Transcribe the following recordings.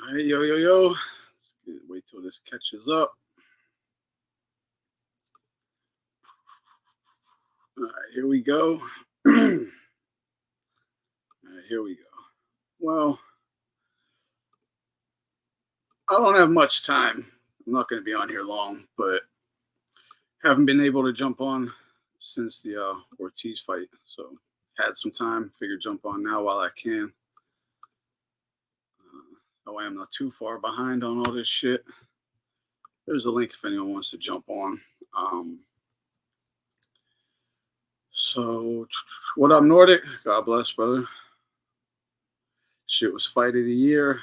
Hey, yo, yo, yo. Wait till this catches up. All right, here we go. All right, here we go. Well, I don't have much time. I'm not going to be on here long, but haven't been able to jump on since the Ortiz fight. So had some time. Figured jump on now while I can. Oh, I am not too far behind on all this shit. There's a link if anyone wants to jump on. So, what up, Nordic? God bless, brother. Shit was fight of the year.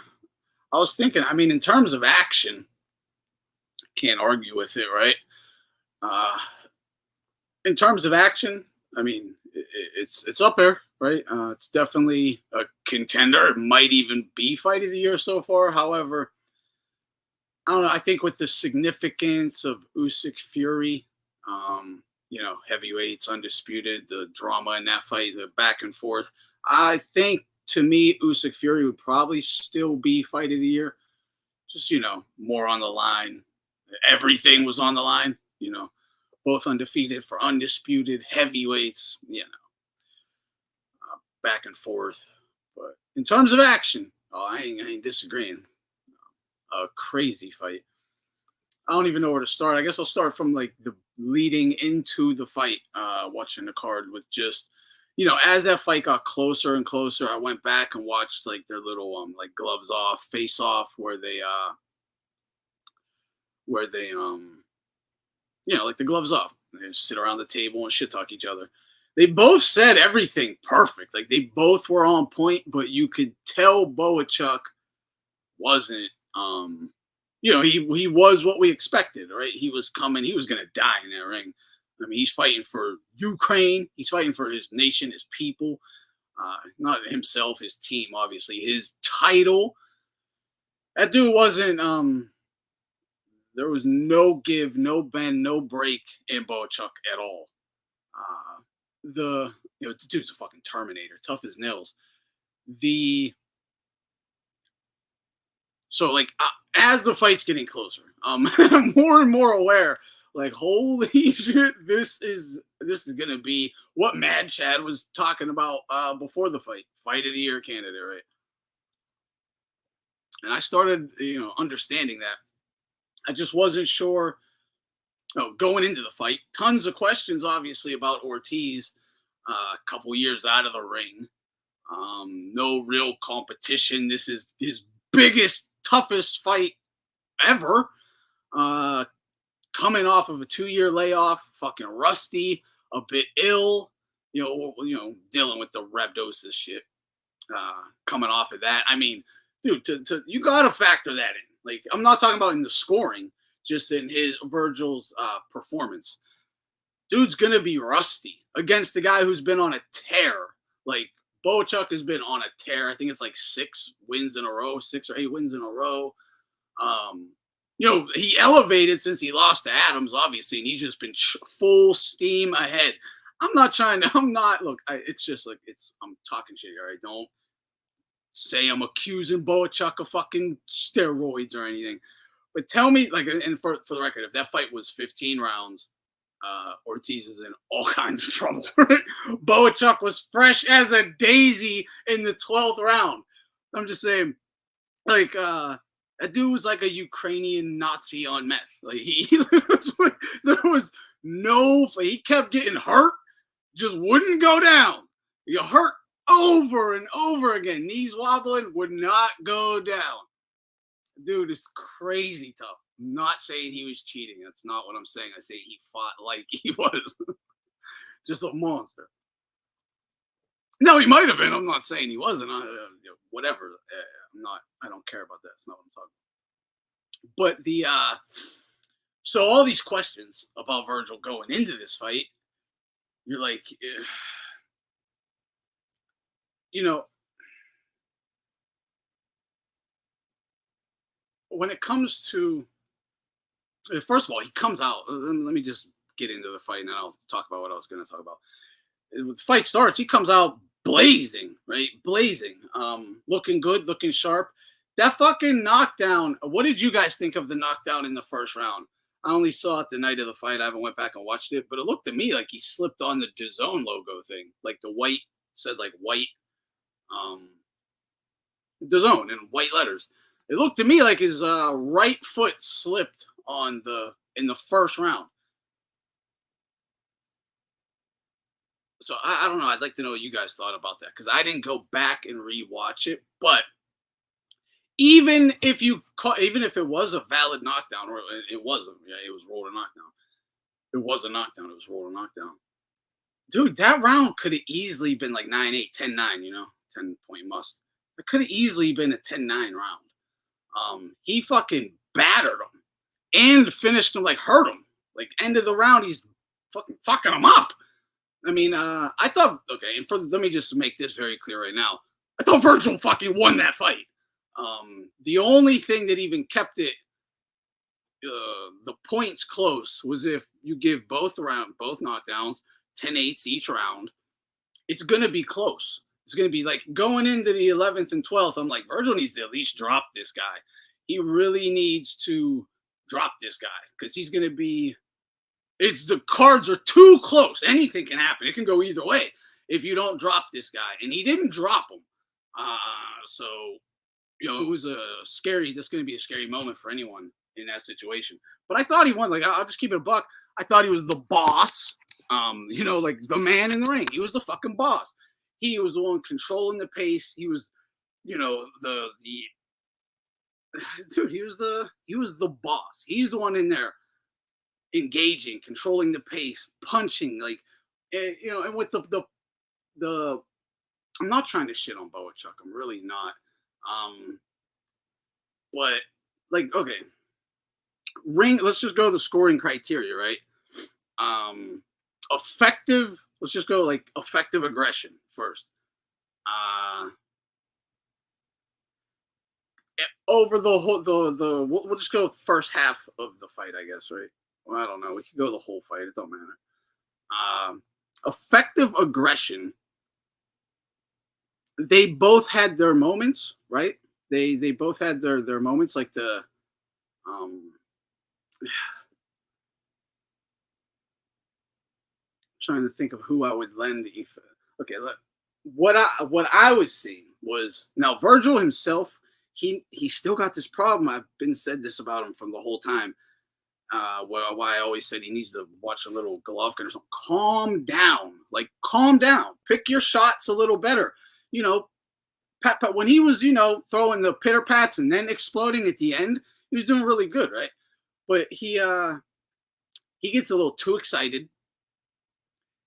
I was thinking, I mean, in terms of action, can't argue with it, right? In terms of action, I mean, it's up there, right? It's definitely a contender. It might even be fight of the year so far. However, I don't know. I think with the significance of Usyk Fury, heavyweights undisputed, the drama in that fight, the back and forth. I think to me, Usyk Fury would probably still be fight of the year. Just more on the line. Everything was on the line. Both undefeated for undisputed heavyweights. Back and forth. But in terms of action, I ain't disagreeing. A crazy fight. I don't even know where to start. I guess I'll start from like the leading into the fight, watching the card with just, as that fight got closer and closer, I went back and watched like their little like gloves off, face off, where they like the gloves off. They just sit around the table and shit talk each other. They both said everything perfect. Like they both were on point, but you could tell Bohachuk wasn't he was what we expected, right? He was coming, he was gonna die in that ring. I mean, he's fighting for Ukraine, he's fighting for his nation, his people, not himself, his team, obviously, his title. That dude wasn't there was no give, no bend, no break in Bohachuk at all. The dude's a fucking Terminator, tough as nails. So like as the fight's getting closer, I'm more and more aware. Like holy shit, this is gonna be what Mad Chad was talking about before the fight of the year candidate, right? And I started understanding that. I just wasn't sure. Going into the fight, tons of questions obviously about Ortiz. A couple years out of the ring, no real competition. This is his biggest, toughest fight ever. Coming off of a 2-year layoff, fucking rusty, a bit ill, dealing with the rhabdosis shit. Coming off of that, I mean, dude, you gotta factor that in. Like, I'm not talking about in the scoring, just in his Vergil's performance. Dude's gonna be rusty against the guy who's been on a tear. Like Bohachuk has been on a tear. I think it's like 6 wins in a row, 6 or 8 wins in a row. He elevated since he lost to Adams, obviously, and he's just been full steam ahead. It's just like, I'm talking shit here. I don't say I'm accusing Bohachuk of fucking steroids or anything. But tell me, like, and for the record, if that fight was 15 rounds, Ortiz is in all kinds of trouble. Bohachuk was fresh as a daisy in the 12th round. I'm just saying, like, that dude was like a Ukrainian Nazi on meth. Like there was he kept getting hurt, just wouldn't go down. You hurt over and over again, knees wobbling, would not go down. Dude is crazy tough. I'm not saying he was cheating. That's not what I'm saying. I say he fought like he was just a monster. No, he might have been. I'm not saying he wasn't. Whatever. I don't care about that. It's not what I'm talking about. But so all these questions about Vergil going into this fight, you're like, when it comes to, first of all, he comes out. Let me just get into the fight, and then I'll talk about what I was going to talk about. When the fight starts, he comes out blazing, right? Blazing, looking good, looking sharp. That fucking knockdown. What did you guys think of the knockdown in the first round? I only saw it the night of the fight. I haven't went back and watched it, but it looked to me like he slipped on the DAZN logo thing, like the white said like white um DAZN in white letters. It looked to me like his right foot slipped on the in the first round. So I don't know. I'd like to know what you guys thought about that because I didn't go back and rewatch it. But even if it was a valid knockdown, or it wasn't, yeah, it was rolled a knockdown. It was a knockdown. It was rolled a knockdown. Dude, that round could have easily been like 9-8, 10-9. 10-point must. It could have easily been a 10-9 round. He fucking battered him and finished him, like hurt him. Like end of the round, he's fucking him up. I mean, I thought, okay, and let me just make this very clear right now. I thought Vergil fucking won that fight. The only thing that even kept it, the points close was if you give both knockdowns, 10-8 each round. It's going to be close. It's going to be like going into the 11th and 12th. I'm like, Vergil needs to at least drop this guy. He really needs to drop this guy because he's going to be. The cards are too close. Anything can happen. It can go either way if you don't drop this guy. And he didn't drop him. So, it was that's going to be a scary moment for anyone in that situation. But I thought he won. Like, I'll just keep it a buck. I thought he was the boss. Like the man in the ring. He was the fucking boss. He was the one controlling the pace. He was, the dude, he was the boss. He's the one in there engaging, controlling the pace, punching, like, and with the I'm not trying to shit on Bohachuk. I'm really not. But like, okay, let's just go the scoring criteria, right? Effective. Let's just go like effective aggression first. Over the whole we'll just go first half of the fight, I guess, right? Well, I don't know. We could go the whole fight. It don't matter. Effective aggression. They both had their moments, right? They both had their moments, like the trying to think of who I would lend. Okay, what I was seeing was now Vergil himself. He still got this problem. I've been said this about him from the whole time. Why I always said he needs to watch a little Golovkin or something. Calm down, like calm down. Pick your shots a little better. Pat, when he was throwing the pitter pats and then exploding at the end, he was doing really good, right? But he gets a little too excited.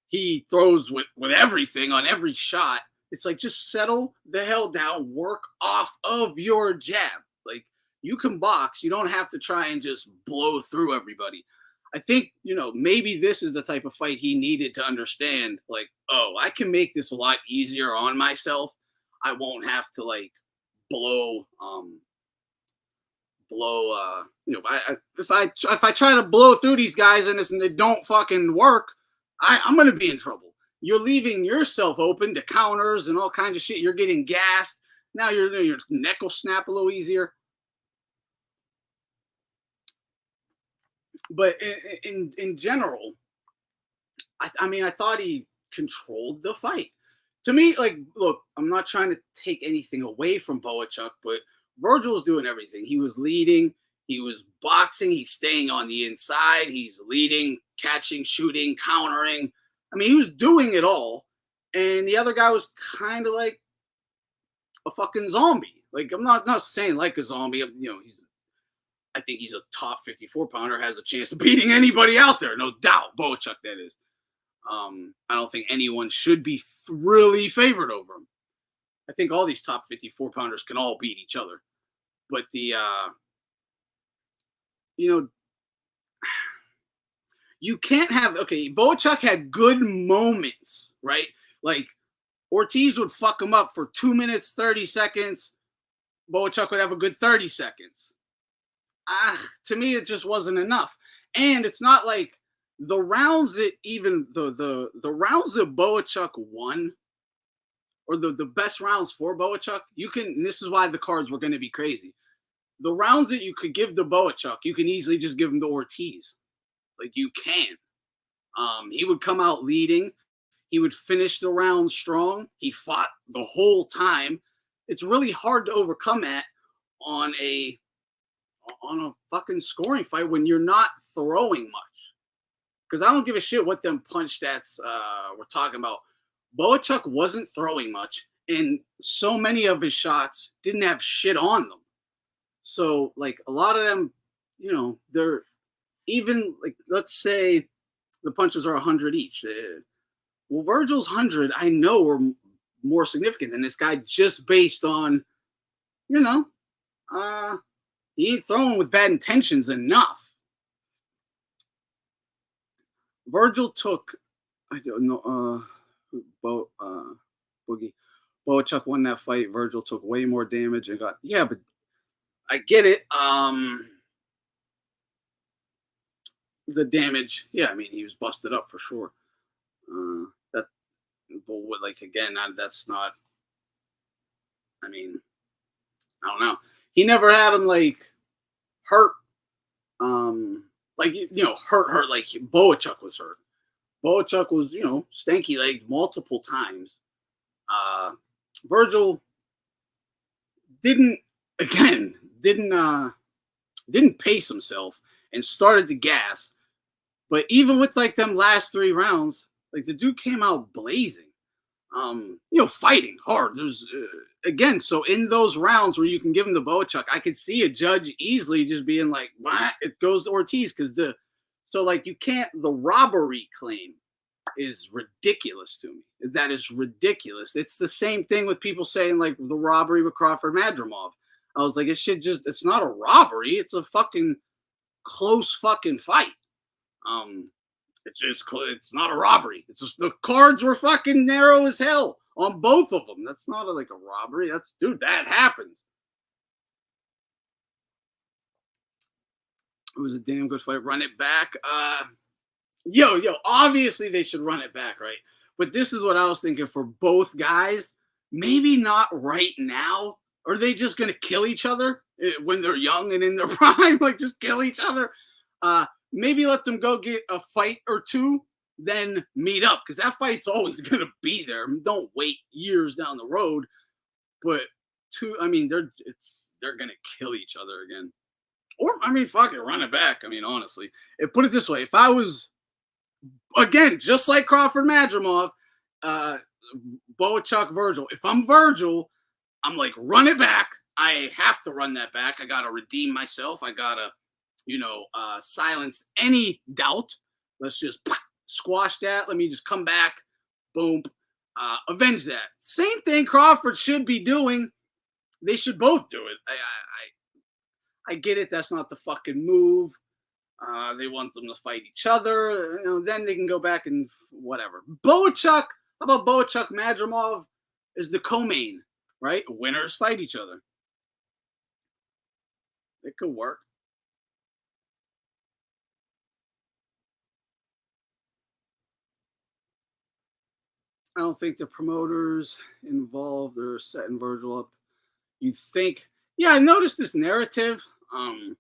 He throws with everything on every shot. It's like, just settle the hell down. Work off of your jab. Like, you can box. You don't have to try and just blow through everybody. I think, maybe this is the type of fight he needed to understand. Like, oh, I can make this a lot easier on myself. I won't have to like blow. If I try to blow through these guys and they don't fucking work, I'm gonna be in trouble. You're leaving yourself open to counters and all kinds of shit. You're getting gassed. Now your neck will snap a little easier. But in general, I thought he controlled the fight. To me, like, look, I'm not trying to take anything away from Bohachuk, but Vergil was doing everything. He was leading. He was boxing. He's staying on the inside. He's leading, catching, shooting, countering. I mean, he was doing it all. And the other guy was kind of like a fucking zombie. Like, I'm not saying like a zombie. I think he's a top 54 pounder, has a chance of beating anybody out there. No doubt. Bohachuk, that is. I don't think anyone should be really favored over him. I think all these top 54 pounders can all beat each other. But you can't have, okay, Bohachuk had good moments, right? Like, Ortiz would fuck him up for 2 minutes, 30 seconds. Bohachuk would have a good 30 seconds. To me, it just wasn't enough. And it's not like the rounds that even the rounds that Bohachuk won, or the best rounds for Bohachuk, you can. And this is why the cards were going to be crazy. The rounds that you could give to Bohachuk, you can easily just give them to Ortiz. Like you can. He would come out leading. He would finish the round strong. He fought the whole time. It's really hard to overcome that on a fucking scoring fight when you're not throwing much. Because I don't give a shit what them punch stats we're talking about. Bohachuk wasn't throwing much, and so many of his shots didn't have shit on them. So, like, a lot of them, they're even, like, let's say the punches are 100 each. Well, Vergil's 100, I know, are more significant than this guy just based on, he ain't throwing with bad intentions enough. Vergil took, I don't know, Boogie. Bohachuk won that fight. Vergil took way more damage and got, yeah, but I get it. The damage, yeah, I mean, he was busted up for sure. But like, again, that's not, I mean, I don't know. He never had him like hurt, like, hurt like Bohachuk was hurt. Bohachuk was, stanky legs multiple times. Vergil didn't pace himself and started to gas. But even with like them last 3 rounds, like the dude came out blazing, fighting hard. There's again, so in those rounds where you can give him the Bohachuk, I could see a judge easily just being like, "What?" It goes to Ortiz because the robbery claim is ridiculous to me. That is ridiculous. It's the same thing with people saying like the robbery with Crawford Madrimov. I was like, it's not a robbery. It's a fucking close fucking fight. It's not a robbery. It's just the cards were fucking narrow as hell on both of them. That's not like a robbery. That happens. It was a damn good fight. Run it back. Obviously they should run it back, right? But this is what I was thinking for both guys. Maybe not right now. Are they just going to kill each other when they're young and in their prime? Like, just kill each other? Maybe let them go get a fight or two, then meet up. Because that fight's always going to be there. Don't wait years down the road. But they're going to kill each other again. Or, fuck it, run it back. Honestly. Put it this way. If I was, again, just like Crawford Madrimov, Bohachuk, Vergil. If I'm Vergil, I'm like, run it back. I have to run that back. I got to redeem myself. I got to, silence any doubt. Let's just squash that. Let me just come back. Boom. Avenge that. Same thing Crawford should be doing. They should both do it. I get it. That's not the fucking move. They want them to fight each other. Then they can go back and whatever. Bohachuk. How about Bohachuk Madrimov is the co-main, right? Winners fight each other. It could work. I don't think the promoters involved are setting Vergil up. You think, yeah, I noticed this narrative. I'm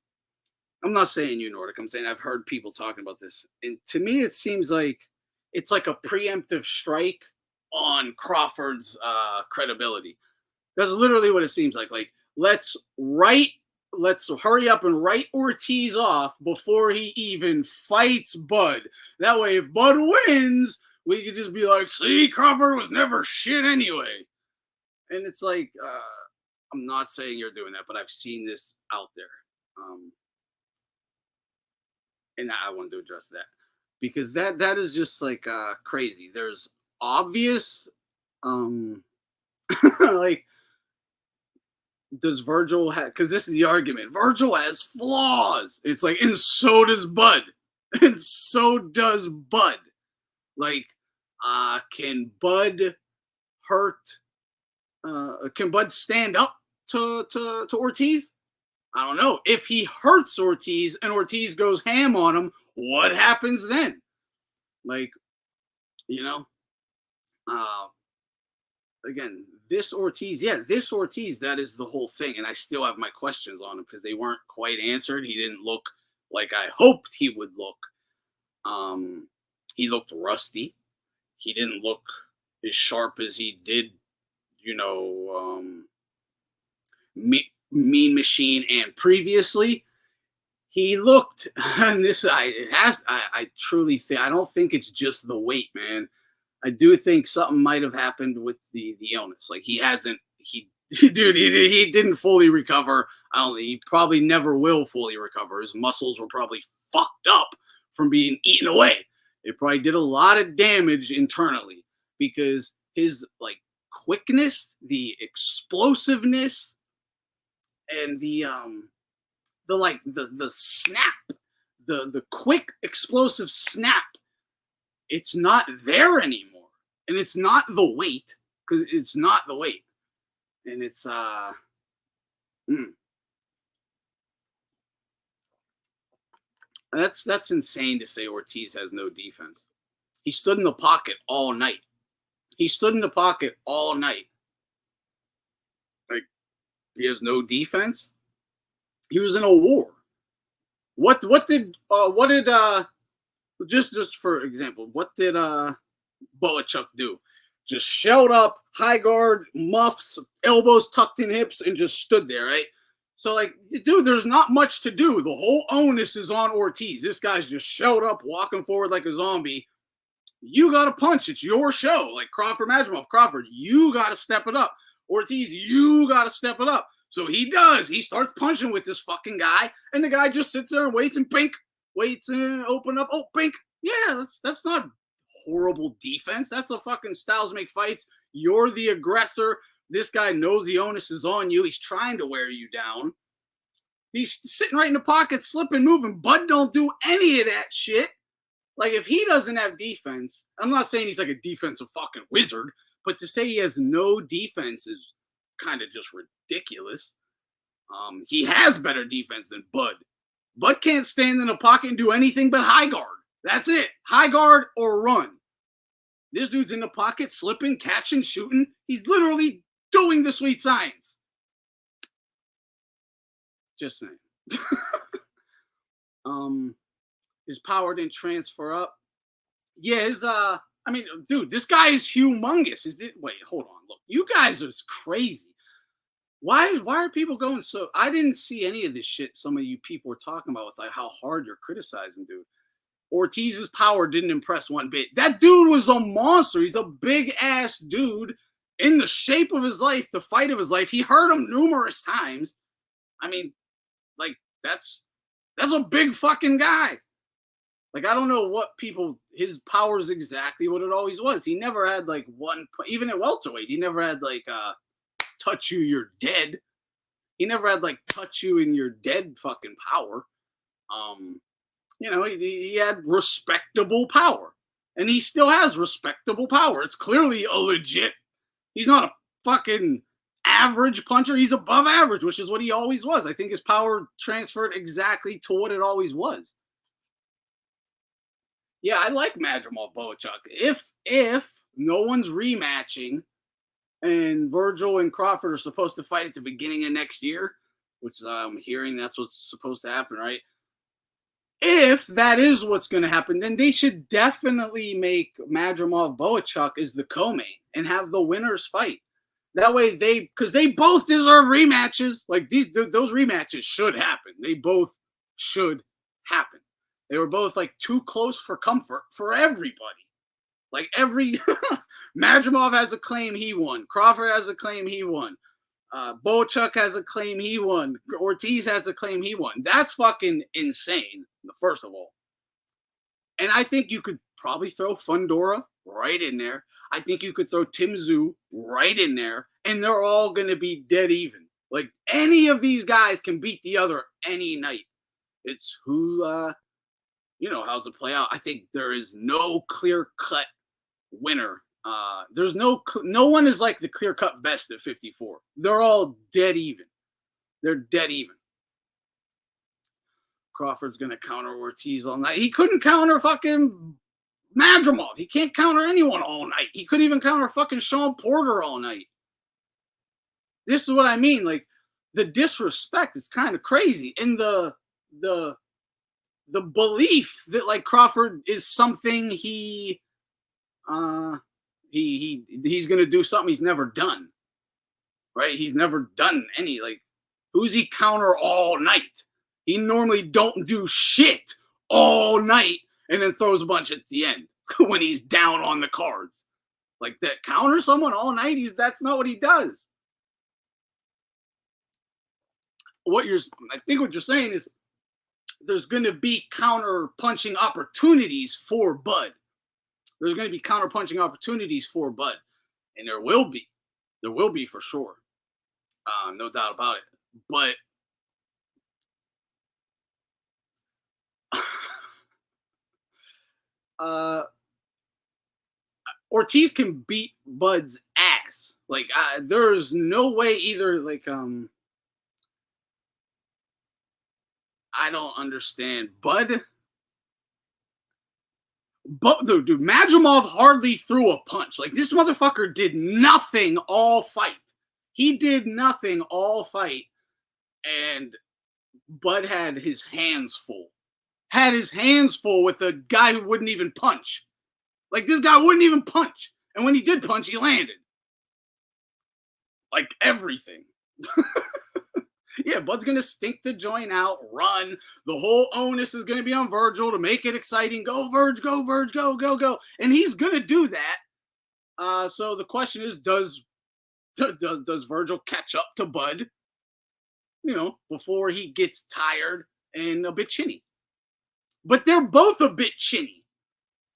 not saying you, Nordic. I'm saying I've heard people talking about this. And to me, it seems like it's like a preemptive strike on Crawford's credibility. That's literally what it seems like. Like, let's hurry up and write Ortiz off before he even fights Bud. That way, if Bud wins, we could just be like, see, Crawford was never shit anyway. And it's like, I'm not saying you're doing that, but I've seen this out there. And I wanted to address that. Because that is just like crazy. There's obvious, like, does Vergil have, because this is the argument, Vergil has flaws. It's like, and so does Bud. And so does Bud. Like, can Bud stand up to Ortiz? I don't know. If he hurts Ortiz and Ortiz goes ham on him, what happens then? Like, again, this Ortiz, that is the whole thing. And I still have my questions on him because they weren't quite answered. He didn't look like I hoped he would look. He looked rusty. He didn't look as sharp as he did, Mean Machine and previously. He looked on this side. I truly think, I don't think it's just the weight, man. I do think something might have happened with the illness. Like he didn't fully recover. He probably never will fully recover. His muscles were probably fucked up from being eaten away. It probably did a lot of damage internally because his like quickness, the explosiveness, and the snap, the quick explosive snap, it's not there anymore. And it's not the weight, because it's not the weight. And it's that's insane to say Ortiz has no defense. He stood in the pocket all night. Like, he has no defense. He was in a war. What did just for example, what did Bohachuk do? Just shelled up, high guard, muffs, elbows tucked in hips, and just stood there, right? So, like, dude, there's not much to do. The whole onus is on Ortiz. This guy's just shelled up, walking forward like a zombie. You got to punch. It's your show. Like Crawford, Madrimov, Crawford, you got to step it up. Ortiz, you got to step it up. So he does. He starts punching with this fucking guy, and the guy just sits there and waits and pink. Waits and open up. Oh, pink. Yeah, that's not horrible defense. That's a fucking styles make fights. You're the aggressor. This guy knows the onus is on you. He's trying to wear you down. He's sitting right in the pocket, slipping, moving. Bud don't do any of that shit. Like, if he doesn't have defense, I'm not saying he's like a defensive fucking wizard, but to say he has no defense is kind of just ridiculous. He has better defense than Bud. Bud can't stand in the pocket and do anything but high guard. That's it. High guard or run. This dude's in the pocket, slipping, catching, shooting. He's literally doing the sweet science. Just saying. His power didn't transfer up. Yeah, dude, this guy is humongous. Wait, hold on. Look, you guys are crazy. Why are people going so? I didn't see any of this shit some of you people were talking about with like how hard you're criticizing, dude. Ortiz's power didn't impress one bit. That dude was a monster. He's a big ass dude in the shape of his life, the fight of his life. He hurt him numerous times. I mean, like, that's a big fucking guy. Like, I don't know his power is exactly what it always was. He never had like even at welterweight, he never had like touch you, you're dead. He never had like touch you and you're dead fucking power. He had respectable power. And he still has respectable power. It's clearly a legit. He's not a fucking average puncher. He's above average, which is what he always was. I think his power transferred exactly to what it always was. Yeah, I like Madrimov Bohachuk. If no one's rematching and Vergil and Crawford are supposed to fight at the beginning of next year, which I'm hearing that's what's supposed to happen, right? If that is what's going to happen, then they should definitely make Madrimov Bohachuk as the co-main and have the winners fight. That way because they both deserve rematches. Like those rematches should happen. They both should happen. They were both like too close for comfort for everybody. Like Madrimov has a claim he won. Crawford has a claim he won. Bohachuk has a claim he won. Ortiz has a claim he won. That's fucking insane, first of all. And I think you could probably throw Fundora right in there. I think you could throw Tim Tszyu right in there. And they're all going to be dead even. Like, any of these guys can beat the other any night. It's who, how's it play out? I think there is no clear-cut winner. There's no one is like the clear-cut best at 54. They're all dead even. They're dead even. Crawford's going to counter Ortiz all night. He couldn't counter fucking Madrimov, he can't counter anyone all night. He couldn't even counter fucking Sean Porter all night. This is what I mean. Like, the disrespect is kind of crazy. And the belief that like Crawford is something he's gonna do something he's never done. Right? He's never done any, like, who's he counter all night? He normally don't do shit all night and then throws a bunch at the end when he's down on the cards. Like, that counter someone all night, that's not what he does. I think what you're saying is there's going to be counter punching opportunities for Bud. There's going to be counter punching opportunities for Bud, and there will be for sure, no doubt about it. But Ortiz can beat Bud's ass. Like, there's no way either. Like, I don't understand. But dude, Madrimov hardly threw a punch. Like, this motherfucker did nothing all fight. He did nothing all fight. And Bud had his hands full. Had his hands full with a guy who wouldn't even punch. Like, this guy wouldn't even punch. And when he did punch, he landed. Like, everything. Yeah, Bud's going to stink the joint out, run. The whole onus is going to be on Vergil to make it exciting. Go, Verge, go, Verge, go, go, go. And he's going to do that. So the question is, does Vergil catch up to Bud, before he gets tired and a bit chinny? But they're both a bit chinny.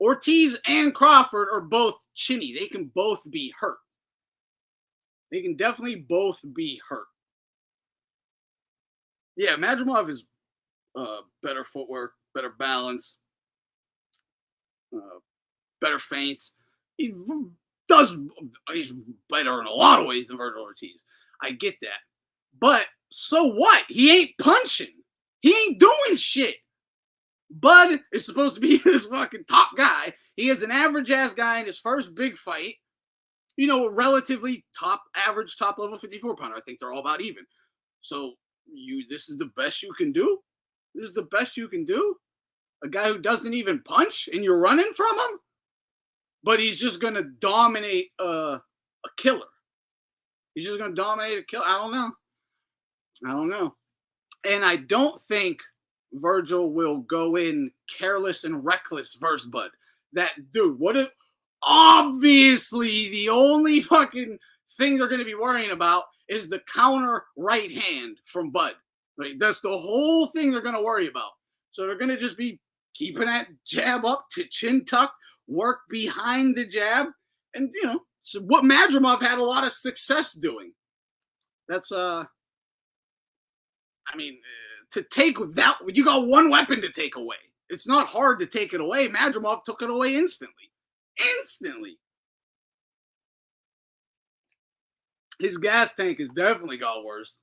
Ortiz and Crawford are both chinny. They can both be hurt. They can definitely both be hurt. Yeah, Madrimov is better footwork, better balance, better feints. He's better in a lot of ways than Vergil Ortiz. I get that. But so what? He ain't punching. He ain't doing shit. Bud is supposed to be this fucking top guy. He is an average-ass guy in his first big fight. Relatively average, top-level 54-pounder. I think they're all about even. So, this is the best you can do? This is the best you can do? A guy who doesn't even punch and you're running from him? But he's just going to dominate a killer. He's just going to dominate a killer. I don't know. And I don't think Vergil will go in careless and reckless versus Bud. Obviously the only fucking thing they're going to be worrying about is the counter right hand from Bud. Like, that's the whole thing they're going to worry about. So they're going to just be keeping that jab up to chin tuck, work behind the jab, and so what Madrimov had a lot of success doing. That's to take that, you got one weapon to take away. It's not hard to take it away. Madrimov took it away instantly. His gas tank has definitely got worse.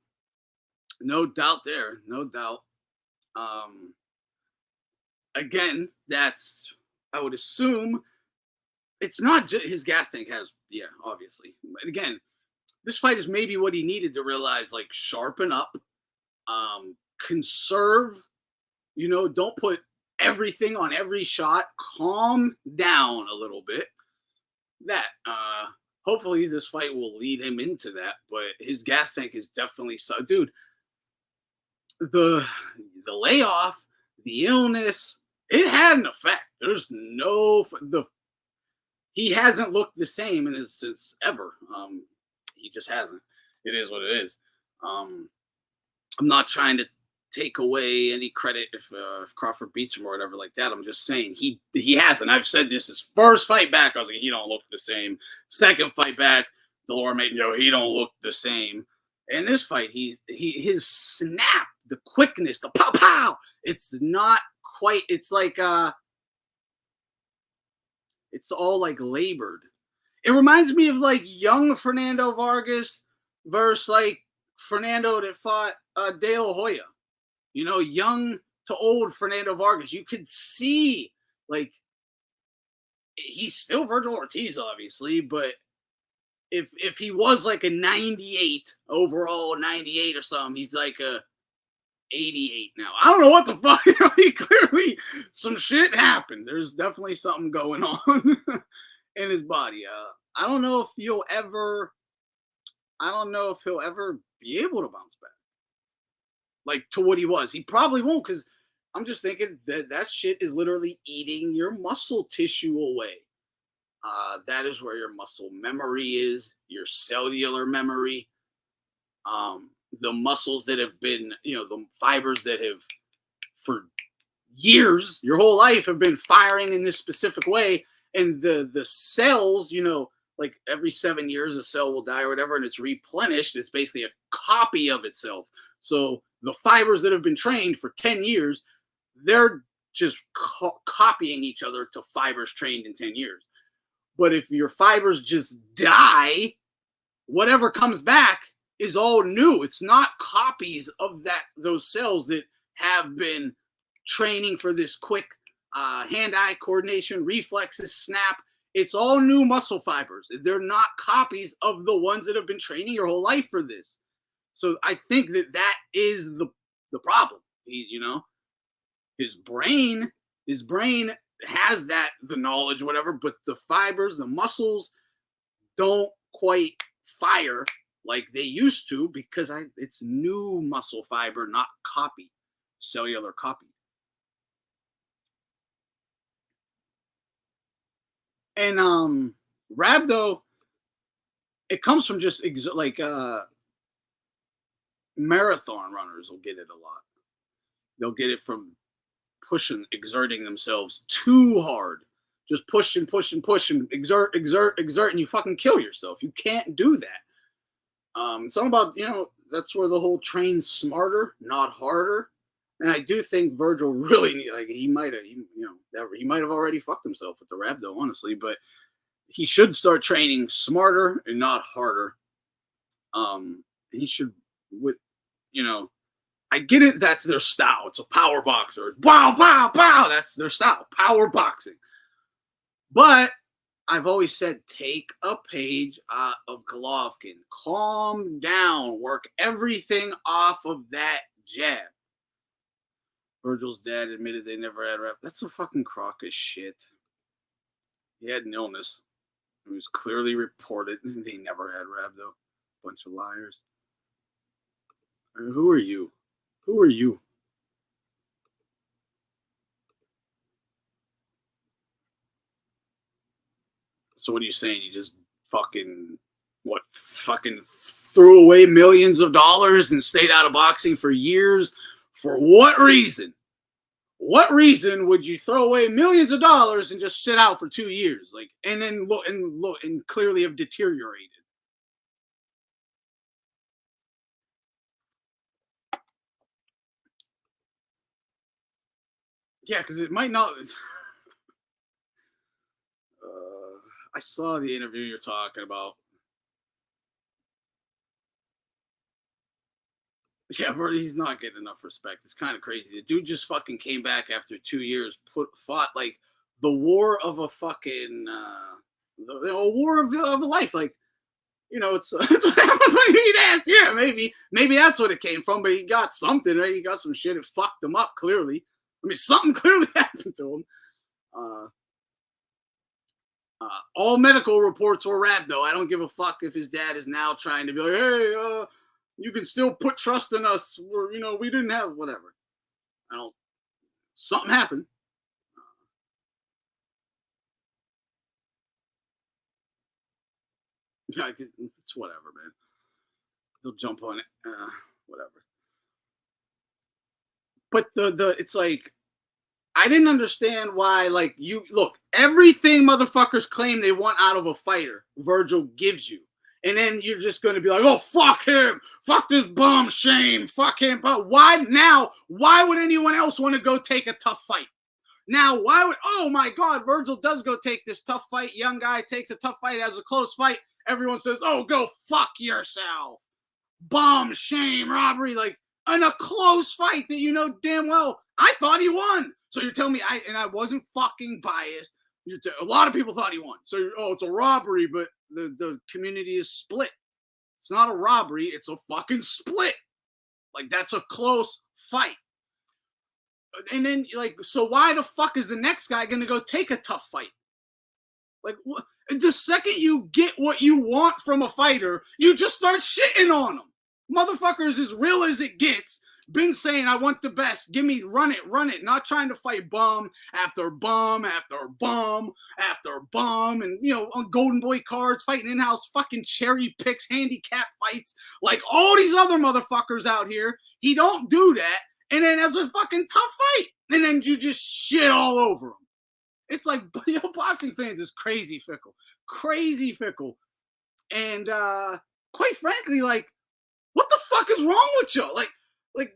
No doubt there. No doubt. Again, I would assume it's not just his gas tank has, obviously. But again, this fight is maybe what he needed to realize, like, sharpen up, conserve, don't put everything on every shot, calm down a little bit. Hopefully this fight will lead him into that, but his gas tank is definitely so. Dude, the layoff, the illness, it had an effect. He hasn't looked the same since ever. He just hasn't. It is what it is. I'm not trying to take away any credit if Crawford beats him or whatever like that. I'm just saying he hasn't. I've said this his first fight back. I was like, he don't look the same. Second fight back, Delorme, he don't look the same. And this fight, his snap, the quickness, the pow pow. It's not quite. It's like it's all like labored. It reminds me of like young Fernando Vargas versus like Fernando that fought De La Hoya. Young to old Fernando Vargas. You could see like he's still Vergil Ortiz, obviously, but if he was like a 98 overall, 98 or something, he's like a 88 now. I don't know what the fuck. He clearly some shit happened. There's definitely something going on in his body. I don't know if he'll ever. I don't know if he'll ever be able to bounce back like to what he was. He probably won't because I'm just thinking that shit is literally eating your muscle tissue away. That is where your muscle memory is, your cellular memory. The muscles that have been, the fibers that have for years, your whole life have been firing in this specific way. And the cells, like every 7 years a cell will die or whatever, and it's replenished. It's basically a copy of itself. So the fibers that have been trained for 10 years, they're just copying each other to fibers trained in 10 years. But if your fibers just die, whatever comes back is all new. It's not copies of those cells that have been training for this quick hand-eye coordination, reflexes, snap. It's all new muscle fibers. They're not copies of the ones that have been training your whole life for this. So I think that is the problem. His brain has the knowledge, whatever, but the fibers, the muscles don't quite fire like they used to because it's new muscle fiber, not copy, cellular copy. And rhabdo, it comes from just marathon runners will get it a lot. They'll get it from exerting themselves too hard. Just push and exert, and you fucking kill yourself. You can't do that. It's all about, that's where the whole train smarter, not harder. And I do think Vergil really he might have already fucked himself with the rhabdo, honestly, but he should start training smarter and not harder. He should I get it. That's their style. It's a power boxer. Wow, wow, wow. That's their style. Power boxing. But I've always said, take a page of Golovkin. Calm down. Work everything off of that jab. Vergil's dad admitted they never had rap. That's a fucking crock of shit. He had an illness. It was clearly reported. They never had rhabdo. Bunch of liars. Who are you? Who are you? So what are you saying? You just fucking threw away millions of dollars and stayed out of boxing for years? For what reason? What reason would you throw away millions of dollars and just sit out for 2 years? And then look and clearly have deteriorated. Yeah, because it might not. I saw the interview you're talking about. Yeah, bro, he's not getting enough respect. It's kind of crazy. The dude just fucking came back after 2 years, fought like the war of a fucking, a war of a life. It's what happens when you eat ass. Yeah, maybe that's what it came from. But he got something, right? He got some shit. It fucked him up. Clearly, I mean, something clearly happened to him. All medical reports were rhabdo. I don't give a fuck if his dad is now trying to be like, hey, you can still put trust in us. We didn't have whatever. Something happened. Yeah, it's whatever, man. They'll jump on it. Whatever. But it's like, I didn't understand why, everything motherfuckers claim they want out of a fighter, Vergil gives you. And then you're just going to be like, oh, fuck him. Fuck this bum, shame. Fuck him. But why would anyone else want to go take a tough fight? Now, oh my God, Vergil does go take this tough fight. Young guy takes a tough fight, has a close fight. Everyone says, oh, go fuck yourself. Bum, shame, robbery. In a close fight that damn well, I thought he won. So you're telling me I wasn't fucking biased. A lot of people thought he won. So, oh, it's a robbery, but the community is split. It's not a robbery. It's a fucking split. Like, that's a close fight. And then, like, so why the fuck is the next guy going to go take a tough fight? Like, the second you get what you want from a fighter, you just start shitting on them. Motherfuckers as real as it gets. Been saying, I want the best. Give me, run it. Not trying to fight bum after bum after bum after bum. And, you know, on Golden Boy cards, fighting in-house fucking cherry picks, handicap fights. Like all these other motherfuckers out here. He don't do that. And then has a fucking tough fight. And then you just shit all over him. It's like, you know, boxing fans is crazy fickle. Crazy fickle. And quite frankly, like, what the fuck is wrong with you? Like,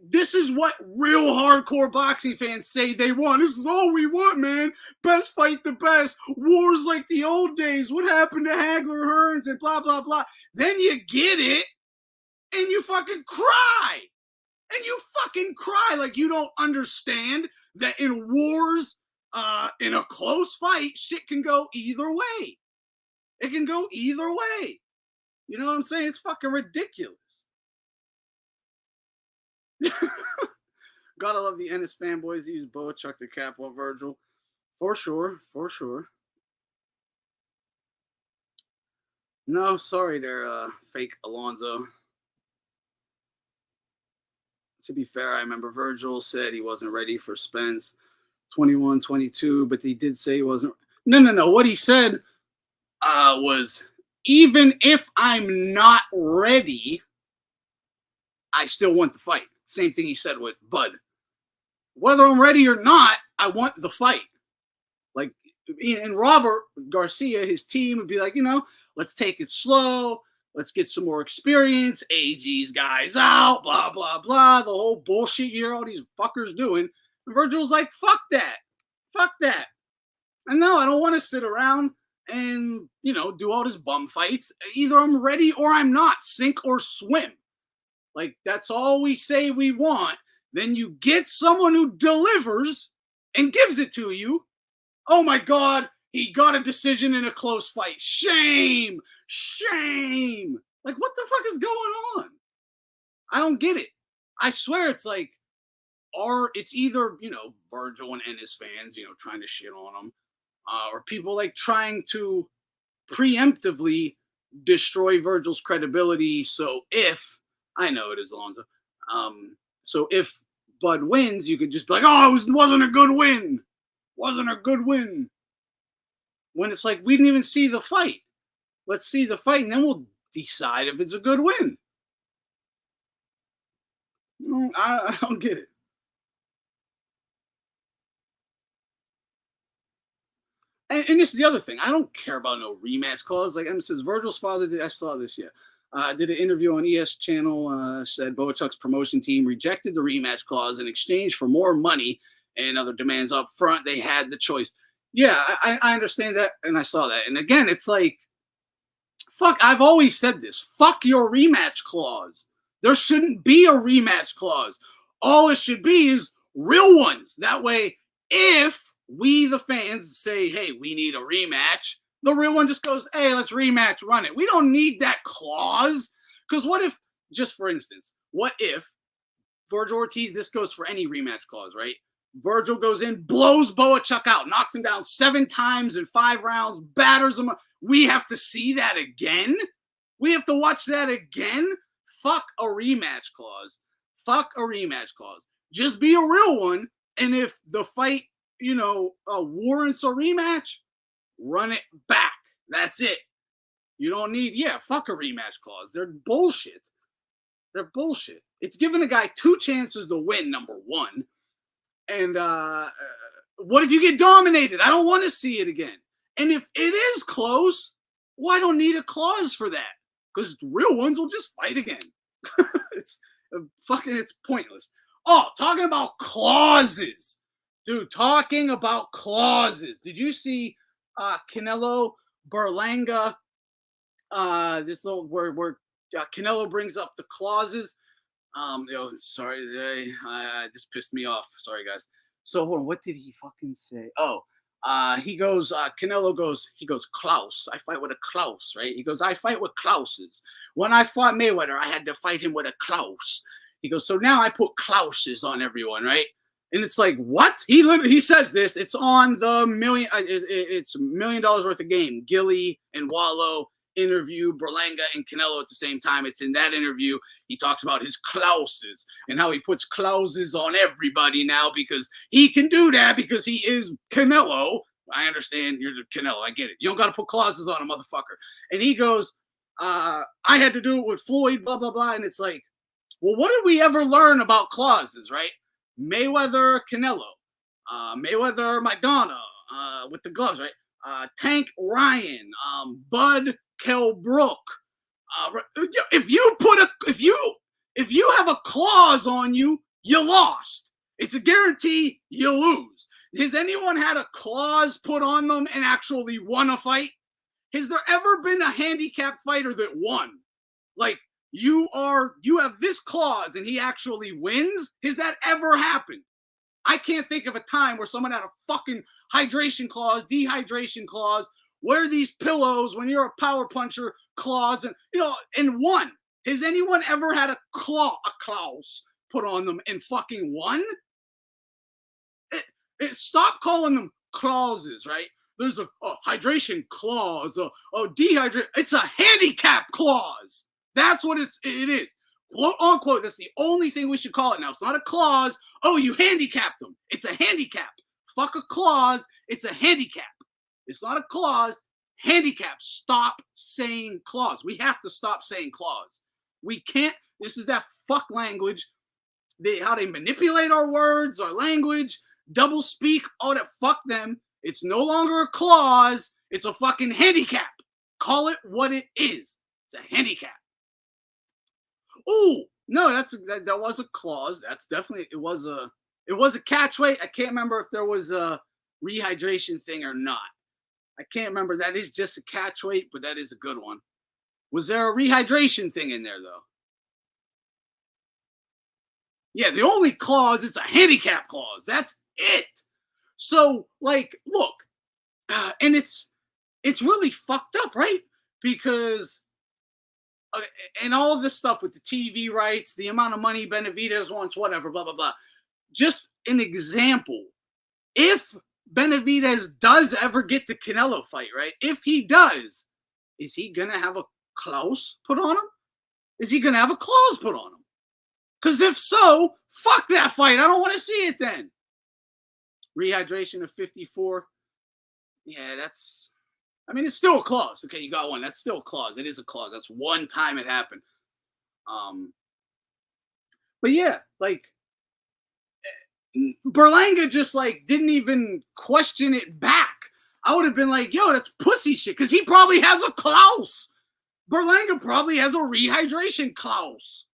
this is what real hardcore boxing fans say they want. This is all we want, man. Best fight the best. Wars like the old days. What happened to Hagler Hearns and blah, blah, blah. Then you get it, and you fucking cry. And you fucking cry like you don't understand that in wars, in a close fight, shit can go either way. It can go either way. You know what I'm saying? It's fucking ridiculous. Gotta love the Ennis fanboys. They use Bohachuk to cap on Vergil. For sure. No, sorry there, fake Alonzo. To be fair, I remember Vergil said he wasn't ready for Spence 21, 22, but he did say he wasn't. No. What he said was, even if I'm not ready, I still want the fight. Same thing he said with Bud. Whether I'm ready or not, I want the fight. Like, and Robert Garcia, his team would be like, you know, let's take it slow. Let's get some more experience. AG's guys out, blah, blah, blah. The whole bullshit you hear all these fuckers doing. And Vergil's like, fuck that. Fuck that. And no, I don't want to sit around and, you know, do all this bum fights. Either I'm ready or I'm not. Sink or swim. Like, that's all we say we want. Then you get someone who delivers and gives it to you. Oh, my God. He got a decision in a close fight. Shame. Like, what the fuck is going on? I don't get it. I swear it's like, it's either, you know, Vergil and Ennis fans, you know, trying to shit on them, or people like trying to preemptively destroy Vergil's credibility. So if, I know it is Alonzo, so if Bud wins, you could just be like, oh, it wasn't a good win. When it's like, we didn't even see the fight. Let's see the fight, and then we'll decide if it's a good win. I don't get it. And this is the other thing. I don't care about no rematch clause. Like Em says, Vergil's father did. I saw this, yeah. Did an interview on ES channel, said Bohachuk's promotion team rejected the rematch clause in exchange for more money and other demands up front. They had the choice. Yeah, I understand that, and I saw that. And again, it's like, fuck, I've always said this. Fuck your rematch clause. There shouldn't be a rematch clause. All it should be is real ones. That way, if we, the fans, say, hey, we need a rematch, the real one just goes, hey, let's rematch, run it. We don't need that clause. Because what if, just for instance, what if Vergil Ortiz, this goes for any rematch clause, right? Vergil goes in, blows Bohachuk out, knocks him down 7 times in 5 rounds, batters him. We have to see that again? We have to watch that again? Fuck a rematch clause. Just be a real one. And if the fight, you know, warrants a rematch, run it back. That's it. You don't need, fuck a rematch clause. They're bullshit. It's giving a guy 2 chances to win, number one. And what if you get dominated? I don't want to see it again. And if it is close, well, I don't need a clause for that. Because real ones will just fight again. It's pointless. Oh, talking about clauses. Dude, talking about clauses. Did you see Canelo Berlanga? This little where Canelo brings up the clauses. Sorry, this pissed me off. Sorry, guys. So hold on, what did he fucking say? Oh, Canelo goes, Klaus. I fight with a Klaus, right? He goes, I fight with Klauses. When I fought Mayweather, I had to fight him with a Klaus. He goes, so now I put Klauses on everyone, right? And it's like, what? He says this. It's on the it's $1 million worth of game. Gilly and Wallow interview Berlanga and Canelo at the same time. It's in that interview. He talks about his Klauses and how he puts Klauses on everybody now because he can do that because he is Canelo. I understand you're the Canelo. I get it. You don't got to put clauses on a motherfucker. And he goes, I had to do it with Floyd, blah, blah, blah. And it's like, well, what did we ever learn about clauses, right? Mayweather, Canelo, Mayweather, Madonna, with the gloves, right? Tank Ryan, Bud Kelbrook. If you have a clause on you, you lost. It's a guarantee you lose. Has anyone had a clause put on them and actually won a fight? Has there ever been a handicap fighter that won? Like, you have this clause and he actually wins? Has that ever happened? I can't think of a time where someone had a fucking hydration clause, dehydration clause, wear these pillows when you're a power puncher clause, and won. Has anyone ever had a clause put on them and fucking won? Stop calling them clauses, right? There's a hydration clause, dehydrate. It's a handicap clause. That's what it is. Quote unquote. That's the only thing we should call it now. It's not a clause. Oh, you handicapped them. It's a handicap. Fuck a clause. It's a handicap. It's not a clause. Handicap. Stop saying clause. We have to stop saying clause. We can't. This is that fuck language. How they manipulate our words, our language, double speak, all that. Fuck them. It's no longer a clause. It's a fucking handicap. Call it what it is. It's a handicap. Oh no, that was a clause. That's definitely it was a catch weight. I can't remember if there was a rehydration thing or not. I can't remember. That is just a catch weight, but that is a good one. Was there a rehydration thing in there though? Yeah, the only clause is a handicap clause. That's it. So, like, look, and it's really fucked up, right? Because and all of this stuff with the TV rights, the amount of money Benavidez wants, whatever, blah, blah, blah. Just an example. If Benavidez does ever get the Canelo fight, right? If he does, is he going to have a clause put on him? Is he going to have a clause put on him? Because if so, fuck that fight. I don't want to see it then. Rehydration of 54. Yeah, it's still a clause. Okay, you got one. That's still a clause. It is a clause. That's one time it happened. But yeah, like Berlanga just like didn't even question it back. I would have been like, yo, that's pussy shit. Because he probably has a clause. Berlanga probably has a rehydration clause.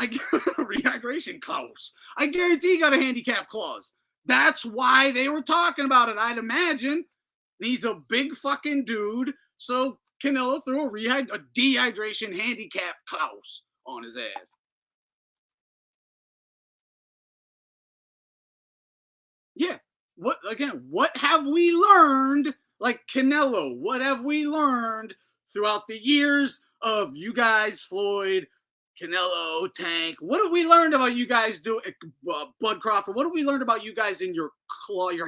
Rehydration clause. I guarantee he got a handicap clause. That's why they were talking about it, I'd imagine. He's a big fucking dude. So Canelo threw a dehydration handicap clause on his ass. Yeah. What have we learned? Like Canelo, what have we learned throughout the years of you guys, Floyd, Canelo, Tank? What have we learned about you guys doing, Bud Crawford? What have we learned about you guys in your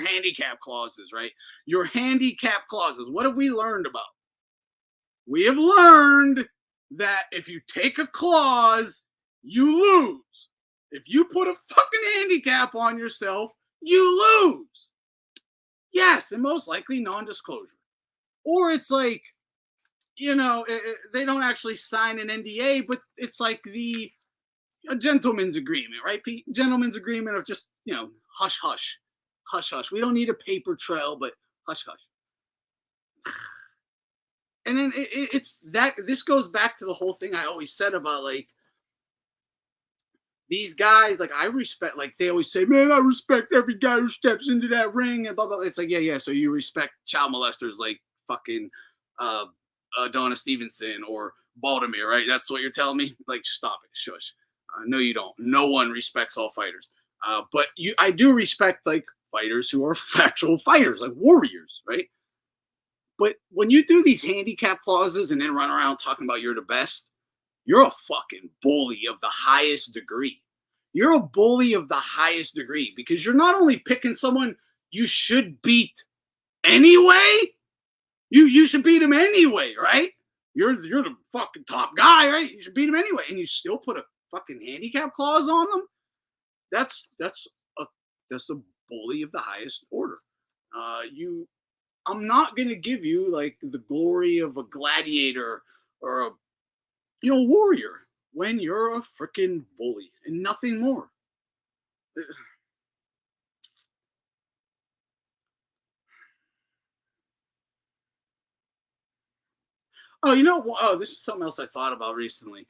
handicap clauses, right? Your handicap clauses. What have we learned about? We have learned that if you take a clause, you lose. If you put a fucking handicap on yourself, you lose. Yes, and most likely non-disclosure. Or it's like, they don't actually sign an NDA, but it's like a gentleman's agreement, right, Pete? Gentleman's agreement of just, hush, hush, hush, hush. We don't need a paper trail, but hush, hush. And then it's that. This goes back to the whole thing I always said about like these guys. Like I respect, like they always say, man, I respect every guy who steps into that ring and blah blah. It's like yeah. So you respect child molesters like fucking Donna Stevenson or Baltimore, right? That's what you're telling me? Like, stop it. Shush. No, you don't. No one respects all fighters. But I do respect, like, fighters who are actual fighters, like warriors, right? But when you do these handicap clauses and then run around talking about you're the best, you're a fucking bully of the highest degree. You're a bully of the highest degree because you're not only picking someone you should beat anyway, you should beat him anyway, right? You're the fucking top guy, right? You should beat him anyway, and you still put a fucking handicap clause on them. That's a bully of the highest order. I'm not gonna give you like the glory of a gladiator or a warrior when you're a freaking bully and nothing more. Oh, this is something else I thought about recently.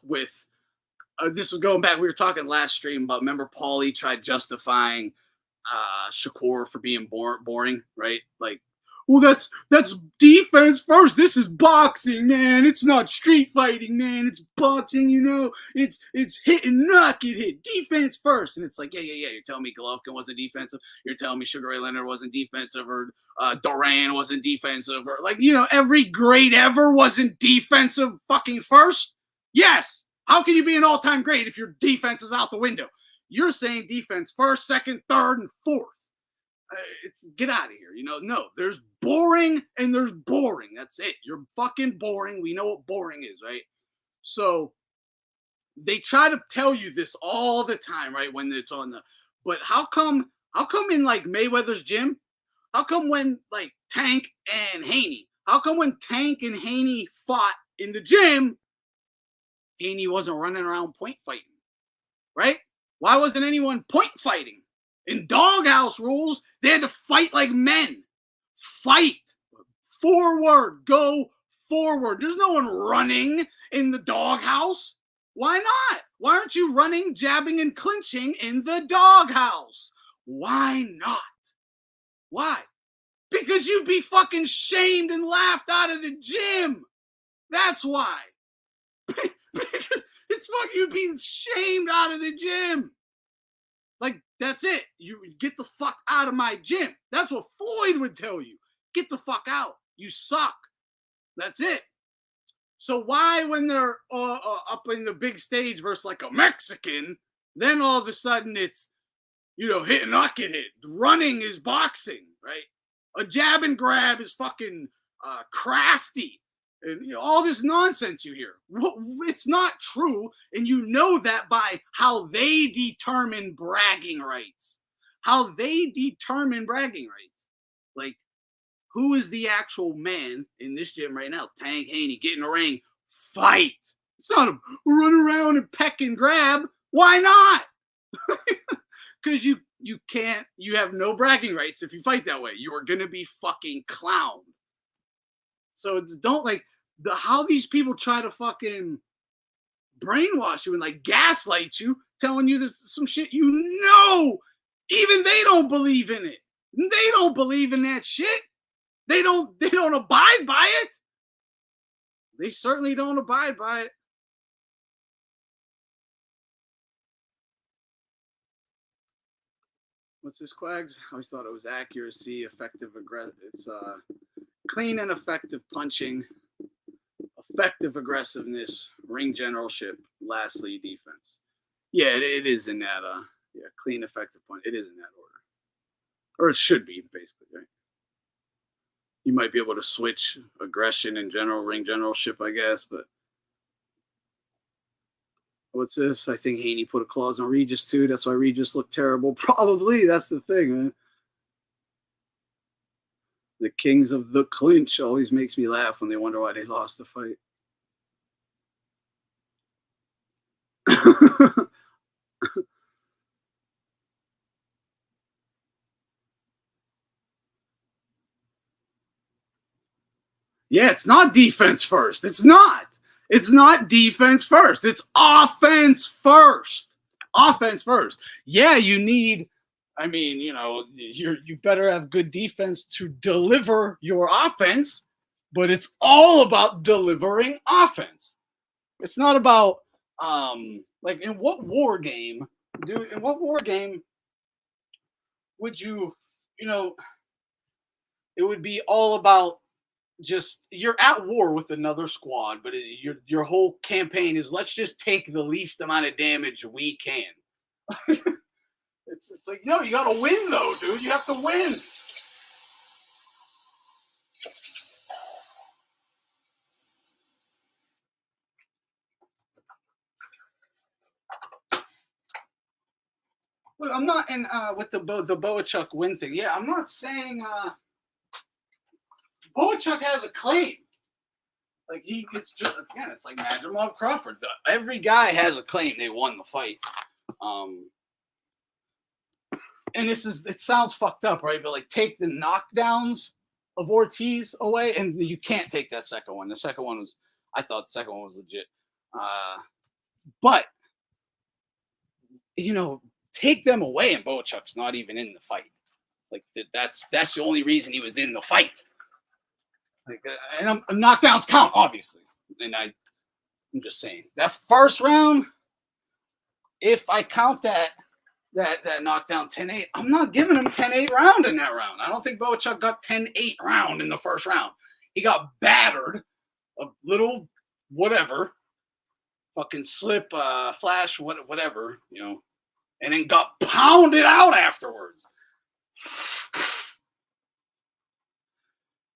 With this was going back. We were talking last stream about. Remember, Paulie tried justifying Shakur for being boring, right? Like, well, that's defense first. This is boxing, man. It's not street fighting, man. It's boxing, It's hit and knock it, hit defense first. And it's like, yeah. You're telling me Golovkin wasn't defensive. You're telling me Sugar Ray Leonard wasn't defensive, or Duran wasn't defensive, or every great ever wasn't defensive fucking first. Yes. How can you be an all-time great if your defense is out the window? You're saying defense first, second, third, and fourth. It's get out of here. No, there's boring and there's boring. That's it. You're fucking boring. We know what boring is, right? So they try to tell you this all the time, right? When it's on but how come in like Mayweather's gym? How come when like Tank and Haney? How come when Tank and Haney fought in the gym, Haney wasn't running around point fighting, right? Why wasn't anyone point fighting? In doghouse rules, they had to fight like men. Fight. Forward. Go forward. There's no one running in the doghouse. Why not? Why aren't you running, jabbing, and clinching in the doghouse? Why not? Why? Because you'd be fucking shamed and laughed out of the gym. That's why. Because it's fucking, you'd be shamed out of the gym. Like, that's it. You get the fuck out of my gym. That's what Floyd would tell you. Get the fuck out. You suck. That's it. So why, when they're up in the big stage versus like a Mexican, then all of a sudden it's, hit and knock it hit. Running is boxing, right? A jab and grab is fucking crafty. And all this nonsense you hear. It's not true. And you know that by how they determine bragging rights. How they determine bragging rights. Like, who is the actual man in this gym right now? Tank Haney, get in the ring, fight. It's not a run around and peck and grab. Why not? Because you can't, you have no bragging rights if you fight that way. You are going to be fucking clowned. So don't how these people try to fucking brainwash you and like gaslight you, telling you this, some shit even they don't believe in it. They don't believe in that shit. They don't abide by it. They certainly don't abide by it. What's this, Quags? I always thought it was accuracy, effective aggressive. It's clean and effective punching, effective aggressiveness, ring generalship, lastly, defense. Yeah, it is in that, clean, effective punch. It is in that order. Or it should be, basically, right? You might be able to switch aggression and ring generalship, I guess, but what's this? I think Haney put a clause on Regis, too. That's why Regis looked terrible. Probably. That's the thing, man. The kings of the clinch always makes me laugh when they wonder why they lost the fight. Yeah, it's not defense first. It's not. It's not defense first. It's offense first. Offense first. Yeah, you need, you better have good defense to deliver your offense, but it's all about delivering offense. It's not about, in what war game would you, you know, it would be all about just you're at war with another squad, but your whole campaign is let's just take the least amount of damage we can. It's like no, you got to win though, dude. You have to win. Look, I'm not in with the Bohachuk win thing. Yeah, I'm not saying Bohachuk has a claim. Like it's just again, it's like Madrimov Crawford. Every guy has a claim they won the fight. And it sounds fucked up, right? But like take the knockdowns of Ortiz away, and you can't take that second one. The second one was, I thought the second one was legit. But take them away, and Bohachuk's not even in the fight. Like that's the only reason he was in the fight. Like, and knockdowns count, obviously. And I'm just saying that first round, if I count that knockdown 10-8, I'm not giving him 10-8 round in that round. I don't think Bohachuk got 10-8 round in the first round. He got battered, a little whatever, fucking slip, flash, whatever, and then got pounded out afterwards.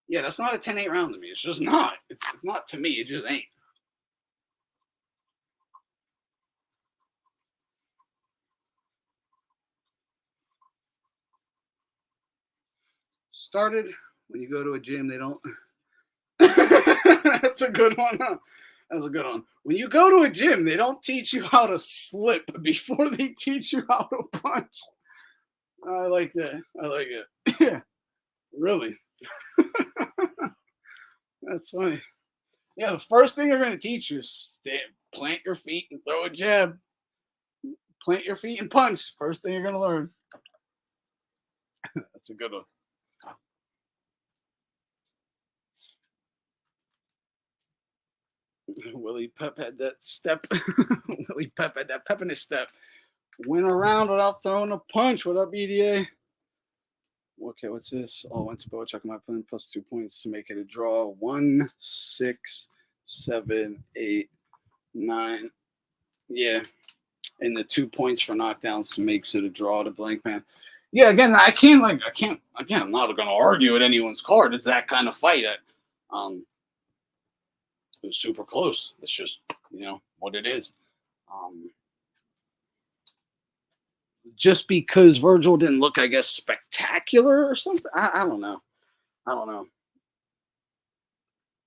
Yeah, that's not a 10-8 round to me. It's just not. It's not to me. It just ain't. Started when you go to a gym, they don't. That's a good one. Huh? That's a good one. When you go to a gym, they don't teach you how to slip before they teach you how to punch. I like that. I like it. Yeah, really. That's funny. Yeah, the first thing they're going to teach you is plant your feet and throw a jab. Plant your feet and punch. First thing you're going to learn. That's a good one. Willie Pep had that step. Willie Pep had that pep in his step. Went around without throwing a punch. What up, EDA? Okay, what's this? Oh, went to Bohachuk. My plan plus 2 points to make it a draw. 1, 6, 7, 8, 9. Yeah. And the 2 points for knockdowns makes it a draw to blank man. Yeah, again, again, I'm not going to argue at anyone's card. It's that kind of fight. It was super close. It's just, what it is. Just because Vergil didn't look, I guess, spectacular or something. I don't know.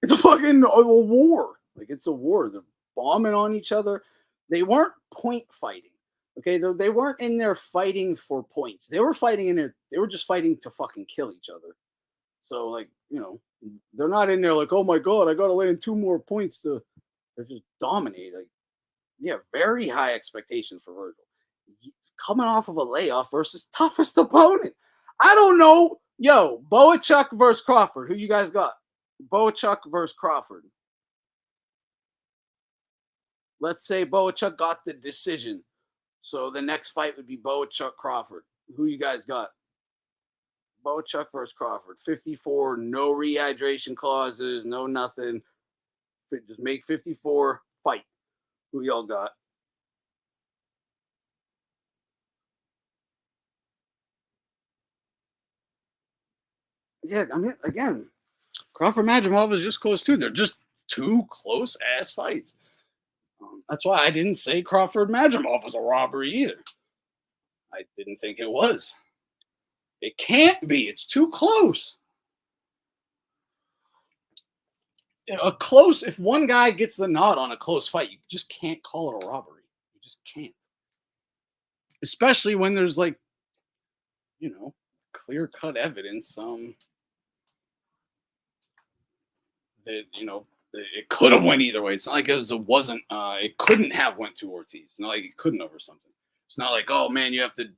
It's a fucking war. Like, it's a war. They're bombing on each other. They weren't point fighting. Okay, they weren't in there fighting for points. They were fighting in there. They were just fighting to fucking kill each other. So, like, they're not in there like, oh my god, I got to land 2 more points to. They're just dominate. Like, yeah, very high expectation for Vergil. Coming off of a layoff versus toughest opponent. I don't know. Yo, Bohachuk versus Crawford. Who you guys got? Bohachuk versus Crawford. Let's say Bohachuk got the decision. So the next fight would be Bohachuk Crawford. Who you guys got? Bohachuk versus Crawford. 54, no rehydration clauses, no nothing. Just make 54, fight. Who y'all got? Yeah, I mean, again, Crawford Madrimov is just close too. They're just 2 close ass fights. That's why I didn't say Crawford Madrimov was a robbery either. I didn't think it was. It can't be. It's too close. A close. If one guy gets the nod on a close fight, you just can't call it a robbery. You just can't. Especially when there's like, clear cut evidence. That it could have went either way. It's not like it couldn't have went to Ortiz. It's not like it couldn't have or something. It's not like, oh man, you have to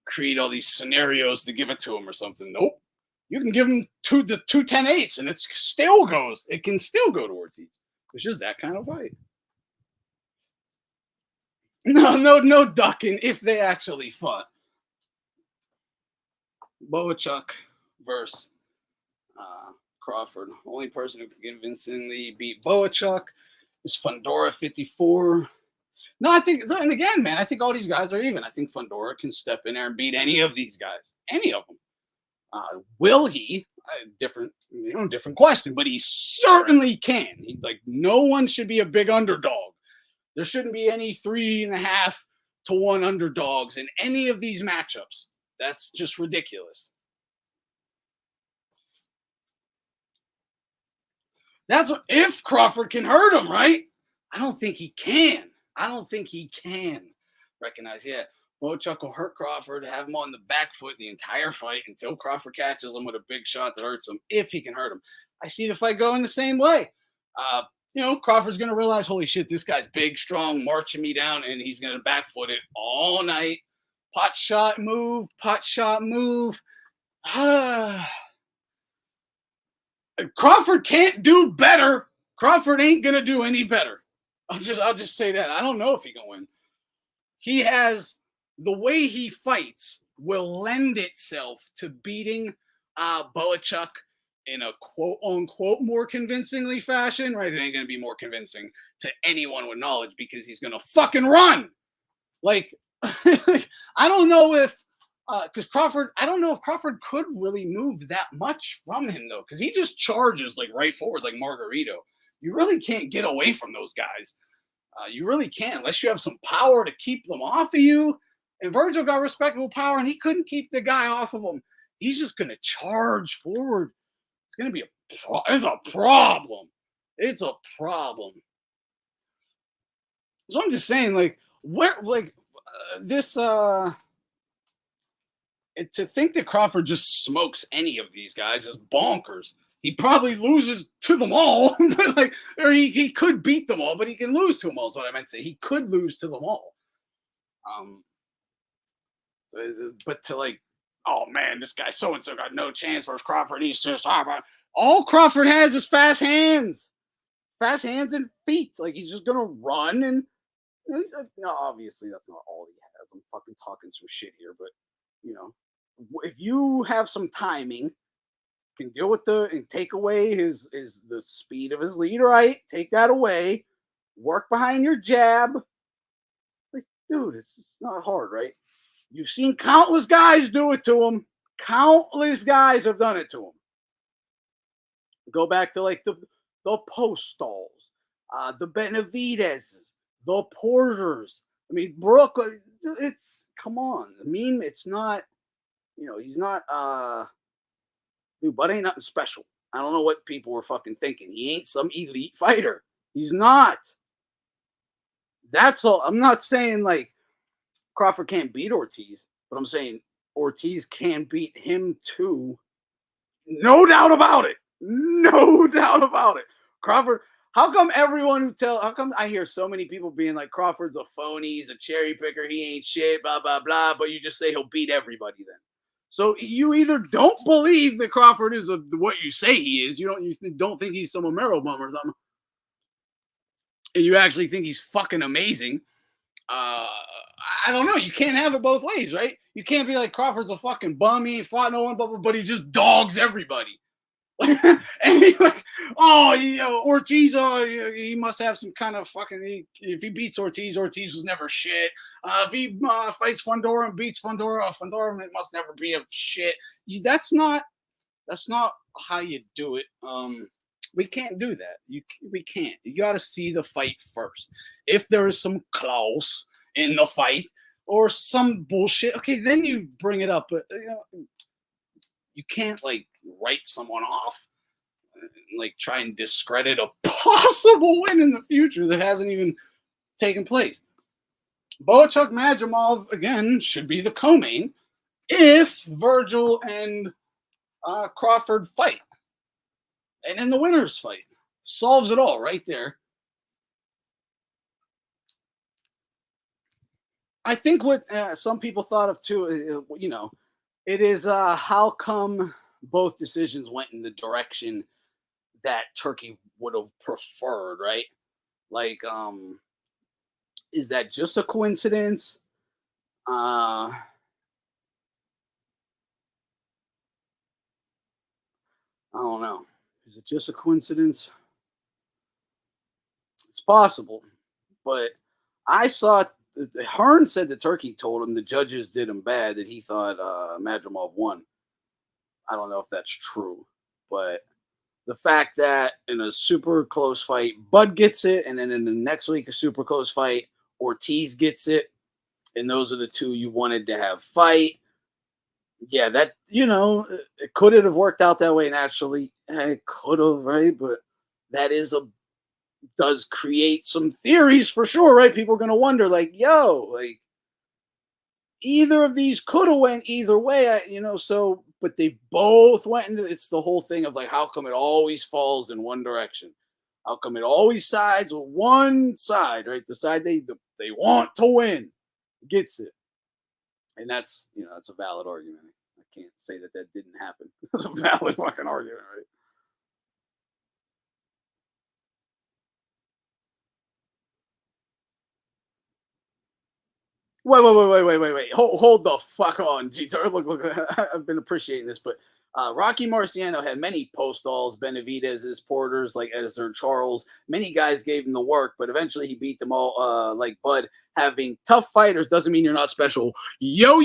create all these scenarios to give it to him or something. Nope. You can give him the 2 10-8s and it still goes. It can still go to Ortiz. It's just that kind of fight. No ducking if they actually fought. Bohachuk versus Crawford. Only person who can convincingly beat Bohachuk is Fundora 54. No, I think, and again, man, I think all these guys are even. I think Fundora can step in there and beat any of these guys, any of them. Will he? Different, different question, but he certainly can. Like, no one should be a big underdog. There shouldn't be any 3.5-1 underdogs in any of these matchups. That's just ridiculous. That's what, if Crawford can hurt him, right? I don't think he can. I don't think he can recognize. Yeah, Bohachuk will hurt Crawford, have him on the back foot the entire fight until Crawford catches him with a big shot that hurts him, if he can hurt him. I see the fight going the same way. Crawford's going to realize, holy shit, this guy's big, strong, marching me down, and he's going to back foot it all night. Pot shot move, pot shot move. Crawford can't do better. Crawford ain't going to do any better. I'll just say that. I don't know if he can win. He has, the way he fights will lend itself to beating Bohachuk in a quote unquote more convincingly fashion, right? It ain't going to be more convincing to anyone with knowledge because he's going to fucking run. Like, I don't know if, because Crawford, I don't know if Crawford could really move that much from him though, because he just charges like right forward like Margarito. You really can't get away from those guys. You really can't unless you have some power to keep them off of you. And Vergil got respectable power, and he couldn't keep the guy off of him. He's just going to charge forward. It's going to be it's a problem. It's a problem. So I'm just saying, like, this. To think that Crawford just smokes any of these guys is bonkers. He probably loses to them all, but or he could beat them all, but he can lose to them all. Is what I meant to say. He could lose to them all. But to like, oh man, this guy so and so got no chance versus Crawford. He's just all Crawford has is fast hands and feet. Like he's just gonna run and no, obviously that's not all he has. I'm fucking talking some shit here, but if you have some timing, can deal with and take away the speed of his lead, right? Take that away. Work behind your jab. Like, dude, it's not hard, right? You've seen countless guys do it to him. Countless guys have done it to him. Go back to like the Postals, the Benavidez's, the Porters. I mean, Brooke. It's come on. I mean, it's not. He's not. Dude, Bud ain't nothing special. I don't know what people were fucking thinking. He ain't some elite fighter. He's not. That's all. I'm not saying like Crawford can't beat Ortiz, but I'm saying Ortiz can beat him too. No doubt about it. No doubt about it. Crawford, how come I hear so many people being like Crawford's a phony, he's a cherry picker, he ain't shit, blah, blah, blah, but you just say he'll beat everybody then. So you either don't believe that Crawford is what you say he is, you don't think he's some Romero bum or something, and you actually think he's fucking amazing. I don't know. You can't have it both ways, right? You can't be like Crawford's a fucking bum, he ain't fought no one, but he just dogs everybody. And he's like, Ortiz, he must have some kind of fucking. If he beats Ortiz was never shit. If he fights Fundora and beats Fundora must never be a shit. That's not how you do it. We can't do that. We can't. You got to see the fight first. If there is some clause in the fight or some bullshit, okay, then you bring it up. But you can't like write someone off and like try and discredit a possible win in the future that hasn't even taken place. Bohachuk Madrimov again should be the co-main if Vergil and Crawford fight, and then the winners fight. Solves it all right there. I think what some people thought of too, it is how come both decisions went in the direction that Turki would have preferred, right? Like, is that just a coincidence? I don't know. Is it just a coincidence? It's possible, but I saw Hearn said that Turkey told him the judges did him bad, that he thought Madrimov won. I don't know if that's true, but the fact that in a super close fight, Bud gets it, and then in the next week, a super close fight, Ortiz gets it, and those are the two you wanted to have fight. Yeah, that, it could have worked out that way naturally. It could have, right? But that does create some theories for sure, right? People are gonna wonder, like, yo, like either of these could have went either way, so but they both went into, it's the whole thing of like, how come it always falls in one direction? How come it always sides with one side, right? The side they want to win gets it. And that's a valid argument. I can't say that didn't happen. That's a valid fucking argument, right? Wait. Hold the fuck on, G. Look, I've been appreciating this, but Rocky Marciano had many post-alls, Benavidez's, Porters, like Edison Charles. Many guys gave him the work, but eventually he beat them all, like Bud. Having tough fighters doesn't mean you're not special. Yo.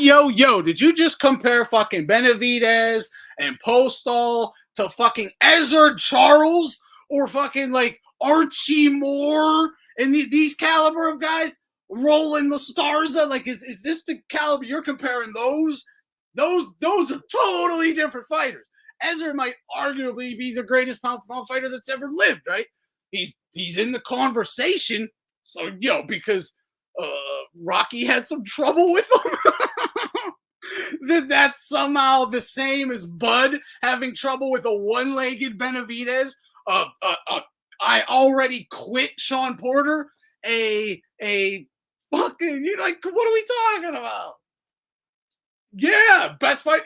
Did you just compare fucking Benavidez and Postall to fucking Ezra Charles or fucking like Archie Moore and these caliber of guys? Rolling the stars up. Like, is this the caliber you're comparing? Those are totally different fighters. Ezra might arguably be the greatest pound for pound fighter that's ever lived, right? He's in the conversation. So, because Rocky had some trouble with him. That's somehow the same as Bud having trouble with a one-legged Benavidez. I already quit Sean Porter. A fucking, you're like, what are we talking about? Yeah, best fight.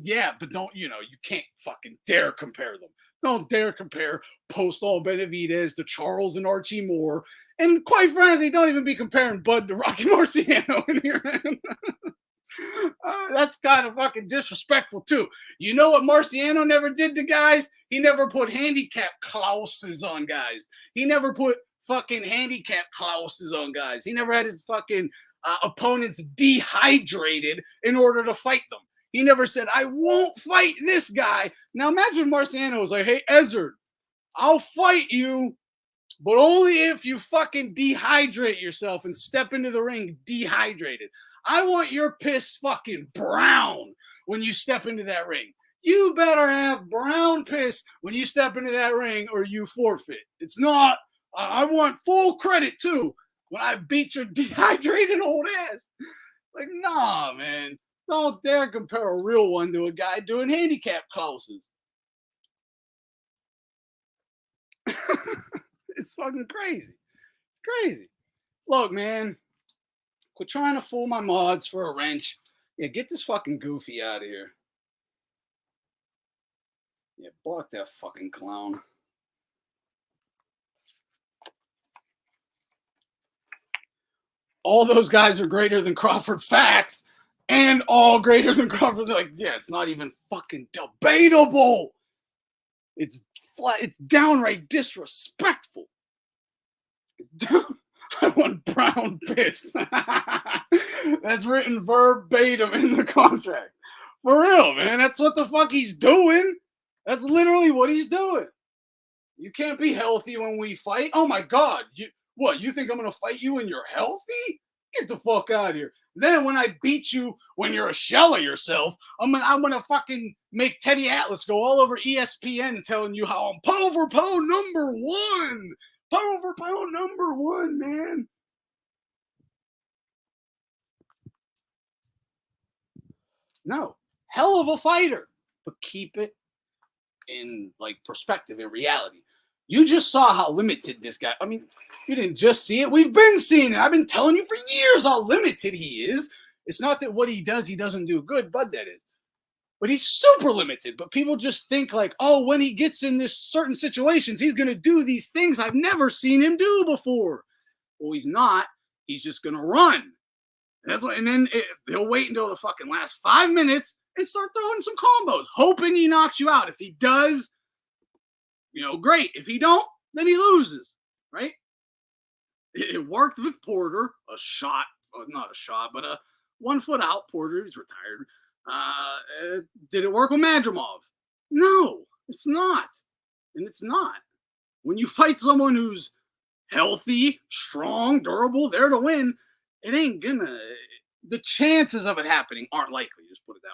Yeah, but you can't fucking dare compare them. Don't dare compare Postall Benavidez to Charles and Archie Moore. And quite frankly, don't even be comparing Bud to Rocky Marciano in here. That's kind of fucking disrespectful too. You know what Marciano never did to guys? He never put handicap clauses on guys. He never put fucking handicap clauses on guys. He never had his fucking opponents dehydrated in order to fight them. He never said, I won't fight this guy. Now imagine Marciano was like, hey, Ezard, I'll fight you, but only if you fucking dehydrate yourself and step into the ring dehydrated. I want your piss fucking brown when you step into that ring. You better have brown piss when you step into that ring or you forfeit. It's not, I want full credit too when I beat your dehydrated old ass. Like, nah, man. Don't dare compare a real one to a guy doing handicap clauses. It's fucking crazy. It's crazy. Look, man. Quit trying to fool my mods for a wrench. Yeah, get this fucking goofy out of here. Yeah, block that fucking clown. All those guys are greater than Crawford, facts, and all greater than Crawford. Like, yeah, it's not even fucking debatable. It's flat. It's downright disrespectful. I want brown piss. That's written verbatim in the contract. For real, man. That's what the fuck he's doing. That's literally what he's doing. You can't be healthy when we fight. Oh my God. You think I'm going to fight you when you're healthy? Get the fuck out of here. Then when I beat you when you're a shell of yourself, I'm gonna fucking make Teddy Atlas go all over ESPN telling you how I'm pound for pound number one. Pound for pound number one, man. No. Hell of a fighter. But keep it in like perspective, in reality. You just saw how limited this guy. I mean, you didn't just see it. We've been seeing it. I've been telling you for years how limited he is. It's not that what he does, he doesn't do good, but that is. But he's super limited. But people just think like, oh, when he gets in this certain situations, he's going to do these things I've never seen him do before. Well, he's not. He's just going to run. And then he'll wait until the fucking last 5 minutes and start throwing some combos, hoping he knocks you out. If he does, great. If he don't, then he loses, right? It worked with Porter, a shot, not a shot, but a 1 foot out. Porter, he's retired. Did it work with Madrimov? No, it's not. And it's not. When you fight someone who's healthy, strong, durable, there to win, it ain't gonna. The chances of it happening aren't likely. Just put it that way.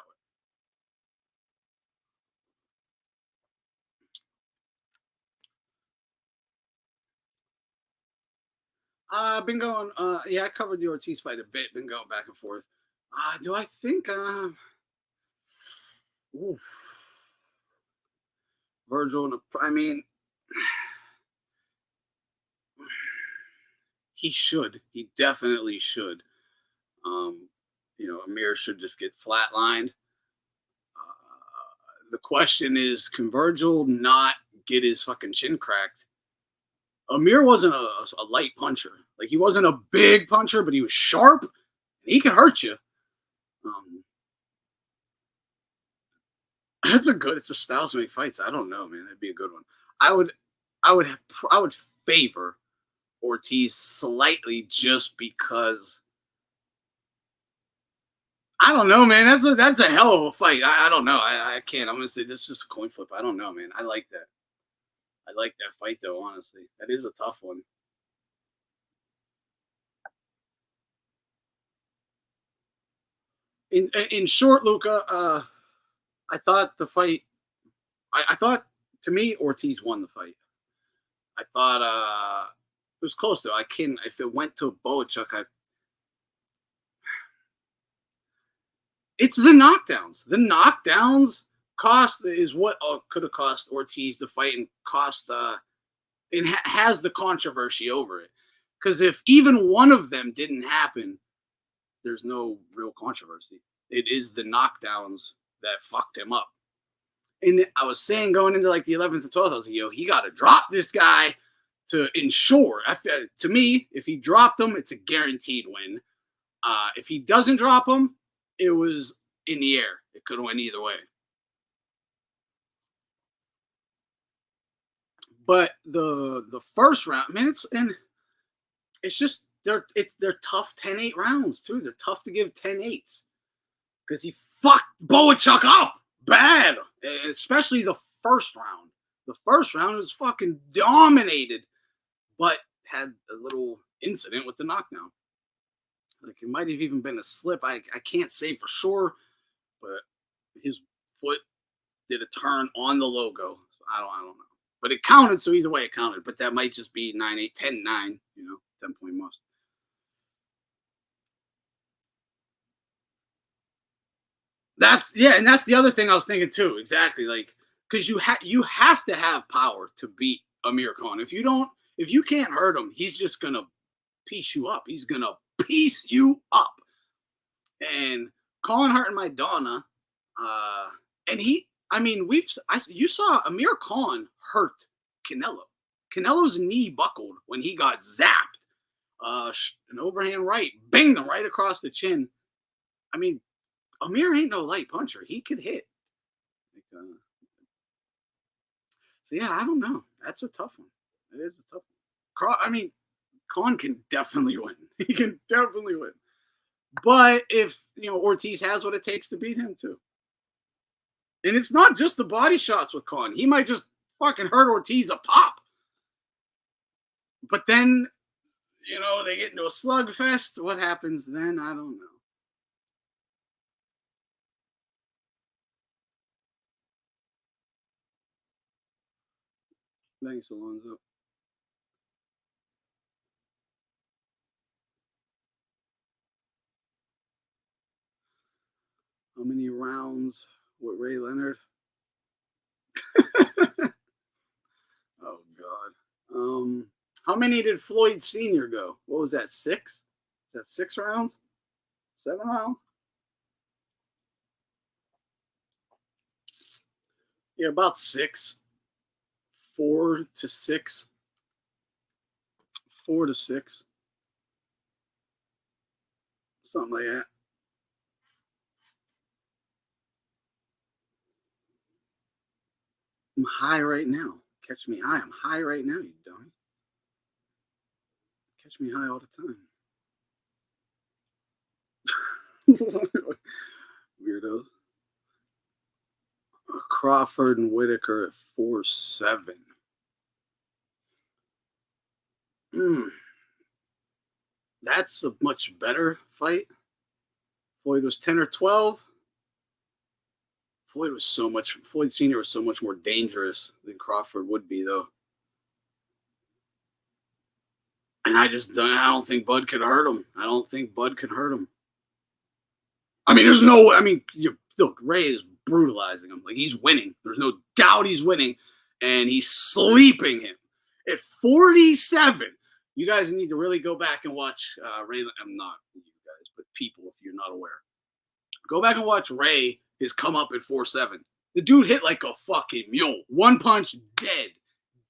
I've been going. Yeah, I covered the Ortiz fight a bit. Been going back and forth. Do I think? Oof, Vergil. I mean, he should. He definitely should. Um, Amir should just get flatlined. The question is, can Vergil not get his fucking chin cracked? Amir wasn't a light puncher. Like, he wasn't a big puncher, but he was sharp. And he can hurt you. It's a styles to make fights. I don't know, man. That'd be a good one. I would, I would favor Ortiz slightly just because. I don't know, man. That's a hell of a fight. I don't know. I can't. I'm gonna say this is just a coin flip. I don't know, man. I like that. I like that fight though. Honestly, that is a tough one. In short, Luca, I thought the fight. I thought, to me, Ortiz won the fight. I thought it was close though. I can If it went to Bohachuk, it's the knockdowns. The knockdowns cost is what could have cost Ortiz the fight and cost it has the controversy over it. Because if even one of them didn't happen, there's no real controversy. It is the knockdowns that fucked him up. And I was saying going into like the 11th and 12th, I was like, he got to drop this guy to ensure. To me, if he dropped him, it's a guaranteed win. If he doesn't drop him, it was in the air. It could have went either way. But the first round, man, it's just they're tough 10-8 rounds too. They're tough to give 10-8s because he fucked Bohachuk up bad, especially the first round. The first round was fucking dominated, but had a little incident with the knockdown. Like, it might have even been a slip. I can't say for sure, but his foot did a turn on the logo. So I don't know. But it counted, so either way it counted. But that might just be 9-8, 10-9, 10-point must. And that's the other thing I was thinking too. Exactly, like, because you have to have power to beat Amir Khan. If you can't hurt him, he's just gonna piece you up. He's gonna piece you up. And Khan hurting Maidana, and you saw Amir Khan hurt Canelo. Canelo's knee buckled when he got zapped. An overhand right, banged him right across the chin. I mean, Amir ain't no light puncher. He could hit. So yeah, I don't know. That's a tough one. It is a tough one. Khan can definitely win. He can definitely win. But if Ortiz has what it takes to beat him too. And it's not just the body shots with Khan. He might just fucking hurt Ortiz up top. But then, they get into a slugfest. What happens then? I don't know. Thanks, Alonzo. How many rounds with Ray Leonard? Oh, God. How many did Floyd Sr. go? What was that, 6? Is that 6 rounds? 7 rounds? Yeah, about 6. 4 to 6. 4 to 6. Something like that. I'm high right now. Catch me high. I'm high right now, you dummy. Catch me high all the time. Weirdos. Crawford and Whitaker at 4-7. That's a much better fight. Floyd was 10 or 12. Floyd Sr. was so much more dangerous than Crawford would be, though. And I don't think Bud could hurt him. I don't think Bud could hurt him. I mean, look, Ray is brutalizing him. Like, he's winning. There's no doubt he's winning. And he's sleeping him. At 47, you guys need to really go back and watch Ray. I'm not you guys, but people, if you're not aware. Go back and watch Ray has come up at 4-7. The dude hit like a fucking mule. One punch, dead.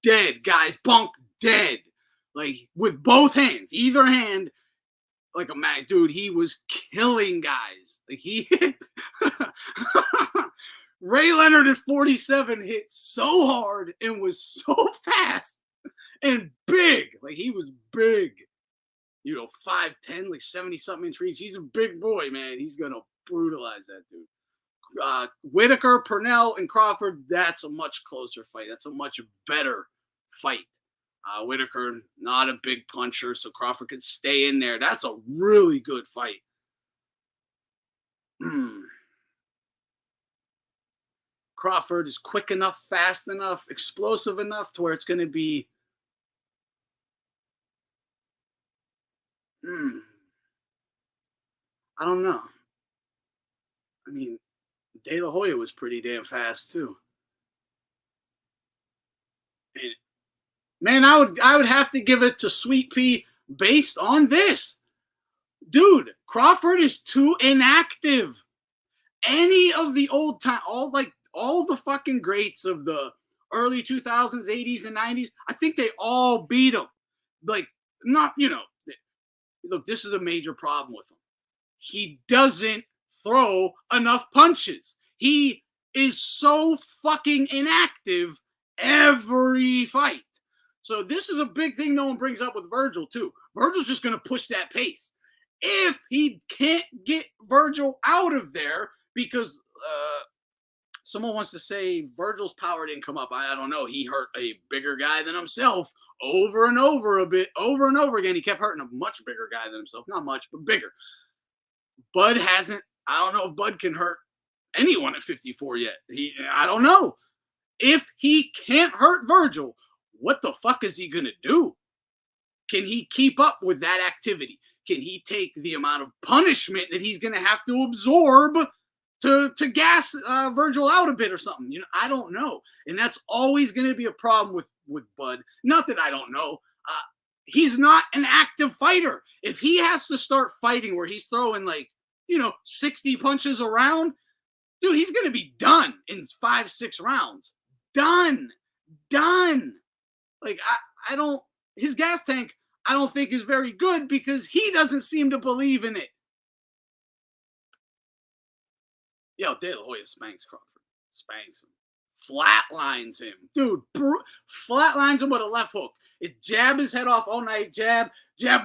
Dead, guys. Bunk, dead. Like, with both hands. Either hand, like a mad dude. He was killing guys. Like, he hit. Ray Leonard at 47 hit so hard and was so fast and big. Like, he was big. 5'10", like 70-something inch reach. He's a big boy, man. He's going to brutalize that dude. Whitaker, Purnell, and Crawford, that's a much closer fight. That's a much better fight. Whitaker, not a big puncher, so Crawford could stay in there. That's a really good fight. Crawford is quick enough, fast enough, explosive enough to where it's going to be I don't know. I mean, De La Hoya was pretty damn fast too. And, man, I would have to give it to Sweet Pea based on this. Dude, Crawford is too inactive. Any of the old time, all the fucking greats of the early 2000s, 80s, and 90s, I think they all beat him. Like, not, look, this is a major problem with him. He doesn't throw enough punches. He is so fucking inactive every fight. So this is a big thing no one brings up with Vergil, too. Vergil's just going to push that pace. If he can't get Vergil out of there, because someone wants to say Vergil's power didn't come up. I don't know. He hurt a bigger guy than himself over and over again. He kept hurting a much bigger guy than himself. Not much, but bigger. Bud hasn't. I don't know if Bud can hurt anyone at 54 yet. I don't know. If he can't hurt Vergil, what the fuck is he going to do? Can he keep up with that activity? Can he take the amount of punishment that he's going to have to absorb to gas Vergil out a bit or something? I don't know. And that's always going to be a problem with Bud. Not that I don't know. He's not an active fighter. If he has to start fighting where he's throwing 60 punches around, dude, he's going to be done in 5-6 rounds. Done. Like, I don't, his gas tank, I don't think is very good because he doesn't seem to believe in it. Yo, De La Hoya spanks Crawford. Spanks him. Flatlines him. Dude, flatlines him with a left hook. It jab his head off all night. Jab,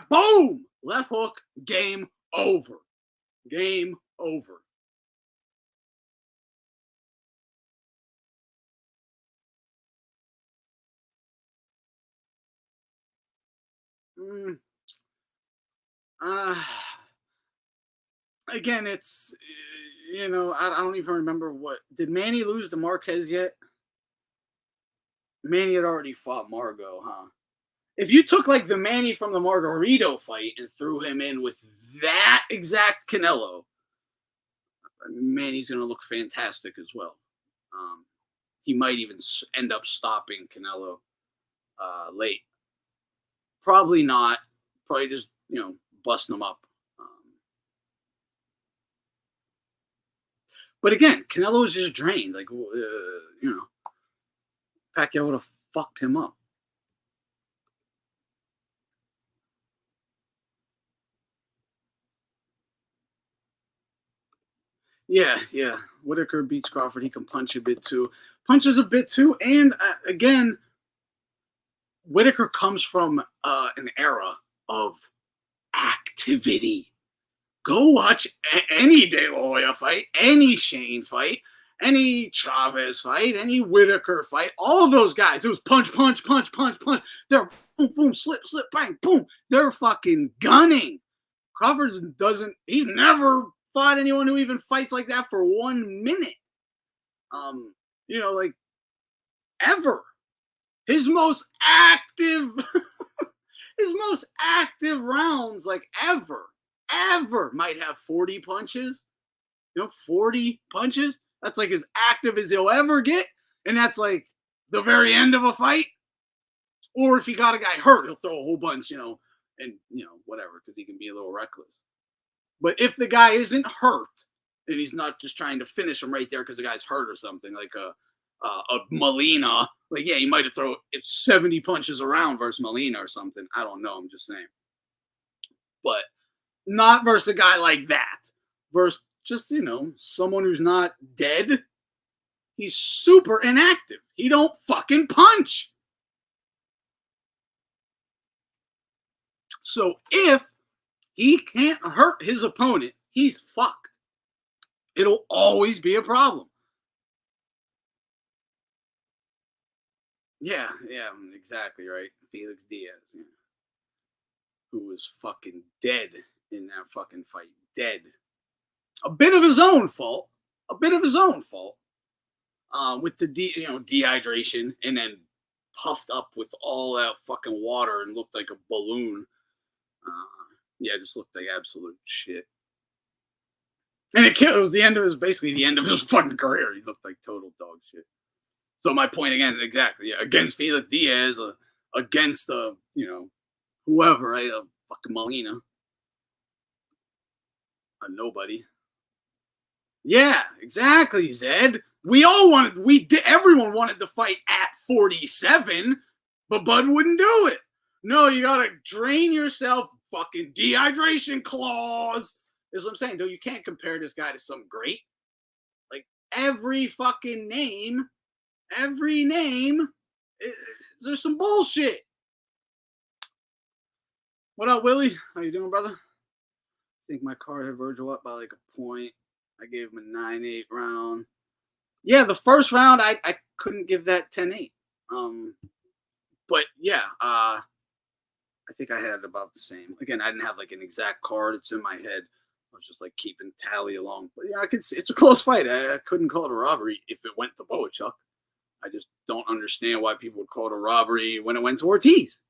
boom! Left hook, game over. Game over. Again, it's, I don't even remember did Manny lose to Marquez yet? Manny had already fought Margo, huh? If you took the Manny from the Margarito fight and threw him in with that exact Canelo, Manny's going to look fantastic as well. He might even end up stopping Canelo late. Probably not. Probably just, busting him up. But again, Canelo was just drained. Pacquiao would have fucked him up. Yeah. Whitaker beats Crawford. He can punch a bit too. Punches a bit too. And again, Whitaker comes from an era of activity. Go watch any De La Hoya fight, any Shane fight, any Chavez fight, any Whitaker fight. All of those guys, it was punch, punch, punch, punch, punch. They're boom, boom, slip, slip, bang, boom. They're fucking gunning. Crawford he's never fought anyone who even fights like that for 1 minute. Like ever. His most active rounds, like ever might have 40 punches. 40 punches. That's like as active as he'll ever get. And that's like the very end of a fight. Or if he got a guy hurt, he'll throw a whole bunch, and whatever, because he can be a little reckless. But if the guy isn't hurt, and he's not just trying to finish him right there because the guy's hurt or something, like a Molina, like, yeah, he might have thrown 70 punches around versus Molina or something. I don't know. I'm just saying. But not versus a guy like that. Versus just, someone who's not dead. He's super inactive. He don't fucking punch. So if he can't hurt his opponent, he's fucked. It'll always be a problem. Yeah, exactly right. Felix Diaz, who was fucking dead in that fucking fight. Dead. A bit of his own fault. With the dehydration, and then puffed up with all that fucking water and looked like a balloon. Just looked like absolute shit. And it was basically the end of his fucking career. He looked like total dog shit. So my point again, exactly, against Felix Diaz, against whoever, right? Fucking Molina, a nobody. Yeah, exactly, Zed. Everyone wanted to fight at 47, but Bud wouldn't do it. No, you gotta drain yourself. Fucking dehydration clause. Is what I'm saying. Dude, you can't compare this guy to some great. Like every name, there's some bullshit. What up, Willie? How you doing, brother? I think my card had Vergil up by like a point. I gave him a 9-8 round. Yeah, the first round I couldn't give that 10-8. But yeah, I think I had about the same. Again, I didn't have like an exact card. It's in my head. I was just like keeping tally along. But yeah, I could see it's a close fight. I couldn't call it a robbery if it went to Bohachuk. I just don't understand why people would call it a robbery when it went to Ortiz.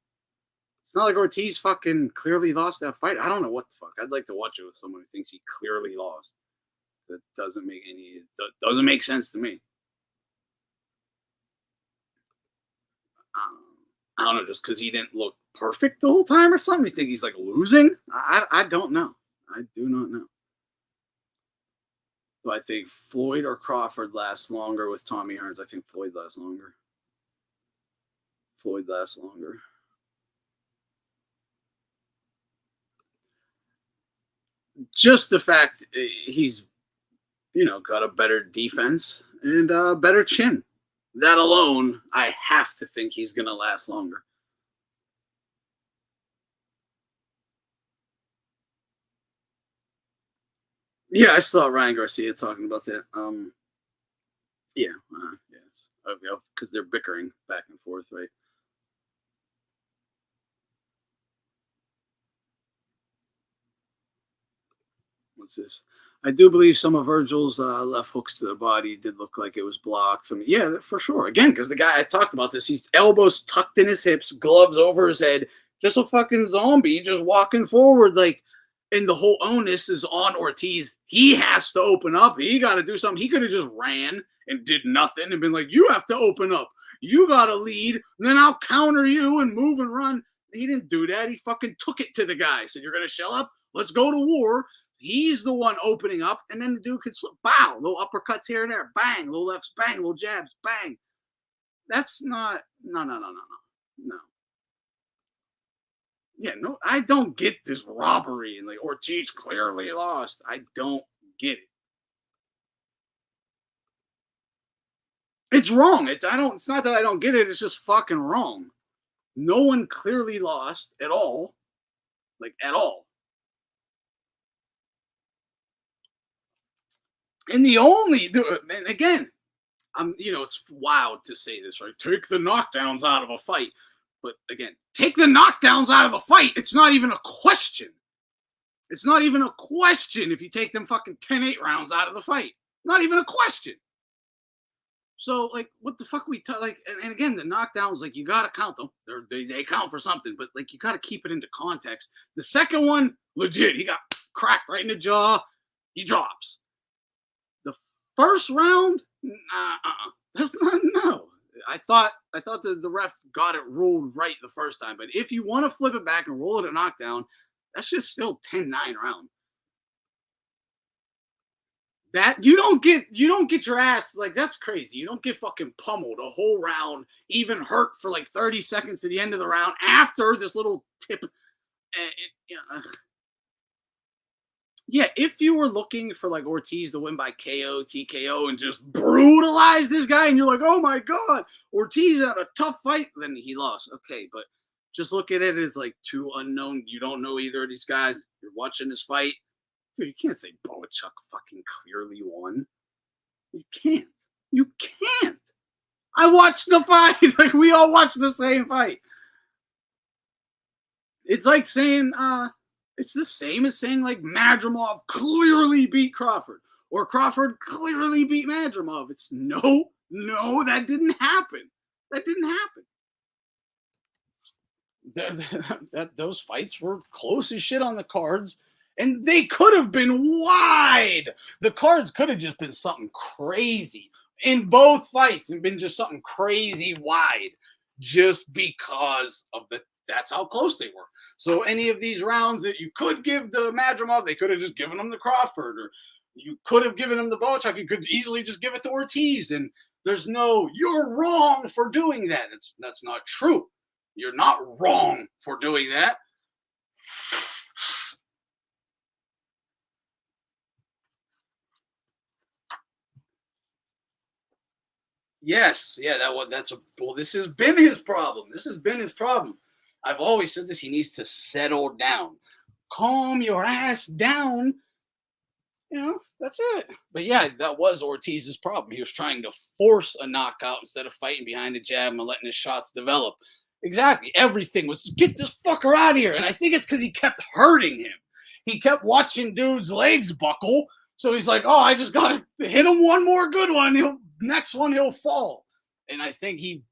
It's not like Ortiz fucking clearly lost that fight. I don't know what the fuck. I'd like to watch it with someone who thinks he clearly lost. That doesn't make sense to me. I don't know, just because he didn't look perfect the whole time or something. You think he's like losing? I don't know. I do not know. So I think Floyd or Crawford lasts longer with Tommy Hearns. I think Floyd lasts longer. Just the fact he's, got a better defense and a better chin. That alone, I have to think he's going to last longer. Yeah, I saw Ryan Garcia talking about that. Because they're bickering back and forth, right? What's this? I do believe some of Vergil's left hooks to the body did look like it was blocked from. Yeah, for sure. Again, because the guy I talked about this, he's elbows tucked in his hips, gloves over his head, just a fucking zombie, just walking forward like. And the whole onus is on Ortiz. He has to open up. He got to do something. He could have just ran and did nothing and been like, you have to open up. You got to lead. And then I'll counter you and move and run. He didn't do that. He fucking took it to the guy. Said, you're going to shell up? Let's go to war. He's the one opening up. And then the dude could slip. Bow. Little uppercuts here and there. Bang. Little lefts. Bang. Little jabs. Bang. That's not. No. Yeah, no, I don't get this robbery and like Ortiz clearly lost. I don't get it. It's wrong. It's not that I don't get it. It's just fucking wrong. No one clearly lost at all, like at all. And the only, and again, it's wild to say this, right? Take the knockdowns out of a fight. But again, take the knockdowns out of the fight. It's not even a question. It's not even a question if you take them fucking 10-8 rounds out of the fight. Not even a question. So, like, what the fuck like, and again, the knockdowns, like, you gotta count them. They count for something, but like, you gotta keep it into context. The second one, legit, he got cracked right in the jaw. He drops. The first round, that's not no. I thought the ref got it ruled right the first time, but if you want to flip it back and roll it a knockdown, that's just still 10-9 round. That you don't get your ass, like, that's crazy. You don't get fucking pummeled a whole round, even hurt for like 30 seconds at the end of the round after this little tip. Yeah, if you were looking for like Ortiz to win by KO, TKO, and just brutalize this guy, and you're like, oh my God, Ortiz had a tough fight, then he lost. Okay, but just look at it as like two unknown. You don't know either of these guys. You're watching this fight. Dude, you can't say Bohachuk fucking clearly won. You can't. You can't. I watched the fight. Like, we all watched the same fight. It's like saying, it's the same as saying like Madrimov clearly beat Crawford or Crawford clearly beat Madrimov. It's no, that didn't happen. That didn't happen. Those fights were close as shit on the cards, and they could have been wide. The cards could have just been something crazy in both fights and been just something crazy wide just because of that's how close they were. So any of these rounds that you could give the Madrimov, they could have just given them to Crawford, or you could have given them the Bohachuk. You could easily just give it to Ortiz, and there's no, you're wrong for doing that. That's not true. You're not wrong for doing that. Yes, yeah, this has been his problem. This has been his problem. I've always said this. He needs to settle down. Calm your ass down. That's it. But yeah, that was Ortiz's problem. He was trying to force a knockout instead of fighting behind the jab and letting his shots develop. Exactly. Everything was, get this fucker out of here. And I think it's because he kept hurting him. He kept watching dudes' legs buckle. So he's like, oh, I just got to hit him one more good one. Next one, he'll fall. And I think he,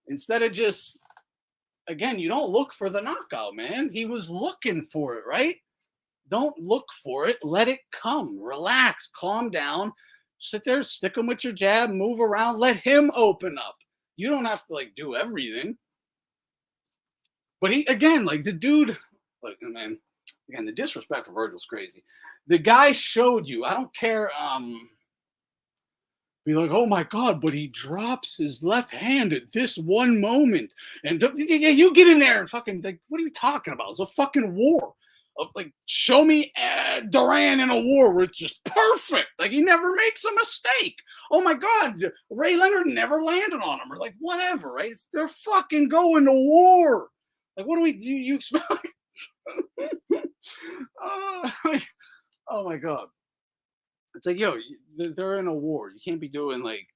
instead of just, again, you don't look for the knockout, man. He was looking for it, right? Don't look for it. Let it come. Relax. Calm down. Sit there, stick him with your jab, move around, let him open up. You don't have to like do everything. But he, again, like the dude, like, man, again, the disrespect for Vergil's crazy. The guy showed you, I don't care, be like, oh my God, but he drops his left hand at this one moment. And yeah, you get in there and fucking, like, what are you talking about? It's a fucking war. Of like, show me Duran in a war where it's just perfect. Like, he never makes a mistake. Oh my God, Ray Leonard never landed on him, or like whatever, right? They're fucking going to war. Like, what do you expect? Oh my God. It's like, yo, they're in a war. You can't be doing like,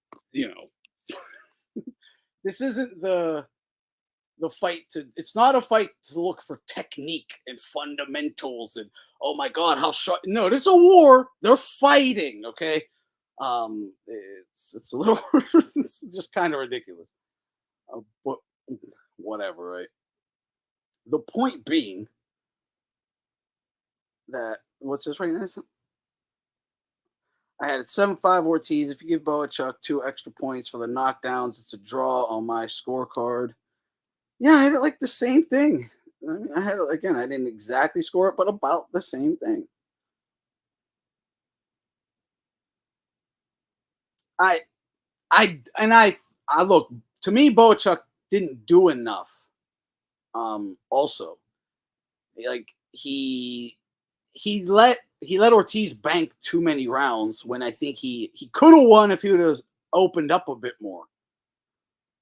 this isn't the fight it's not a fight to look for technique and fundamentals and, oh my God, how sharp. No, this is a war. They're fighting. Okay. It's a little, it's just kind of ridiculous. But whatever, right? The point being that, what's this right now? I had it 7-5 Ortiz. If you give Bohachuk 2 extra points for the knockdowns, it's a draw on my scorecard. Yeah, I had it like the same thing. I mean, I had it again. I didn't exactly score it, but about the same thing. I look, to me, Bohachuk didn't do enough. Also, like he let Ortiz bank too many rounds when I think he could have won if he would have opened up a bit more.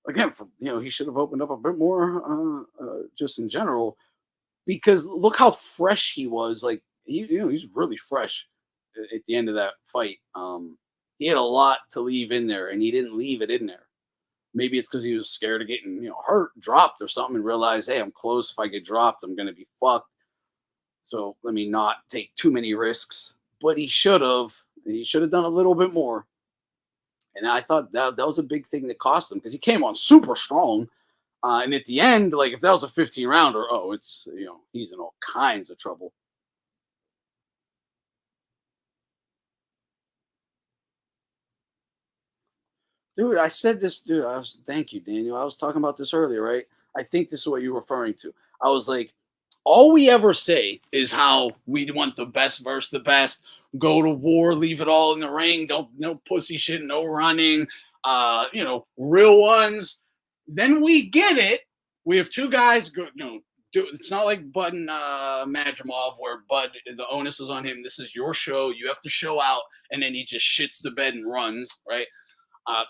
again, for he should have opened up a bit more, just in general, because look how fresh he was. Like he's really fresh at the end of that fight. He had a lot to leave in there, and he didn't leave it in there. Maybe it's because he was scared of getting hurt, dropped, or something, and realized, hey, I'm close. If I get dropped, I'm gonna be fucked. So let me not take too many risks. But he should have. He should have done a little bit more. And I thought that was a big thing that cost him because he came on super strong. And at the end, like if that was a 15 rounder, oh, it's he's in all kinds of trouble. Dude, I said this, dude. Thank you, Daniel. I was talking about this earlier, right? I think this is what you're referring to. I was like, all we ever say is how we want the best versus the best. Go to war, leave it all in the ring. Don't no pussy shit, no running. Real ones. Then we get it. We have two guys. It's not like Bud and Madrimov, where Bud the onus is on him. This is your show. You have to show out, and then he just shits the bed and runs. Right?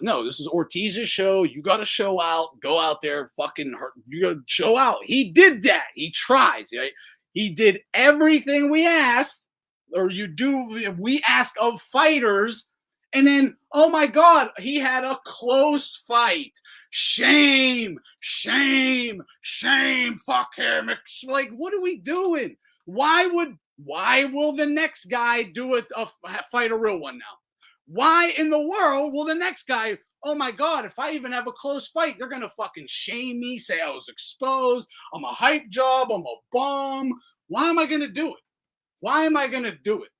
No, this is Ortiz's show. You got to show out. Go out there, fucking hurt. You got to show out. He did that. He tries. Right? He did everything we asked, or we ask of fighters. And then, oh my God, he had a close fight. Shame, shame, shame. Fuck him. It's like, what are we doing? Why will the next guy do fight a real one now? Why in the world will the next guy, oh my God, if I even have a close fight, they're going to fucking shame me, say I was exposed, I'm a hype job, I'm a bum. Why am I going to do it? Why am I going to do it?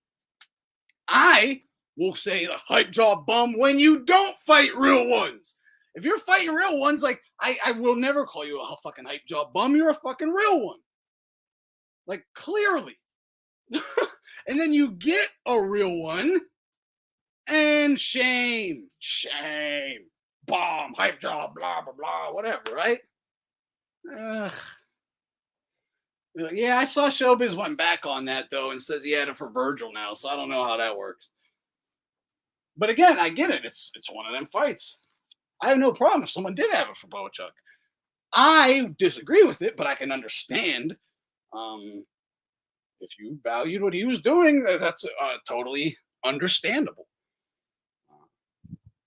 I will say a hype job bum when you don't fight real ones. If you're fighting real ones, like I will never call you a fucking hype job bum. You're a fucking real one. Like clearly. And then you get a real one. And shame, bomb, hype job, blah, blah, blah, whatever, right? Ugh. Yeah, I saw Showbiz went back on that, though, and says he had it for Vergil now, so I don't know how that works. But again, I get it. It's one of them fights. I have no problem if someone did have it for Bohachuk. I disagree with it, but I can understand. If you valued what he was doing, that's totally understandable.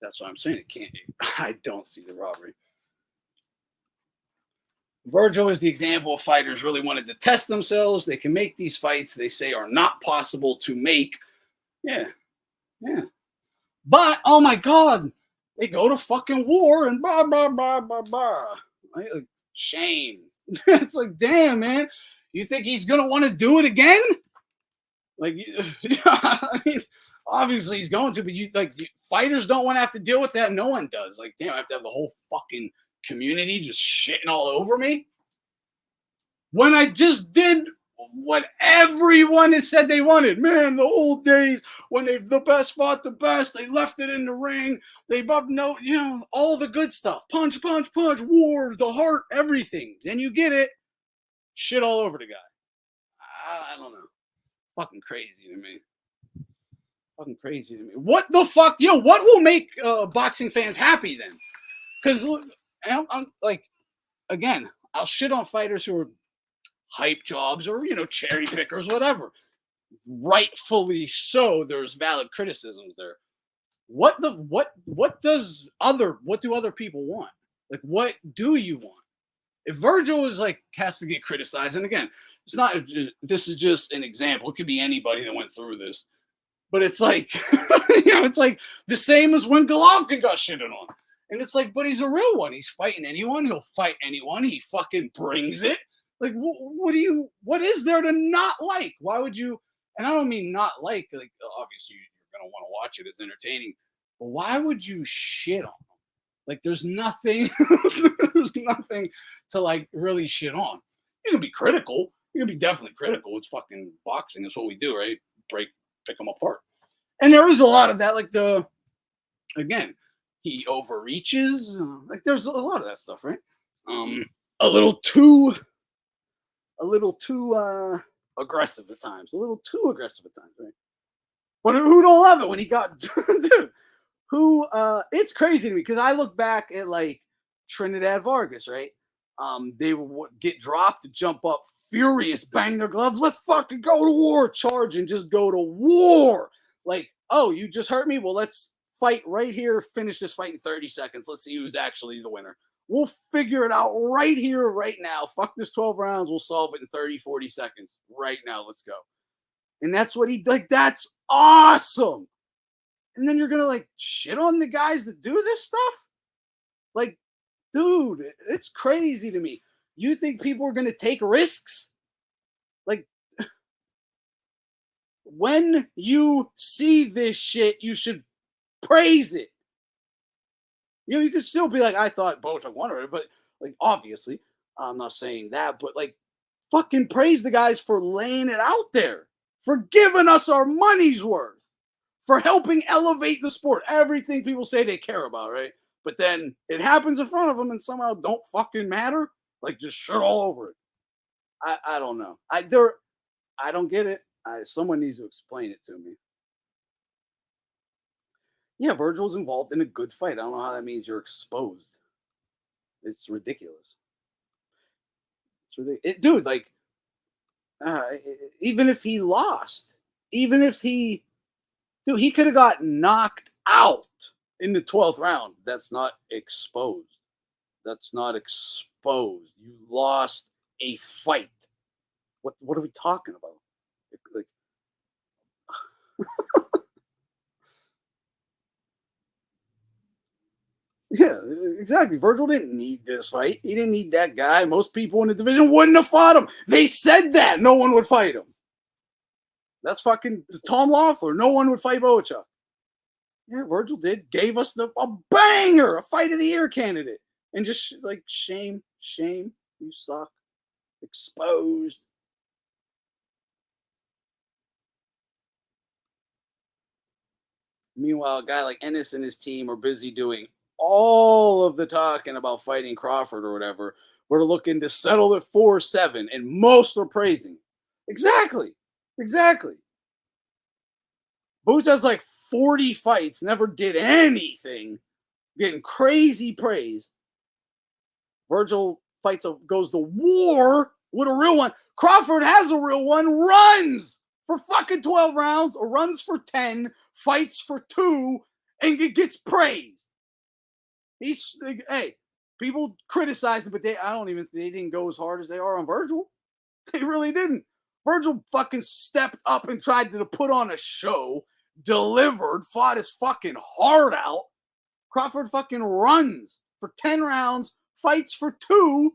That's what I'm saying. It can't. I don't see the robbery. Vergil is the example of fighters really wanted to test themselves. They can make these fights they say are not possible to make. Yeah, yeah. But oh my God, they go to fucking war and blah blah blah blah blah. Right? Like, shame. It's like, damn, man. You think he's gonna want to do it again? Like, I mean, obviously he's going to, but fighters don't want to have to deal with that. No one does. Like, damn, I have to have the whole fucking community just shitting all over me when I just did what everyone has said they wanted. Man, the old days when the best fought the best, they left it in the ring. They all the good stuff. Punch, punch, punch, war, the heart, everything. Then you get it, shit all over the guy. I don't know. Fucking crazy to me. Fucking crazy to me. What the fuck? What will make boxing fans happy then? Because I'm like, again, I'll shit on fighters who are hype jobs or cherry pickers, whatever. Rightfully so. There's valid criticisms there. What do other people want? Like, what do you want? If Vergil is has to get criticized, and again, it's not. This is just an example. It could be anybody that went through this. But it's like, it's like the same as when Golovkin got shitted on. And it's like, but he's a real one. He's fighting anyone. He'll fight anyone. He fucking brings it. Like, what is there to not like? Why would you, and I don't mean not like obviously you're going to want to watch it. It's entertaining. But why would you shit on him? Like, there's nothing, there's nothing to really shit on. You can be critical. You can be definitely critical. It's fucking boxing. It's what we do, right? Pick them apart. And there is a lot of that, again, he overreaches. There's a lot of that stuff, right? A little too aggressive at times. A little too aggressive at times, right? But who don't love it when he got, dude? It's crazy to me because I look back at Trinidad Vargas, right? They would get dropped, jump up, furious, bang their gloves. Let's fucking go to war, charge and just go to war. Like, oh, you just hurt me? Well, let's fight right here, finish this fight in 30 seconds. Let's see who's actually the winner. We'll figure it out right here, right now. Fuck this 12 rounds. We'll solve it in 30, 40 seconds. Right now, let's go. And that's what he, like, that's awesome. And then you're going to, like, shit on the guys that do this stuff? Like, dude, it's crazy to me. You think people are going to take risks? Like, when you see this shit, you should praise it. You know, you could still be like, I thought Bohachuk won it, but like, obviously, I'm not saying that, but like, fucking praise the guys for laying it out there, for giving us our money's worth, for helping elevate the sport. Everything people say they care about, right? But then it happens in front of them and somehow don't fucking matter. Like, just shit all over it. I don't know. I don't get it. Someone needs to explain it to me. Yeah, Virgil's involved in a good fight. I don't know how that means you're exposed. It's ridiculous. It's ridiculous. Dude, like, even if he lost, even if he, dude, he could have got knocked out in the 12th round. That's not exposed. That's not exposed. You lost a fight. What are we talking about? Like, yeah, exactly. Virgil didn't need this fight. He didn't need that guy. Most people in the division wouldn't have fought him. They said that no one would fight him. That's fucking Tom Loeffler. No one would fight Bohachuk. Yeah, Virgil did. Gave us a banger, a fight of the year candidate. And just like, shame, you suck. Exposed. Meanwhile, a guy like Ennis and his team are busy doing all of the talking about fighting Crawford or whatever. We're looking to settle at 4-7, and most are praising. Exactly. Boots has like 40 fights, never did anything, getting crazy praise. Virgil goes to war with a real one. Crawford has a real one, runs for fucking 12 rounds, or runs for 10, fights for 2, and gets praised. He's like, hey, people criticize him, but they didn't go as hard as they are on Virgil. They really didn't. Virgil fucking stepped up and tried to put on a show, delivered, fought his fucking heart out. Crawford fucking runs for 10 rounds, fights for 2,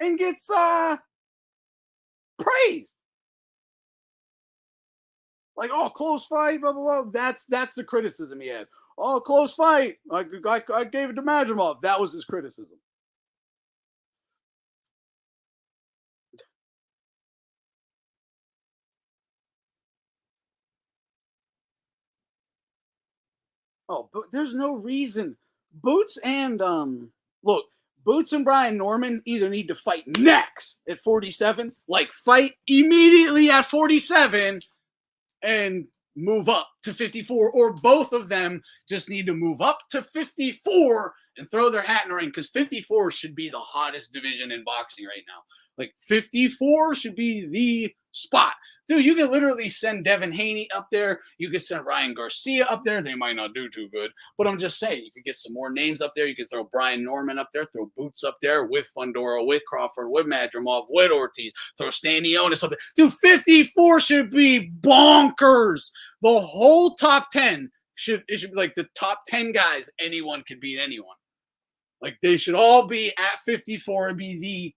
and gets praised. Like, oh, close fight, blah, blah, blah. That's the criticism he had. Oh, close fight. I gave it to Madrimov. That was his criticism. Oh, but there's no reason. Boots and look, Boots and Brian Norman either need to fight next at 47, like fight immediately at 47 and move up to 54, or both of them just need to move up to 54 and throw their hat in the ring, because 54 should be the hottest division in boxing right now. Like, 54 should be the spot. Dude, you could literally send Devin Haney up there. You could send Ryan Garcia up there. They might not do too good, but I'm just saying, you could get some more names up there. You could throw Brian Norman up there, throw Boots up there with Fundora, with Crawford, with Madrimov, with Ortiz, throw Stanionis up there. Dude, 54 should be bonkers. The whole top 10 should be like the top 10 guys. Anyone could beat anyone. Like, they should all be at 54 and be the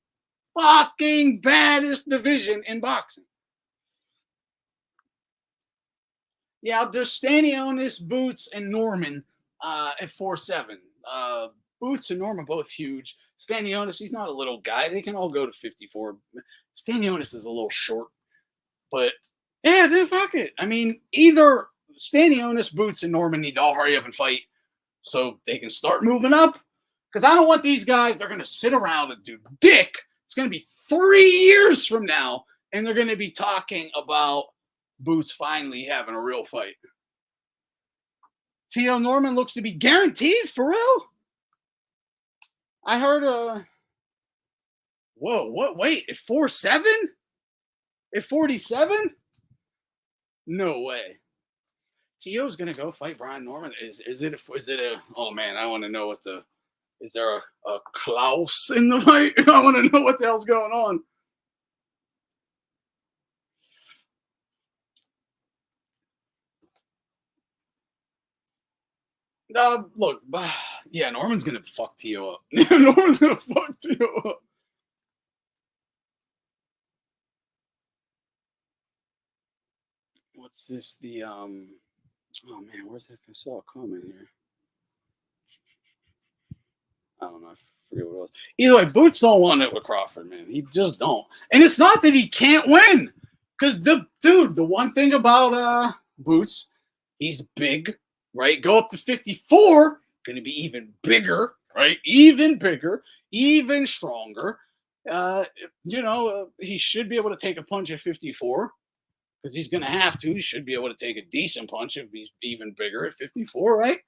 fucking baddest division in boxing. Yeah, there's Stanionis, Boots, and Norman at 4-7. Boots and Norman both huge. Stanionis, he's not a little guy. They can all go to 54. Stanionis is a little short. But, yeah, dude, fuck it. I mean, either Stanionis, Boots, and Norman need to all hurry up and fight so they can start moving up. Because I don't want these guys, they're going to sit around and do dick. It's going to be 3 years from now, and they're going to be talking about Boots finally having a real fight. T.L. Norman looks to be guaranteed, for real. I heard whoa, what? Wait, at 4'7"? At 47? No way. Tio's gonna go fight Brian Norman. Is it a oh man, I want to know what the is there a Klaus in the fight? I want to know what the hell's going on. Look, yeah, Norman's gonna fuck Tio up. Norman's gonna fuck Tio up. What's this? Oh man, where's that? I saw a comment here. I don't know. I forget what it was. Either way, Boots don't want it with Crawford, man. He just don't. And it's not that he can't win, because the one thing about Boots, he's big, right? Go up to 54, gonna be even bigger, right? Even bigger, even stronger. He should be able to take a punch at 54 because he's gonna have to. He should be able to take a decent punch if he's even bigger at 54, right?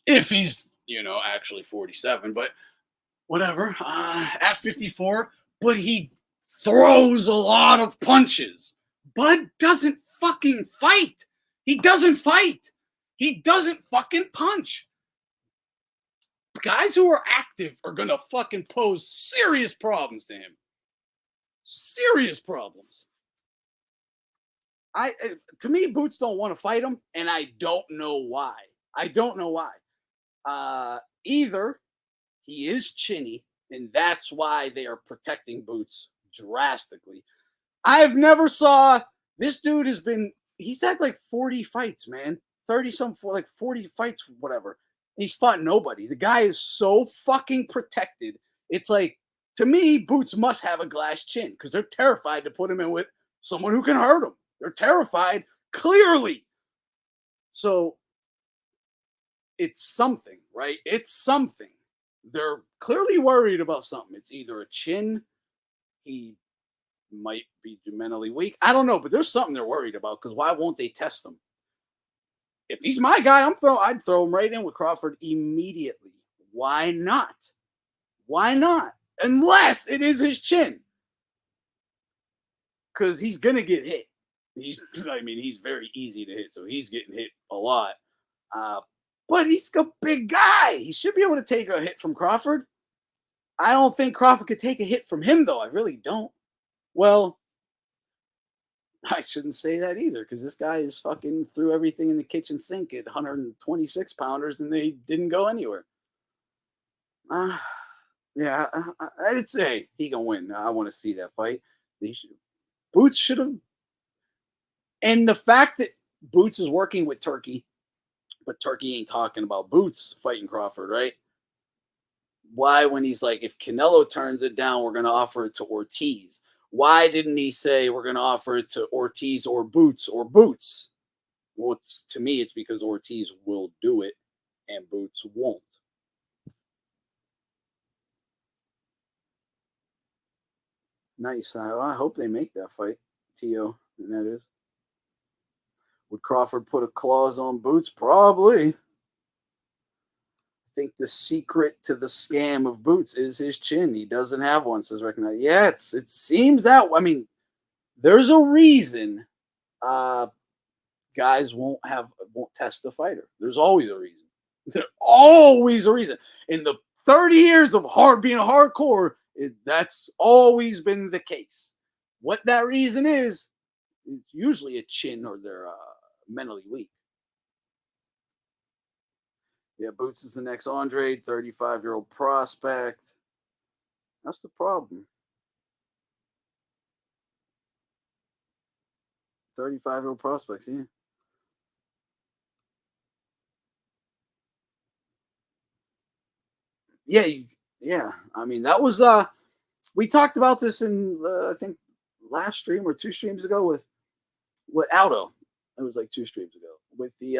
If he's actually 47, but whatever. At 54, but he throws a lot of punches. Bud doesn't fucking fight. He doesn't fight. He doesn't fucking punch. Guys who are active are gonna fucking pose serious problems to him. Serious problems. To me, Boots don't want to fight him, and I don't know why. I don't know why. Either he is chinny, and that's why they are protecting Boots drastically. I've never saw this dude he's had like 40 fights, man. 30 something, like 40 fights, whatever. He's fought nobody. The guy is so fucking protected. It's like, to me, Boots must have a glass chin because they're terrified to put him in with someone who can hurt him. They're terrified, clearly. So it's something, right? It's something. They're clearly worried about something. It's either a chin, he might be mentally weak. I don't know, but there's something they're worried about because why won't they test him? If he's my guy, I'd throw him right in with Crawford immediately. Why not? Why not? Unless it is his chin. Because he's gonna get hit. He's very easy to hit, so he's getting hit a lot. But he's a big guy. He should be able to take a hit from Crawford. I don't think Crawford could take a hit from him, though. I really don't. Well, I shouldn't say that either, because this guy is fucking threw everything in the kitchen sink at 126 pounders, and they didn't go anywhere. Yeah, I'd say he can win. I want to see that fight. Boots should have. And the fact that Boots is working with Turki, but Turki ain't talking about Boots fighting Crawford, right? Why, when he's like, if Canelo turns it down, we're going to offer it to Ortiz. Why didn't he say we're going to offer it to Ortiz or Boots or Boots? Well, to me, it's because Ortiz will do it and Boots won't. Nice. I hope they make that fight, Tio, and that is. Would Crawford put a clause on Boots? Probably. I think the secret to the scam of Boots is his chin. He doesn't have one, says Recognize. Yeah, it seems that. I mean, there's a reason guys won't test the fighter. There's always a reason. There's always a reason. In the 30 years of being a hardcore, that's always been the case. What that reason is, it's usually a chin or they're mentally weak. Yeah, Boots is the next Andre, 35-year-old prospect. That's the problem. 35-year-old prospects, yeah. Yeah. I mean, that was we talked about this in I think last stream or 2 streams ago with Aldo. It was like 2 streams ago with the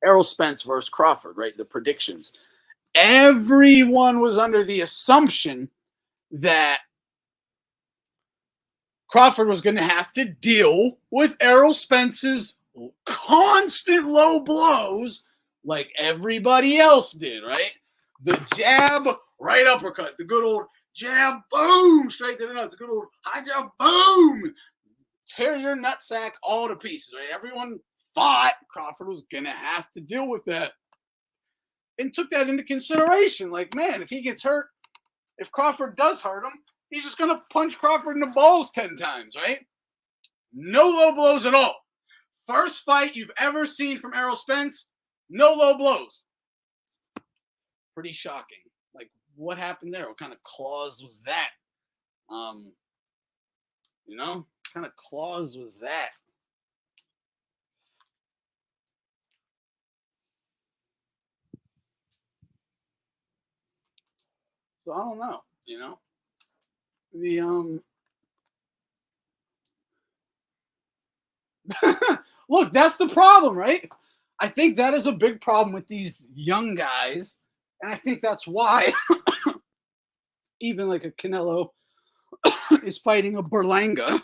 Errol Spence versus Crawford, right? The predictions. Everyone was under the assumption that Crawford was going to have to deal with Errol Spence's constant low blows like everybody else did, right? The jab, right uppercut. The good old jab, boom, straight to the nuts. The good old high jab, boom. Tear your nutsack all to pieces, right? Everyone thought Crawford was going to have to deal with that and took that into consideration. Like, man, if he gets hurt, if Crawford does hurt him, he's just going to punch Crawford in the balls 10 times, right? No low blows at all. First fight you've ever seen from Errol Spence, no low blows. Pretty shocking. Like, what happened there? What kind of clause was that? What kind of clause was that? So I don't know, Look, that's the problem, right? I think that is a big problem with these young guys. And I think that's why even like a Canelo is fighting a Berlanga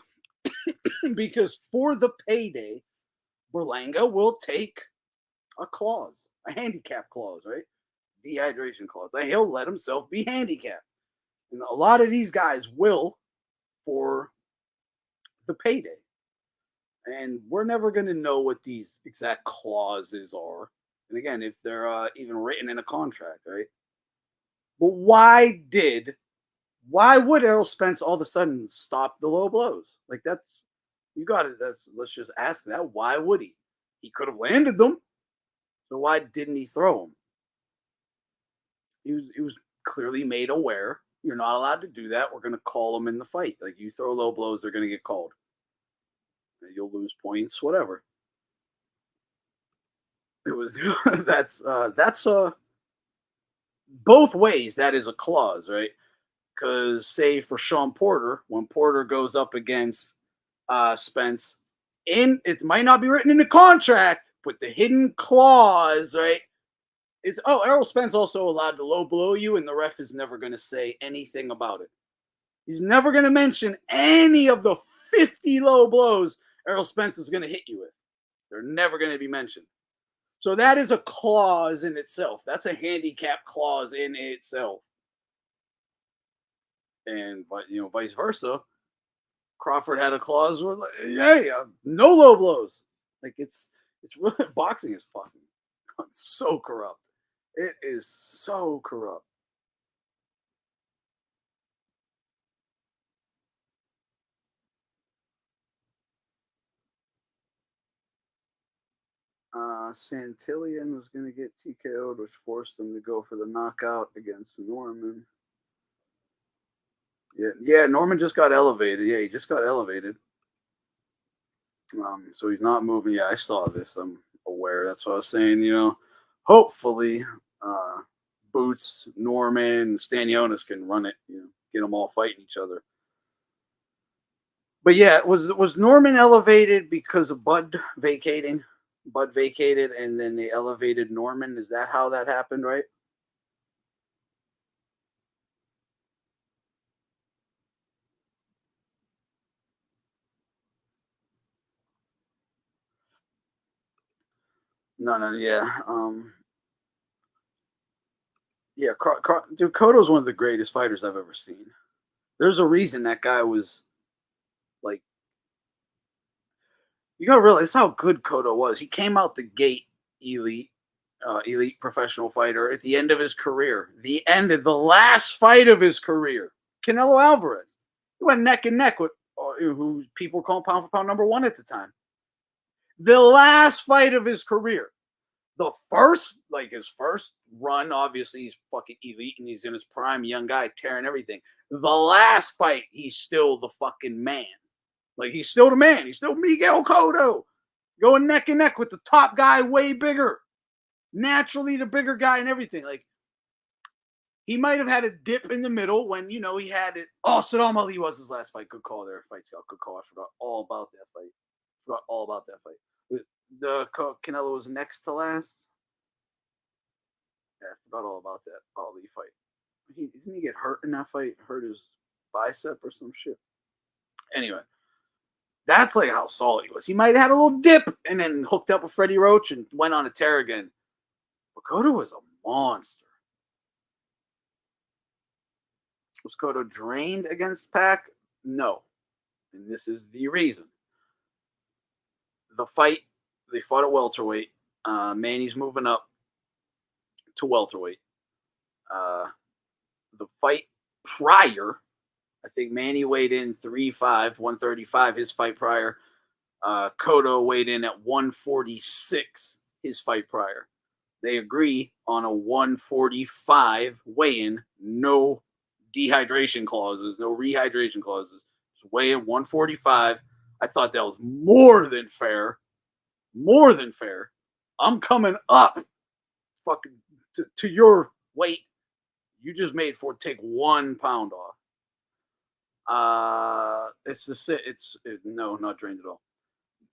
because for the payday, Berlanga will take a clause, a handicap clause, right? Dehydration clause. He'll let himself be handicapped. And a lot of these guys will for the payday. And we're never going to know what these exact clauses are. And again, if they're even written in a contract, right? But why would Errol Spence all of a sudden stop the low blows? Like let's just ask that. Why would he? He could have landed them. So why didn't he throw them? He was clearly made aware. You're not allowed to do that. We're going to call them in the fight. Like you throw low blows, they're going to get called. You'll lose points, whatever. It was that's both ways. That is a clause, right? Because say for Sean Porter, when Porter goes up against Spence, it might not be written in the contract, but the hidden clause, right, is Errol Spence also allowed to low blow you, and the ref is never going to say anything about it. He's never going to mention any of the 50 low blows Errol Spence is going to hit you with. They're never going to be mentioned. So that is a clause in itself. That's a handicap clause in itself. And vice versa. Crawford had a clause where, no low blows. Like it's really boxing is fucking so corrupt. It is so corrupt. Santillan was going to get TKO'd, which forced him to go for the knockout against Norman. Yeah, Norman just got elevated. Yeah, he just got elevated. So he's not moving. Yeah, I saw this. I'm aware. That's what I was saying. Hopefully, Boots, Norman, Stanionis can run it. Get them all fighting each other. But yeah, was Norman elevated because of Bud vacating? Bud vacated, and then they elevated Norman. Is that how that happened, right? No, yeah. Yeah, dude, Cotto's one of the greatest fighters I've ever seen. There's a reason that guy was like, you gotta realize how good Cotto was. He came out the gate elite, elite professional fighter at the end of his career. The end of the last fight of his career. Canelo Alvarez. He went neck and neck with who people call pound for pound number one at the time. The last fight of his career. His first run, obviously he's fucking elite and he's in his prime, young guy, tearing everything. The last fight, he's still the fucking man. Like, he's still the man. He's still Miguel Cotto. Going neck and neck with the top guy, way bigger. Naturally the bigger guy and everything. Like, he might have had a dip in the middle when, he had it. Oh, Saddam Ali was his last fight. Good call there, Fight Scout. Good call. I forgot all about that fight. The Canelo was next to last. Yeah, I forgot all about that Ali fight. Didn't he get hurt in that fight? Hurt his bicep or some shit. Anyway, that's like how solid he was. He might have had a little dip and then hooked up with Freddie Roach and went on a tear again. But Cotto was a monster. Was Cotto drained against Pac? No. And this is the reason. The fight, they fought at welterweight. Manny's moving up to welterweight. The fight prior, I think Manny weighed in 3-5, 135, his fight prior. Cotto weighed in at 146, his fight prior. They agree on a 145 weigh-in, no dehydration clauses, no rehydration clauses. Just weigh in 145. I thought that was more than fair. More than fair. I'm coming up fucking to your weight. You just made for take 1 pound off. No, not drained at all.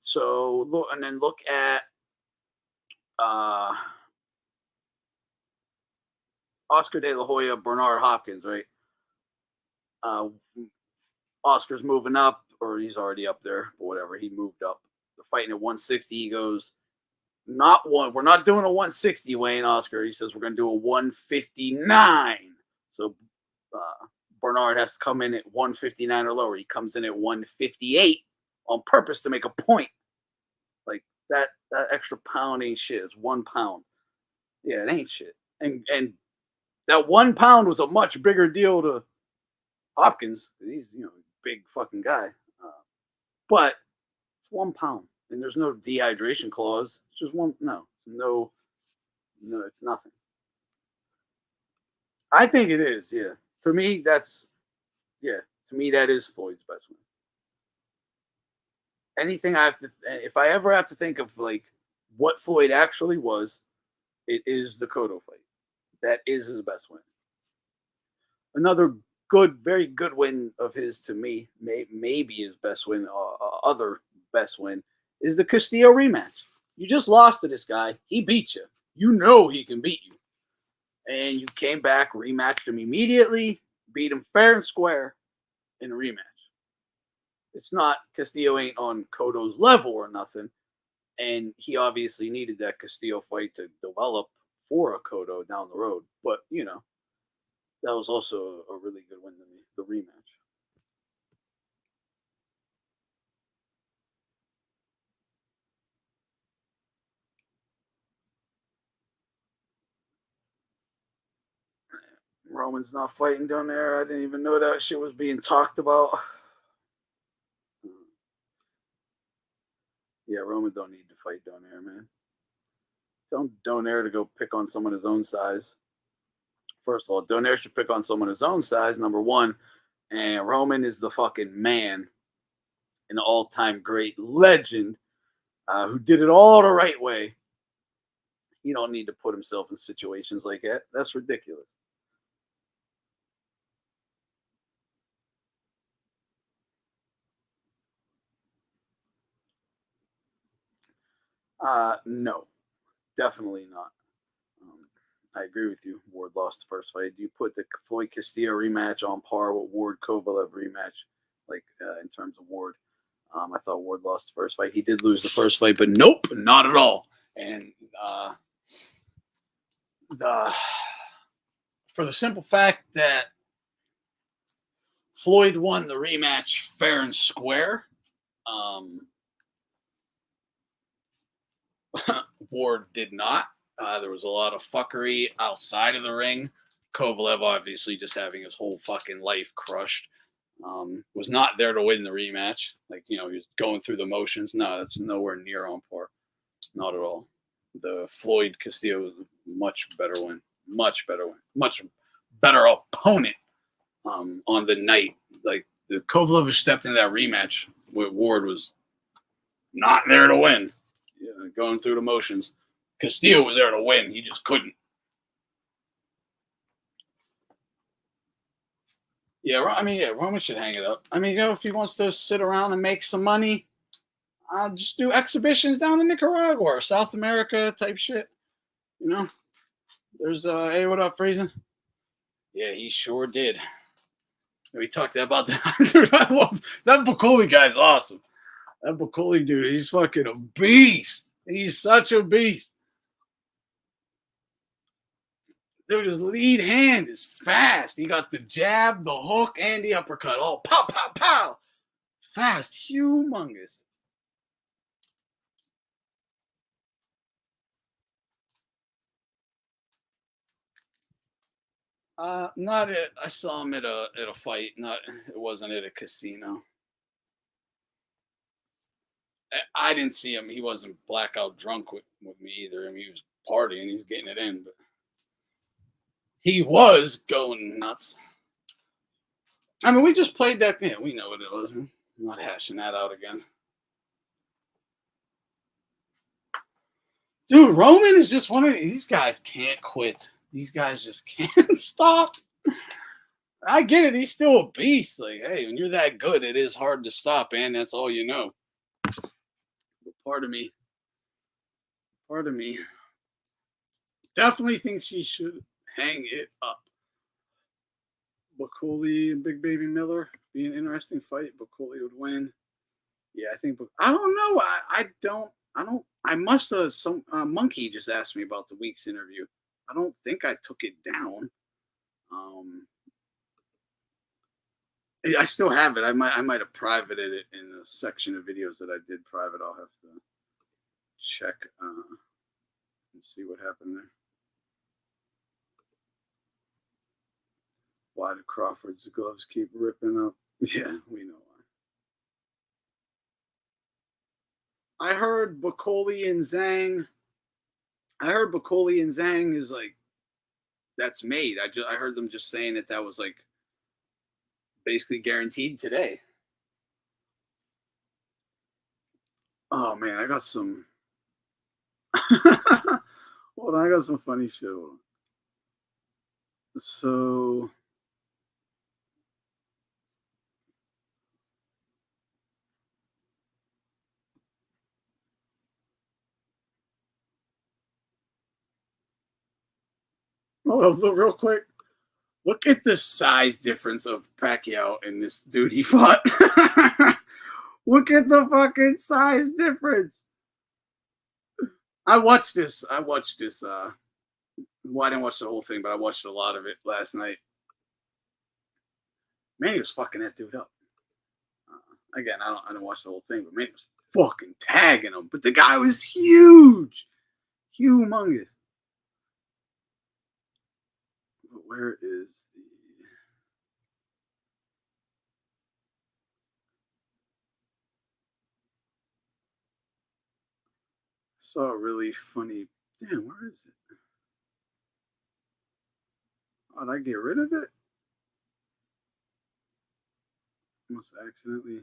So look, and then look at Oscar De La Hoya, Bernard Hopkins, right? Oscar's moving up, or he's already up there, but whatever. He moved up. They're fighting at 160. He goes, we're not doing a 160 weighing, Oscar. He says we're going to do a 159. So Bernard has to come in at 159 or lower. He comes in at 158 on purpose to make a point. Like that extra pound ain't shit. It's 1 pound. Yeah, it ain't shit. And that 1 pound was a much bigger deal to Hopkins. He's a big fucking guy. But it's 1 pound. And there's no dehydration clause. It's just no, it's nothing. I think it is, yeah. To me, that is Floyd's best win. Anything if I ever have to think of like what Floyd actually was, it is the Cotto fight. That is his best win. Another very good win of his to me, maybe his best win, other best win, is the Castillo rematch. You just lost to this guy. He beat you. You know he can beat you. And you came back, rematched him immediately, beat him fair and square in a rematch. It's not, Castillo ain't on Cotto's level or nothing. And he obviously needed that Castillo fight to develop for a Cotto down the road. But, that was also a really good win to me, the rematch. Roman's not fighting down there. I didn't even know that shit was being talked about. Yeah, Roman don't need to fight down there, man. Don't Donaire to go pick on someone his own size. First of all, Donaire should pick on someone his own size, number one. And Roman is the fucking man, an all-time great legend who did it all the right way. He don't need to put himself in situations like that. That's ridiculous. No, definitely not. I agree with you. Ward lost the first fight. You put the Floyd Castillo rematch on par with Ward Kovalev rematch, like in terms of Ward. I thought Ward lost the first fight. He did lose the first fight, but nope, not at all. And for the simple fact that Floyd won the rematch fair and square, Ward did not. There was a lot of fuckery outside of the ring. Kovalev obviously just having his whole fucking life crushed. Was not there to win the rematch. Like, he was going through the motions. No, that's nowhere near on par. Not at all. The Floyd Castillo was a much better win. Much better win. Much better opponent on the night. Like, the Kovalev who stepped into that rematch with Ward was not there to win. Going through the motions. Castillo was there to win. He just couldn't. Yeah, Roman should hang it up. If he wants to sit around and make some money, just do exhibitions down in Nicaragua or South America type shit. There's hey, what up, Friesen? Yeah, he sure did. We talked about that. That Bacoli guy's awesome. That Bacoli dude, he's fucking a beast. He's such a beast. Dude, his lead hand is fast. He got the jab, the hook, and the uppercut. Oh, pow, pow, pow. Fast, humongous. Not at. I saw him at a fight. Not. It wasn't at a casino. I didn't see him. He wasn't blackout drunk with me either. I mean, he was partying. He was getting it in, but he was going nuts. I mean, we just played that. Yeah, we know what it was. I'm not hashing that out again. Dude, Roman is just one of these guys can't quit. These guys just can't stop. I get it. He's still a beast. Like, hey, when you're that good, it is hard to stop, man. That's all you know. But part of me definitely thinks he should hang it up. Bakuli and Big Baby Miller be an interesting fight. Bakuli would win. Yeah, I think. I don't know. I don't. I must have. Some monkey just asked me about the week's interview. I don't think I took it down. I still have it. I might have privated it in a section of videos that I did private. I'll have to check and see what happened there. Why do Crawford's gloves keep ripping up? Yeah, we know why. I heard Bakoli and Zhang. Is like that's made. I heard them just saying that was like basically guaranteed today. Oh man, I got some. Hold on, I got some funny shit. So. Oh, look real quick. Look at the size difference of Pacquiao and this dude he fought. Look at the fucking size difference. I watched this. Well, I didn't watch the whole thing, but I watched a lot of it last night. Man, he was fucking that dude up. Again, I don't watch the whole thing, but man, he was fucking tagging him. But the guy was huge, humongous. But where is the? I saw a really funny. Damn, where is it? Oh, did I get rid of it? Must accidentally.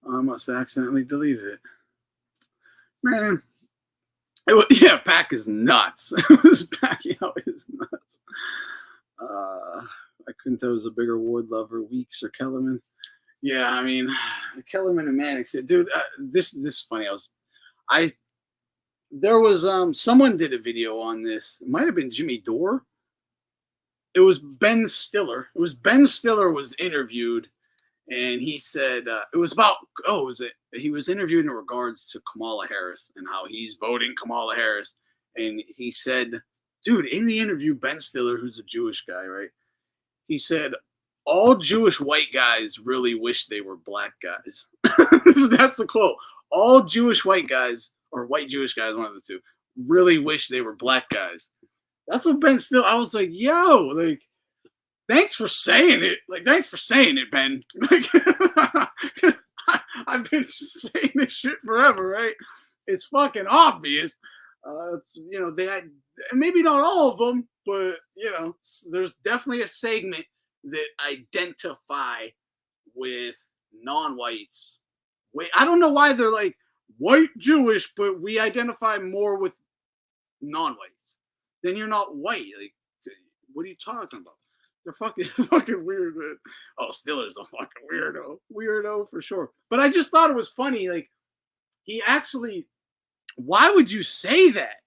I must accidentally deleted it. Man, yeah, Pac is nuts. Pacquiao is nuts. I couldn't tell it was a bigger Ward lover, Weeks or Kellerman. Yeah, I mean, Kellerman and Mannix, dude. This is funny. There was someone did a video on this. It might have been Jimmy Dore. It was Ben Stiller. Was interviewed, and he said it was about he was interviewed in regards to Kamala Harris and how he's voting Kamala Harris, and he said, dude, in the interview, Ben Stiller, who's a Jewish guy, right? He said all Jewish white guys really wish they were black guys. That's the quote. All Jewish white guys or white Jewish guys, one of the two, really wish they were black guys. That's what Ben Stiller. I was like, yo, like, thanks for saying it. Like, thanks for saying it, Ben. Like, I've been saying this shit forever, right? It's fucking obvious. It's, they had, maybe not all of them, but there's definitely a segment that identify with non-whites. Wait, I don't know why they're like white Jewish, but we identify more with non-whites. Then you're not white. Like, what are you talking about? They're fucking weird, man. Oh, Stiller's a fucking weirdo for sure. But I just thought it was funny. Like, he actually. Why would you say that?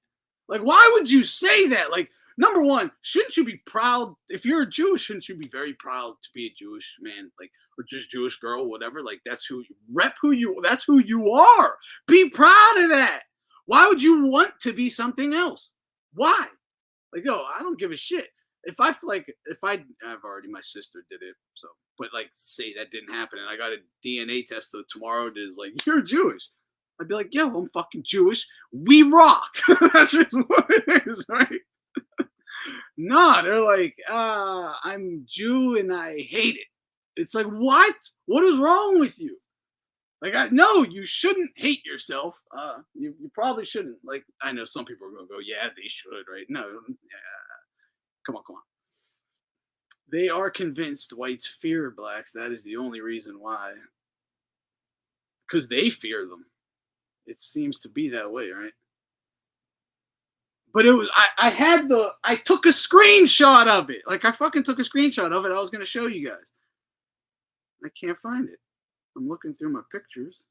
Like, why would you say that? Like, Number one, shouldn't you be proud if you're Jewish? Shouldn't you be very proud to be a Jewish man, like, or just Jewish girl, whatever? Like, that's who you rep. Who you? That's who you are. Be proud of that. Why would you want to be something else? Why? Like, yo, I don't give a shit. I've already, my sister did it, so, but like, say that didn't happen, and I got a DNA test tomorrow that is like, you're Jewish. I'd be like, yo, I'm fucking Jewish. We rock. That's just what it is, right? No, they're like, I'm Jew and I hate it. It's like, what? What is wrong with you? Like, no, you shouldn't hate yourself. You probably shouldn't. Like, I know some people are gonna go, yeah, they should, right? No, yeah, come on. They are convinced whites fear blacks. That is the only reason why. Because they fear them. It seems to be that way, right? But it was I took a screenshot of it. Like, I fucking took a screenshot of it. I was gonna show you guys. I can't find it. I'm looking through my pictures.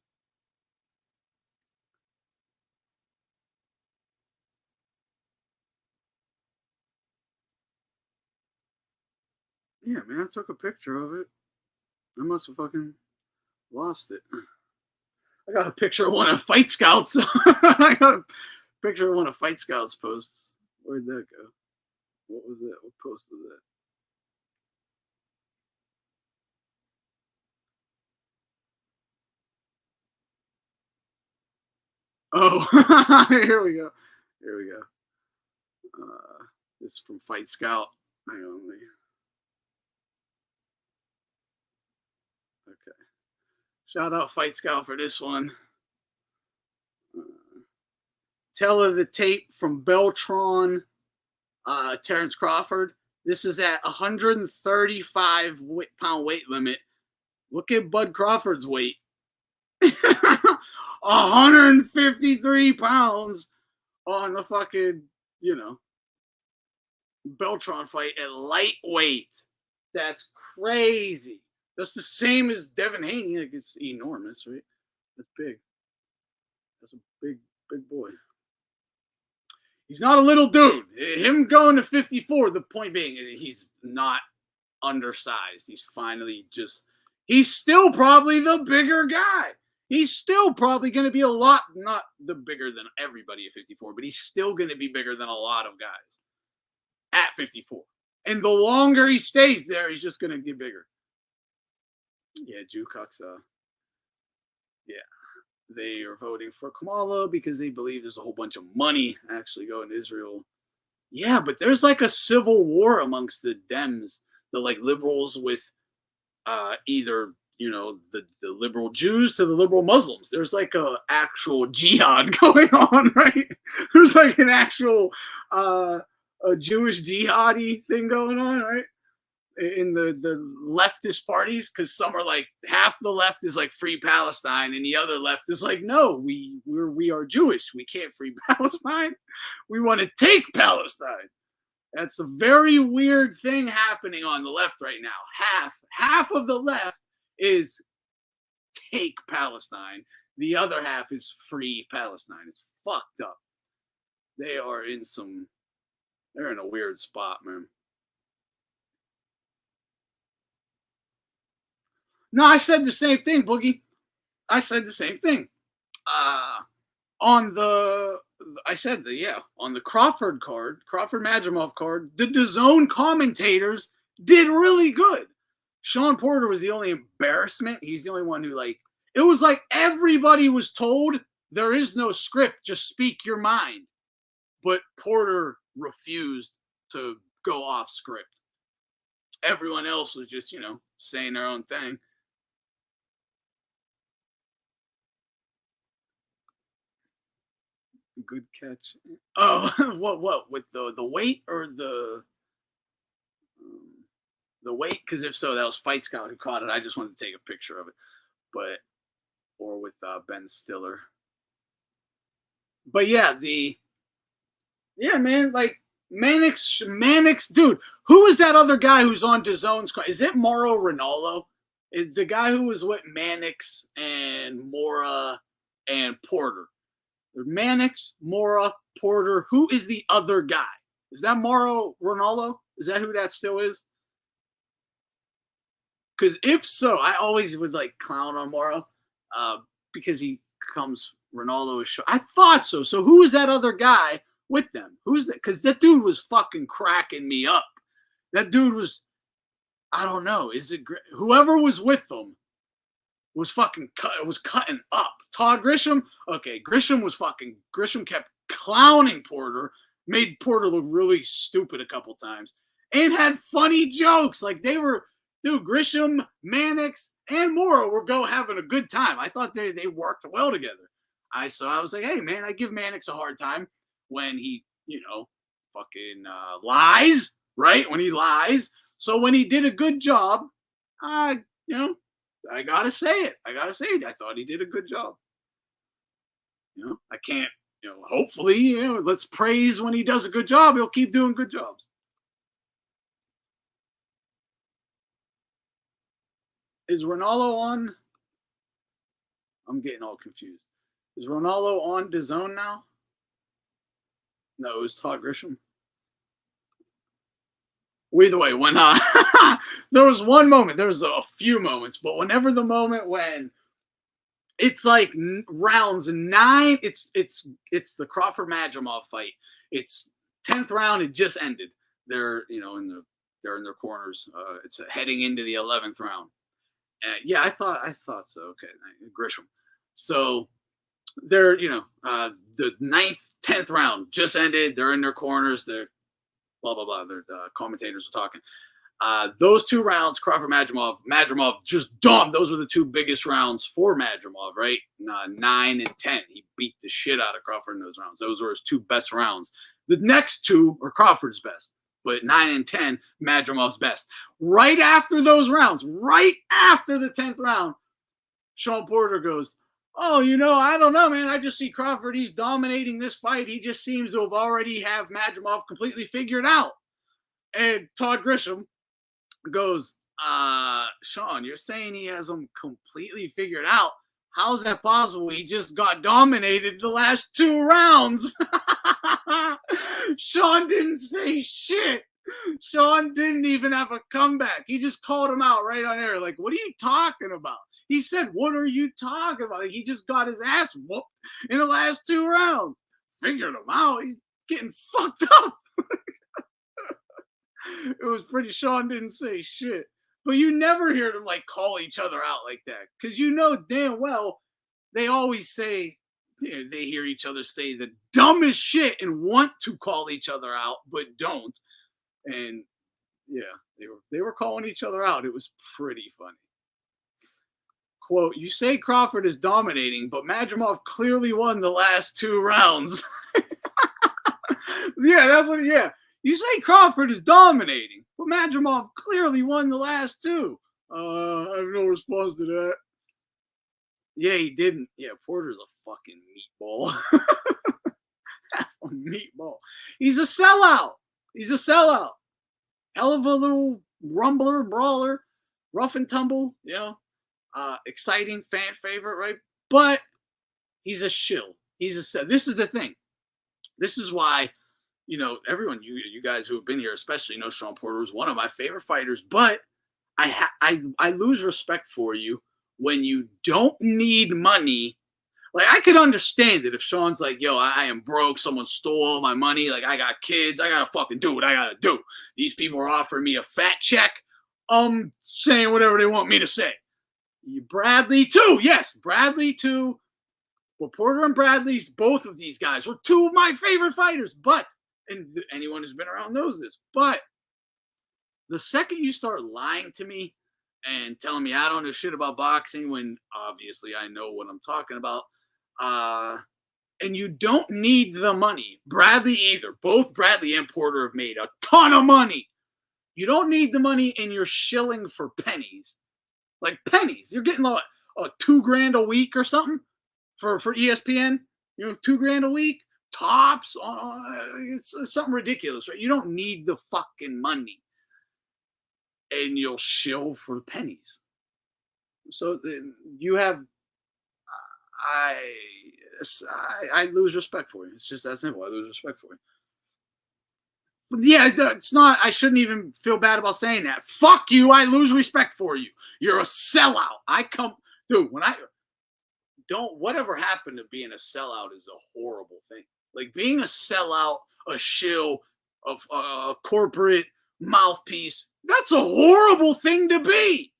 Yeah, man, I took a picture of it. I must have fucking lost it. I got a picture of one of Fight Scouts. I got a picture of one of Fight Scouts posts. Where'd that go? What was that? What post was that? Oh, here we go. Here we go. This is from Fight Scout. Hang on, okay. Shout out Fight Scout for this one. Tell of the tape from Beltron, Terrence Crawford. This is at 135-pound weight limit. Look at Bud Crawford's weight. 153 pounds on the fucking, Beltron fight at lightweight. That's crazy. That's the same as Devin Haney. Like, it's enormous, right? That's big. That's a big boy. He's not a little dude. Him going to 54, the point being, he's not undersized. He's still probably the bigger guy. He's still probably going to be not the bigger than everybody at 54, but he's still going to be bigger than a lot of guys at 54. And the longer he stays there, he's just going to get bigger. Yeah, Jukuk's, yeah. They are voting for Kamala because they believe there's a whole bunch of money actually going to Israel. Yeah, but there's like a civil war amongst the Dems, the like liberals with either, the liberal Jews to the liberal Muslims. There's like a actual jihad going on, right? There's like an actual a Jewish jihadi thing going on, right? In the leftist parties, because some are like, half the left is like free Palestine and the other left is like, no, we are Jewish, we can't free Palestine, we want to take Palestine. That's a very weird thing happening on the left right now. Half of the left is take Palestine, the other half is free Palestine. It's fucked up. They're in a weird spot, man. No, I said the same thing, Boogie. I said the same thing. On the Crawford Madrimov card, the DAZN commentators did really good. Sean Porter was the only embarrassment. He's the only one who, like, it was like everybody was told there is no script, just speak your mind. But Porter refused to go off script. Everyone else was just, saying their own thing. Good catch. Oh, what with the weight or the weight? Because if so, that was Fight Scout who caught it. I just wanted to take a picture of it, or with Ben Stiller. But yeah, man, like Mannix, dude. Who is that other guy who's on DAZN's? Is it Mauro Ranallo? Is the guy who was with Mannix and Mora and Porter? Mannix, Mora, Porter. Who is the other guy? Is that Mauro Ronaldo? Is that who that still is? Because if so, I always would like clown on Mauro uh, because he comes Ronaldo is short. I thought so. So who is that other guy with them? Who's that? Because that dude was fucking cracking me up. That dude was, I don't know. Is it whoever was with them was fucking was cutting up. Todd Grisham, okay, Grisham kept clowning Porter, made Porter look really stupid a couple times, and had funny jokes. Like they were, dude, Grisham, Mannix, and Moro were having a good time. I thought they worked well together. I was like, hey man, I give Mannix a hard time when he, fucking lies, right? When he lies. So when he did a good job, I gotta say it. I thought he did a good job. I can't, hopefully, let's praise when he does a good job. He'll keep doing good jobs. Is Ronaldo on? I'm getting all confused. Is Ronaldo on DAZN now? No, it was Todd Grisham. Either way, when there was one moment, there was a few moments, but whenever the moment when it's like rounds 9, it's the Crawford Madrimov fight. It's 10th round. It just ended. They're they're in their corners. It's heading into the 11th round. Yeah, I thought so. Okay, Grisham. So they're the 9th, 10th round just ended. They're in their corners. They're blah blah blah. Their commentators are talking. Those 2 rounds, Crawford Madrimov just dumped. Those were the 2 biggest rounds for Madrimov, right? 9 and 10. He beat the shit out of Crawford in those rounds. Those were his 2 best rounds. The next 2 are Crawford's best, but 9 and 10, Madrimov's best. Right after those rounds, right after the 10th round, Sean Porter goes, oh, I don't know, man. I just see Crawford. He's dominating this fight. He just seems to have already have Madrimov completely figured out. And Todd Grisham goes, Sean, you're saying he has him completely figured out. How's that possible? He just got dominated the last 2 rounds. Sean didn't say shit. Sean didn't even have a comeback. He just called him out right on air. Like, what are you talking about? He said, what are you talking about? Like, he just got his ass whooped in the last 2 rounds. Figured him out. He's getting fucked up. It was pretty. Sean didn't say shit. But you never hear them like call each other out like that. Because damn well they always say, they hear each other say the dumbest shit and want to call each other out, but don't. And yeah, they were calling each other out. It was pretty funny. Quote, you say Crawford is dominating, but Madrimov clearly won the last 2 rounds. Yeah, that's what, yeah. You say Crawford is dominating, but Madrimov clearly won the last 2. I have no response to that. Yeah, he didn't. Yeah, Porter's a fucking meatball. A meatball. He's a sellout. Hell of a little rumbler, brawler, rough and tumble, exciting fan favorite, right? But he's a shill. This is the thing. This is why, everyone, you guys who have been here, especially, Sean Porter was one of my favorite fighters. But I lose respect for you when you don't need money. Like, I could understand it if Sean's like, yo, I am broke. Someone stole all my money. Like, I got kids. I got to fucking do what I got to do. These people are offering me a fat check. I'm saying whatever they want me to say. Bradley, too. Yes, Bradley, too. Well, Porter and Bradley's, both of these guys were 2 of my favorite fighters. But, and anyone who's been around knows this, but the second you start lying to me and telling me I don't know shit about boxing when obviously I know what I'm talking about, and you don't need the money. Bradley either. Both Bradley and Porter have made a ton of money. You don't need the money and you're shilling for pennies. Like pennies. You're getting like $2,000 a week or something for ESPN. $2,000 a week. Tops. It's something ridiculous, right? You don't need the fucking money. And you'll shill for pennies. So you have, I lose respect for you. It's just that simple. I lose respect for you. Yeah, it's not. I shouldn't even feel bad about saying that. Fuck you. I lose respect for you. You're a sellout. Dude, when I don't, whatever happened to being a sellout is a horrible thing. Like being a sellout, a shill, a corporate mouthpiece, that's a horrible thing to be.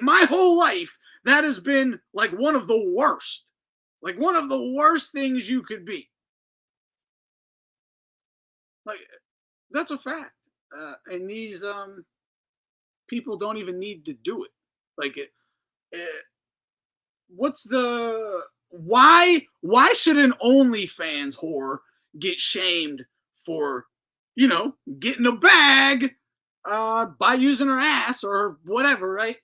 My whole life, that has been like one of the worst. Like one of the worst things you could be. Like that's a fact. And these people don't even need to do it. Like it what's the why should an OnlyFans whore get shamed for getting a bag by using her ass or whatever, right?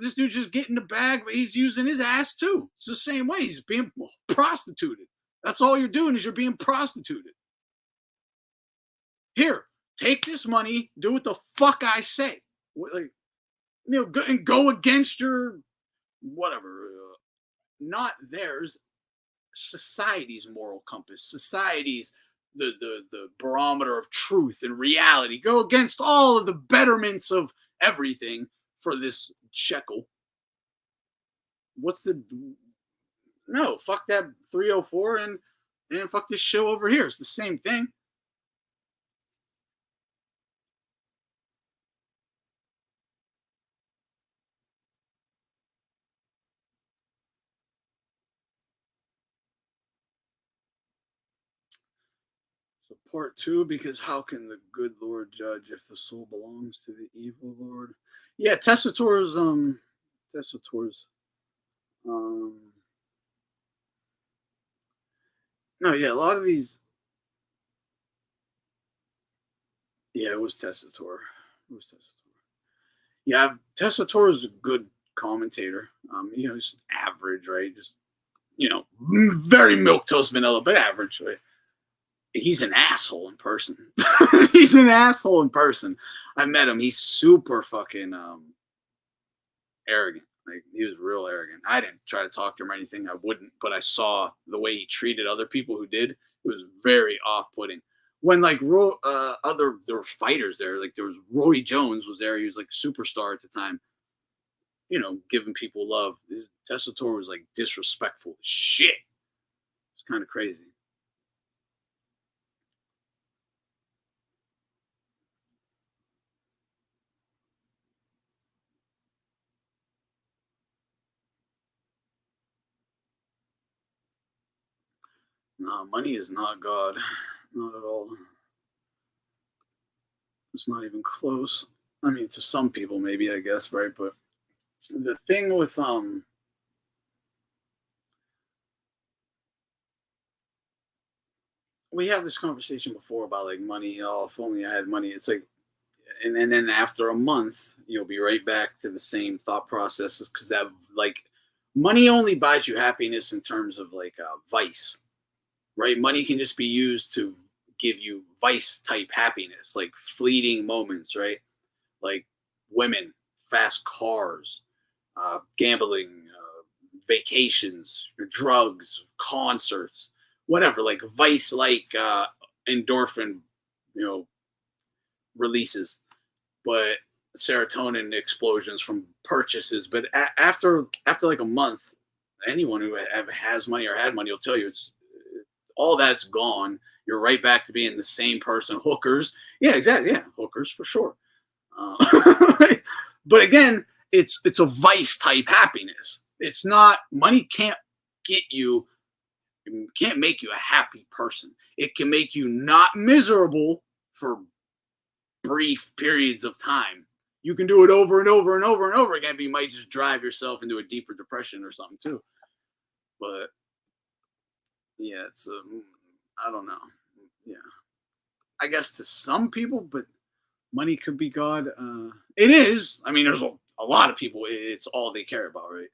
This dude just getting the bag, but he's using his ass too. It's the same way. He's being prostituted. That's all you're doing is you're being prostituted. Here, take this money, do what the fuck I say. Like, and go against your whatever, not theirs, society's moral compass, society's the barometer of truth and reality. Go against all of the betterments of everything for this shekel. What's the no? Fuck that 304 and fuck this show over here. It's the same thing. So part two, because how can the good Lord judge if the soul belongs to the evil Lord? Yeah, Tessator's um no, yeah, a lot of these, yeah, it was Tessator. It was Tessator. Yeah, Tessator is a good commentator. He's average, right? Just very milk toast vanilla, but average, right? He's an asshole in person. He's an asshole in person. I met him. He's super fucking arrogant. Like he was real arrogant. I didn't try to talk to him or anything. I wouldn't, but I saw the way he treated other people who did. It was very off-putting. When like there were fighters there. Like there was Roy Jones was there. He was like a superstar at the time. Giving people love. Tessitore was like disrespectful as shit. It's kind of crazy. No, money is not God. Not at all. It's not even close. I mean, to some people, maybe, I guess, right? But the thing with we have this conversation before about like money. Oh, if only I had money. It's like, and then after a month, you'll be right back to the same thought processes because that like money only buys you happiness in terms of like vice, right? Money can just be used to give you vice type happiness, like fleeting moments, right? Like women, fast cars, gambling, vacations, drugs, concerts, whatever, like vice like endorphin, you know, releases, but serotonin explosions from purchases. But after like a month, anyone who has money or had money will tell you it's all that's gone. You're right back to being the same person. Hookers, yeah, exactly, yeah, hookers for sure. But again, it's a vice type happiness. It's not money can't get you. It can't make you a happy person. It can make you not miserable for brief periods of time. You can do it over and over and over and over again, but you might just drive yourself into a deeper depression or something too. But yeah, it's I don't know. Yeah, I guess to some people, but money could be God. It is. I mean, there's a lot of people. It's all they care about, right?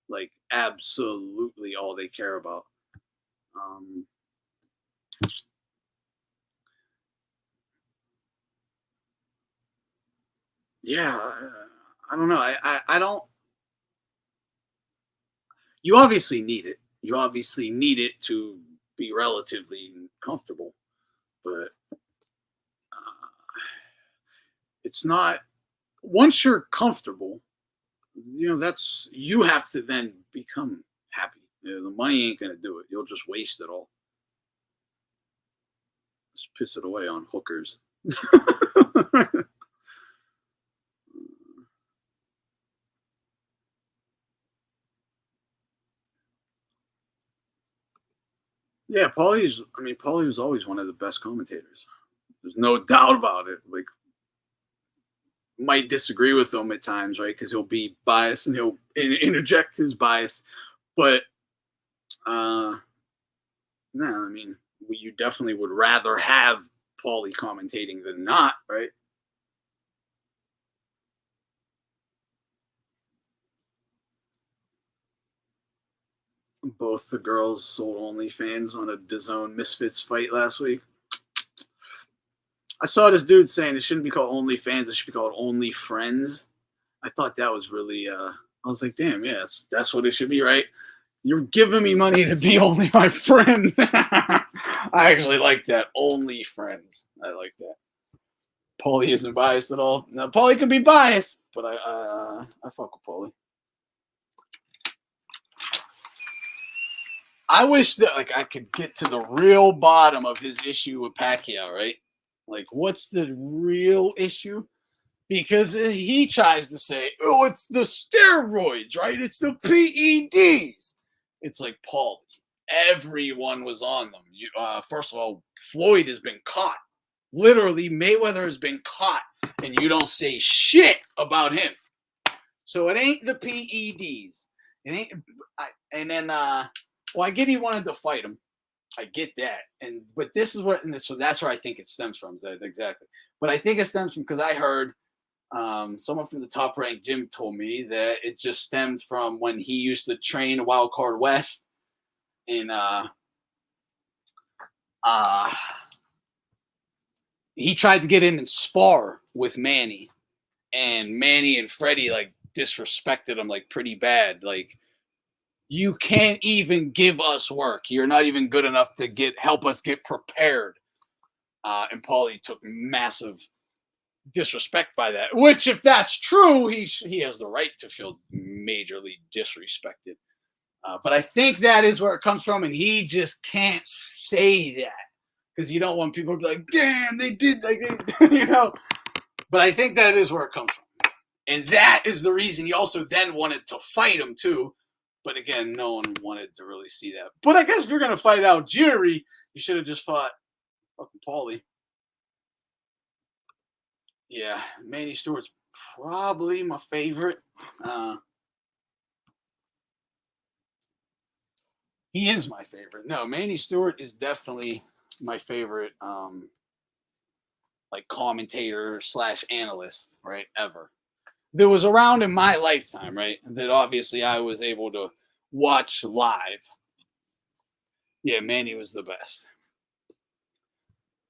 Like absolutely all they care about. Um, yeah, I don't know. I don't. You obviously need it. You obviously need it to be relatively comfortable, but it's not, once you're comfortable, that's, you have to then become happy. The money ain't gonna do it. You'll just waste it all. Just piss it away on hookers. Yeah, Paulie was always one of the best commentators. There's no doubt about it. Like, might disagree with him at times, right? Because he'll be biased and he'll interject his bias. But no, I mean, you definitely would rather have Paulie commentating than not, right? Both the girls sold OnlyFans on a DAZN Misfits fight last week. I saw this dude saying it shouldn't be called OnlyFans; it should be called Only Friends. I thought that was really. I was like, damn, yeah, that's what it should be, right? You're giving me money to be only my friend. I actually like that. Only friends. I like that. Paulie isn't biased at all. Now, Paulie can be biased, but I fuck with Paulie. I wish that like I could get to the real bottom of his issue with Pacquiao, right? Like, what's the real issue? Because he tries to say, oh, it's the steroids, right? It's the PEDs. It's like, Paul, everyone was on them. First of all, Floyd has been caught. Literally, Mayweather has been caught, and you don't say shit about him. So it ain't the PEDs. It ain't. And then, well, I get he wanted to fight him. I get that, but this is what, and so that's where I think it stems from. Exactly, but I think it stems from because I heard someone from the Top Rank gym told me that it just stemmed from when he used to train Wild Card West, and he tried to get in and spar with Manny, and Manny and Freddie like disrespected him like pretty bad, like. You can't even give us work. You're not even good enough to help us get prepared. And Paulie took massive disrespect by that. Which, if that's true, he has the right to feel majorly disrespected. But I think that is where it comes from, and he just can't say that because you don't want people to be like, "Damn, they did," like, But I think that is where it comes from, and that is the reason he also then wanted to fight him too. But again, no one wanted to really see that. But I guess if you're going to fight out Jerry, you should have just fought fucking Paulie. Yeah, Manny Stewart's probably my favorite. He is my favorite. No, Manny Stewart is definitely my favorite like commentator / analyst, right, ever. That was around in my lifetime, right? That obviously I was able to watch live. Yeah, Manny was the best.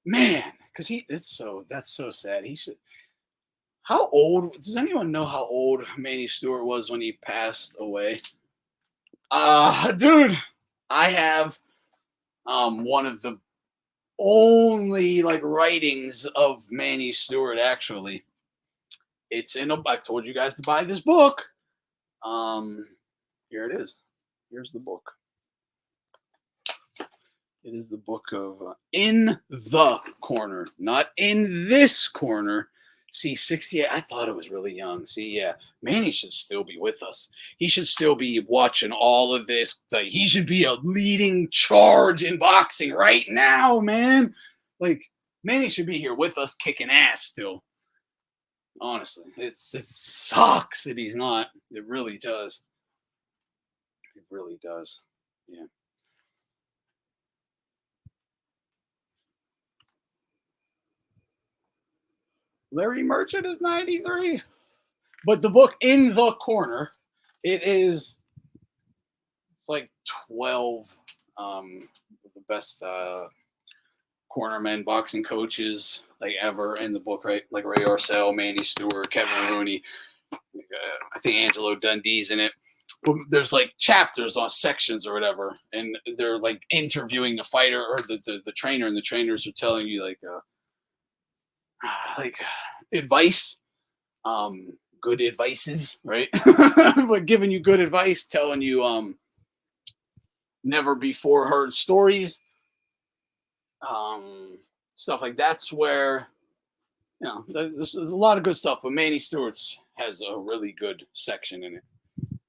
Man, because that's so sad. He should. How old? Does anyone know how old Manny Stewart was when he passed away? Dude, I have one of the only like writings of Manny Stewart. Actually, it's in a. I've told you guys to buy this book. Here it is. Here's the book. It is the book of In the Corner, not in this corner. See, 68. I thought it was really young. See, yeah, Manny should still be with us. He should still be watching all of this. Like, he should be a leading charge in boxing right now, man. Like, Manny should be here with us, kicking ass still. Honestly, it sucks that he's not. It really does. It really does. Yeah. Larry Merchant is 93. But the book In the Corner, it's like 12 the best cornermen boxing coaches like ever in the book, right? Like Ray Orcel, Manny Stewart, Kevin Rooney. I think Angelo Dundee's in it. But there's like chapters on sections or whatever, and they're like interviewing the fighter or the trainer, and the trainers are telling you like advice, good advices, right? But giving you good advice, telling you never before heard stories, um, stuff like that's where there's a lot of good stuff. But Manny Stewart's has a really good section in it.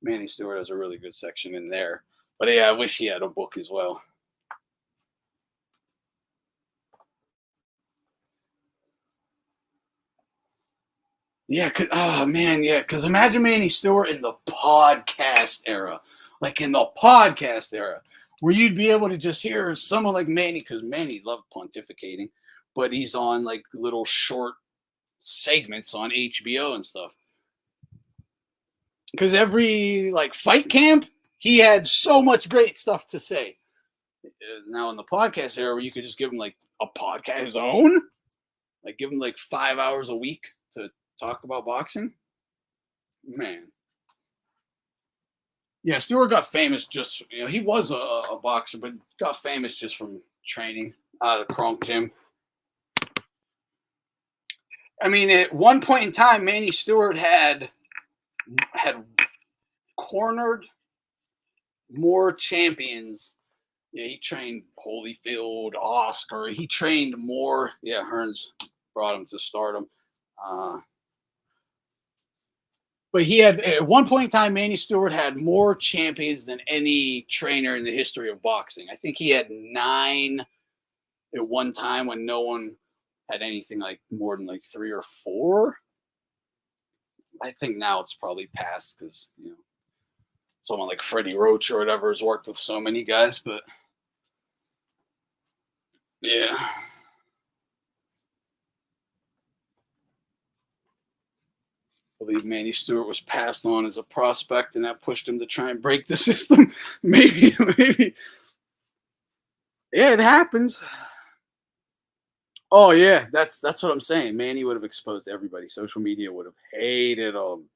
Manny Stewart has a really good section in there. But yeah, I wish he had a book as well. Yeah, oh man, yeah. Because imagine Manny Stewart in the podcast era, like in the podcast era, where you'd be able to just hear someone like Manny, because Manny loved pontificating, but he's on like little short segments on HBO and stuff. Because every like fight camp, he had so much great stuff to say. Now in the podcast era, where you could just give him like a podcast his own, like give him like 5 hours a week to talk about boxing. Man, yeah, Stewart got famous just he was a boxer, but got famous just from training out of Kronk Gym. I mean, at one point in time, Manny Stewart had cornered more champions. Yeah, he trained Holyfield, Oscar. He trained more. Yeah, Hearns brought him to stardom. But he had at one point in time, Manny Stewart had more champions than any trainer in the history of boxing. I think he had 9 at one time when no one had anything like more than like 3 or 4. I think now it's probably past because someone like Freddie Roach or whatever has worked with so many guys, but yeah. I believe Manny Stewart was passed on as a prospect, and that pushed him to try and break the system. maybe. Yeah, it happens. Oh yeah, that's what I'm saying. Manny would have exposed everybody. Social media would have hated him.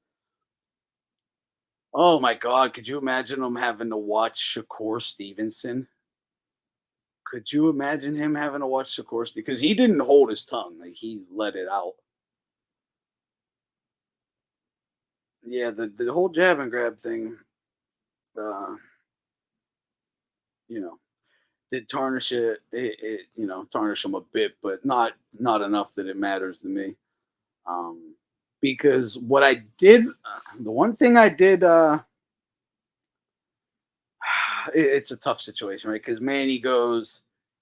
Oh my God, could you imagine him having to watch Shakur Stevenson? Could you imagine him having to watch Shakur Stevenson? Because he didn't hold his tongue; like he let it out. Yeah, the whole jab and grab thing, uh, you know, did tarnish it tarnish him a bit, but not enough that it matters to me. Um, because what I did, the one thing I did, it's a tough situation, right? Because Manny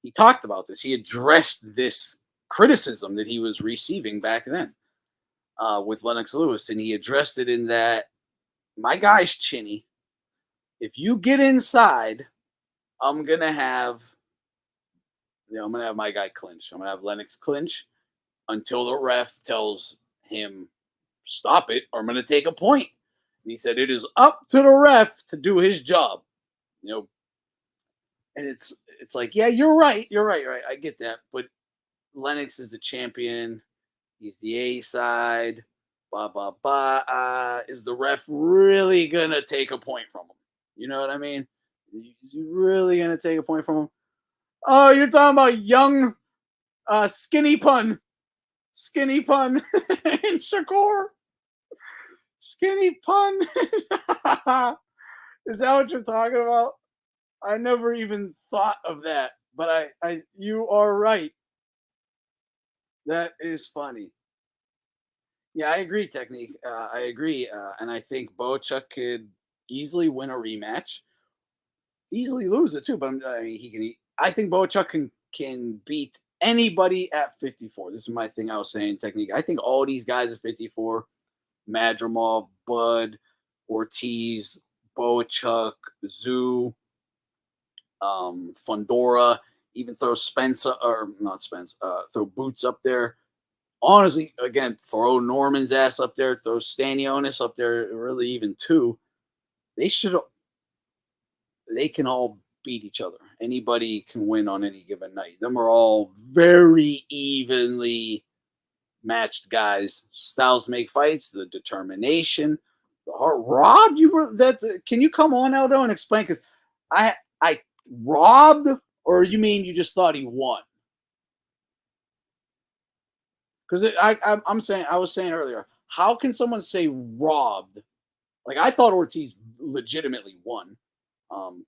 he talked about this, he addressed this criticism that he was receiving back then with Lennox Lewis, and he addressed it in that my guy's chinny. If you get inside, I'm gonna have, I'm gonna have my guy clinch. I'm gonna have Lennox clinch until the ref tells him stop it, or I'm gonna take a point. And he said it is up to the ref to do his job. You know, and it's like, yeah, you're right, right. I get that, but Lennox is the champion. He's the A side. Blah blah blah. Is the ref really gonna take a point from him? You know what I mean? Is he really gonna take a point from him? Oh, you're talking about young, skinny pun, and Shakur, skinny pun. Is that what you're talking about? I never even thought of that, but you are right. That is funny. Yeah, I agree. Technique. I agree, and I think Bochuk could easily win a rematch. Easily lose it too, but I mean, he can. I think Bochuk can beat anybody at 54. This is my thing. I was saying technique. I think all these guys at 54, Madrimov, Bud, Ortiz, Bochuk, Zoo, Fundora, even throw Spencer or not Spence, throw Boots up there. Honestly, again, throw Norman's ass up there, throw Stanionis up there, really even 2. They should they can all beat each other. Anybody can win on any given night. Them are all very evenly matched guys. Styles make fights, the determination, the heart. Rob, you were that. Can you come on, Aldo, and explain? Because I robbed, or you mean you just thought he won? Because I was saying earlier, how can someone say robbed? Like I thought Ortiz legitimately won, um,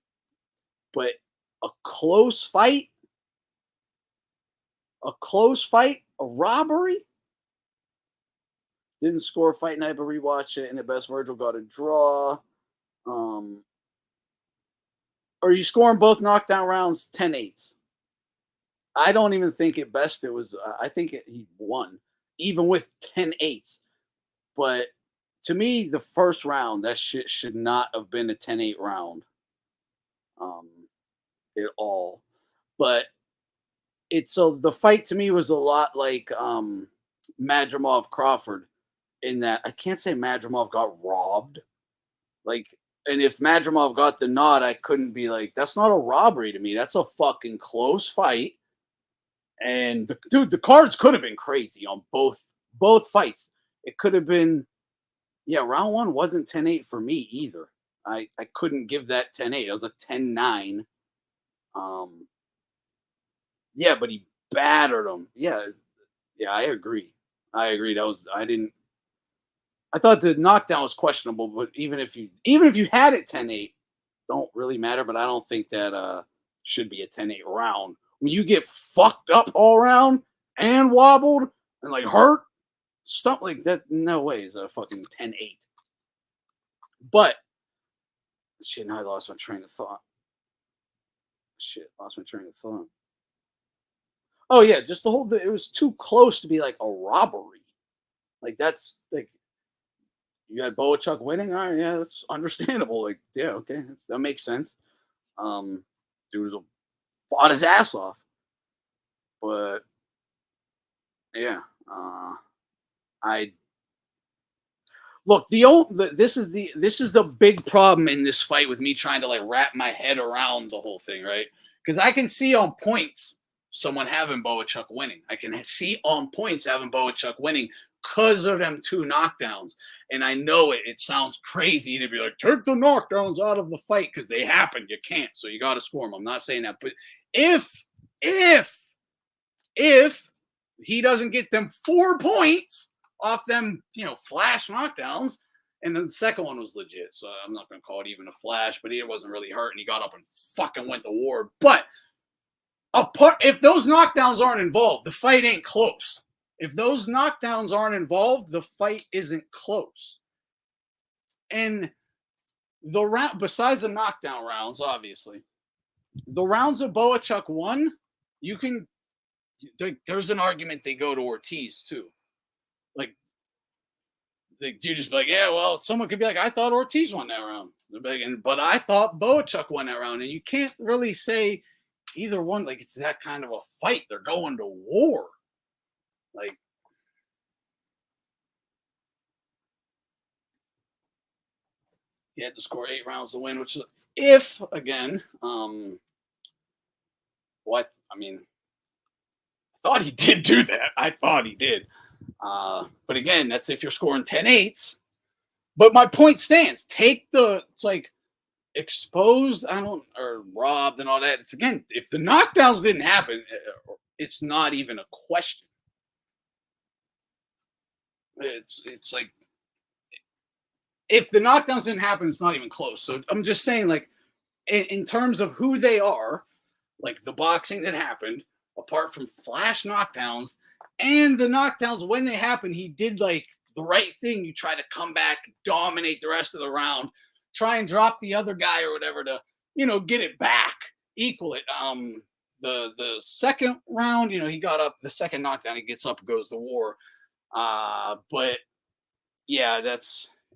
but a close fight, a robbery. Didn't score fight night, but rewatch it. And the best Vergil got a draw. Um, are you scoring both knockdown rounds 10-8s? I don't even think at best it was. I think he won, even with 10-8s. But to me, the first round, that shit should not have been a 10-8 round um, at all. But it's so the fight to me was a lot like Madrimov Crawford in that I can't say Madrimov got robbed. Like, and if Madrimov got the nod, I couldn't be like, that's not a robbery to me. That's a fucking close fight. And dude, the cards could have been crazy on both fights. It could have been, yeah, round one wasn't 10-8 for me either. I couldn't give that 10-8. It was a 10-9. Um, yeah, but he battered him. Yeah, yeah, I agree. I agree. I thought the knockdown was questionable, but even if you had it 10-8, don't really matter. But I don't think that should be a 10-8 round. When you get fucked up all around and wobbled and like hurt, stuff like that, no way is a fucking 10-8. But shit, now I lost my train of thought. Shit, lost my train of thought. Oh yeah, just it was too close to be like a robbery. Like that's like you had Boachuk winning. All right, yeah, that's understandable. Like, yeah, okay, that makes sense. Um, dude was fought his ass off, but yeah, I look this is the big problem in this fight with me trying to like wrap my head around the whole thing, right? Because I can see on points someone having Boachuk winning. I can see on points having Boachuk winning because of them two knockdowns. And I know it sounds crazy to be like, take the knockdowns out of the fight because they happen. You can't. So you got to score them. I'm not saying that. But if he doesn't get them 4 points off them, flash knockdowns, and then the second one was legit. So I'm not going to call it even a flash, but he wasn't really hurt and he got up and fucking went to war. But if those knockdowns aren't involved, the fight ain't close. If those knockdowns aren't involved, the fight isn't close. And the round, besides the knockdown rounds, obviously, the rounds that Boachuk won, there's an argument they go to Ortiz too. Like, you just be like, yeah, well, someone could be like, I thought Ortiz won that round. But I thought Boachuk won that round. And you can't really say either one, like it's that kind of a fight. They're going to war. Like, he had to score 8 rounds to win, which is if again, what I mean, I thought he did do that. I thought he did. But again, that's if you're scoring 10-8s. But my point stands. It's like exposed, or robbed and all that. It's again, if the knockdowns didn't happen, it's not even a question. It's like if the knockdowns didn't happen, it's not even close. So I'm just saying, like, in terms of who they are, like the boxing that happened, apart from flash knockdowns and the knockdowns when they happened, he did like the right thing. You try to come back, dominate the rest of the round, try and drop the other guy or whatever to, get it back, equal it. The second round, he got up, the second knockdown, he gets up, goes to war. But yeah,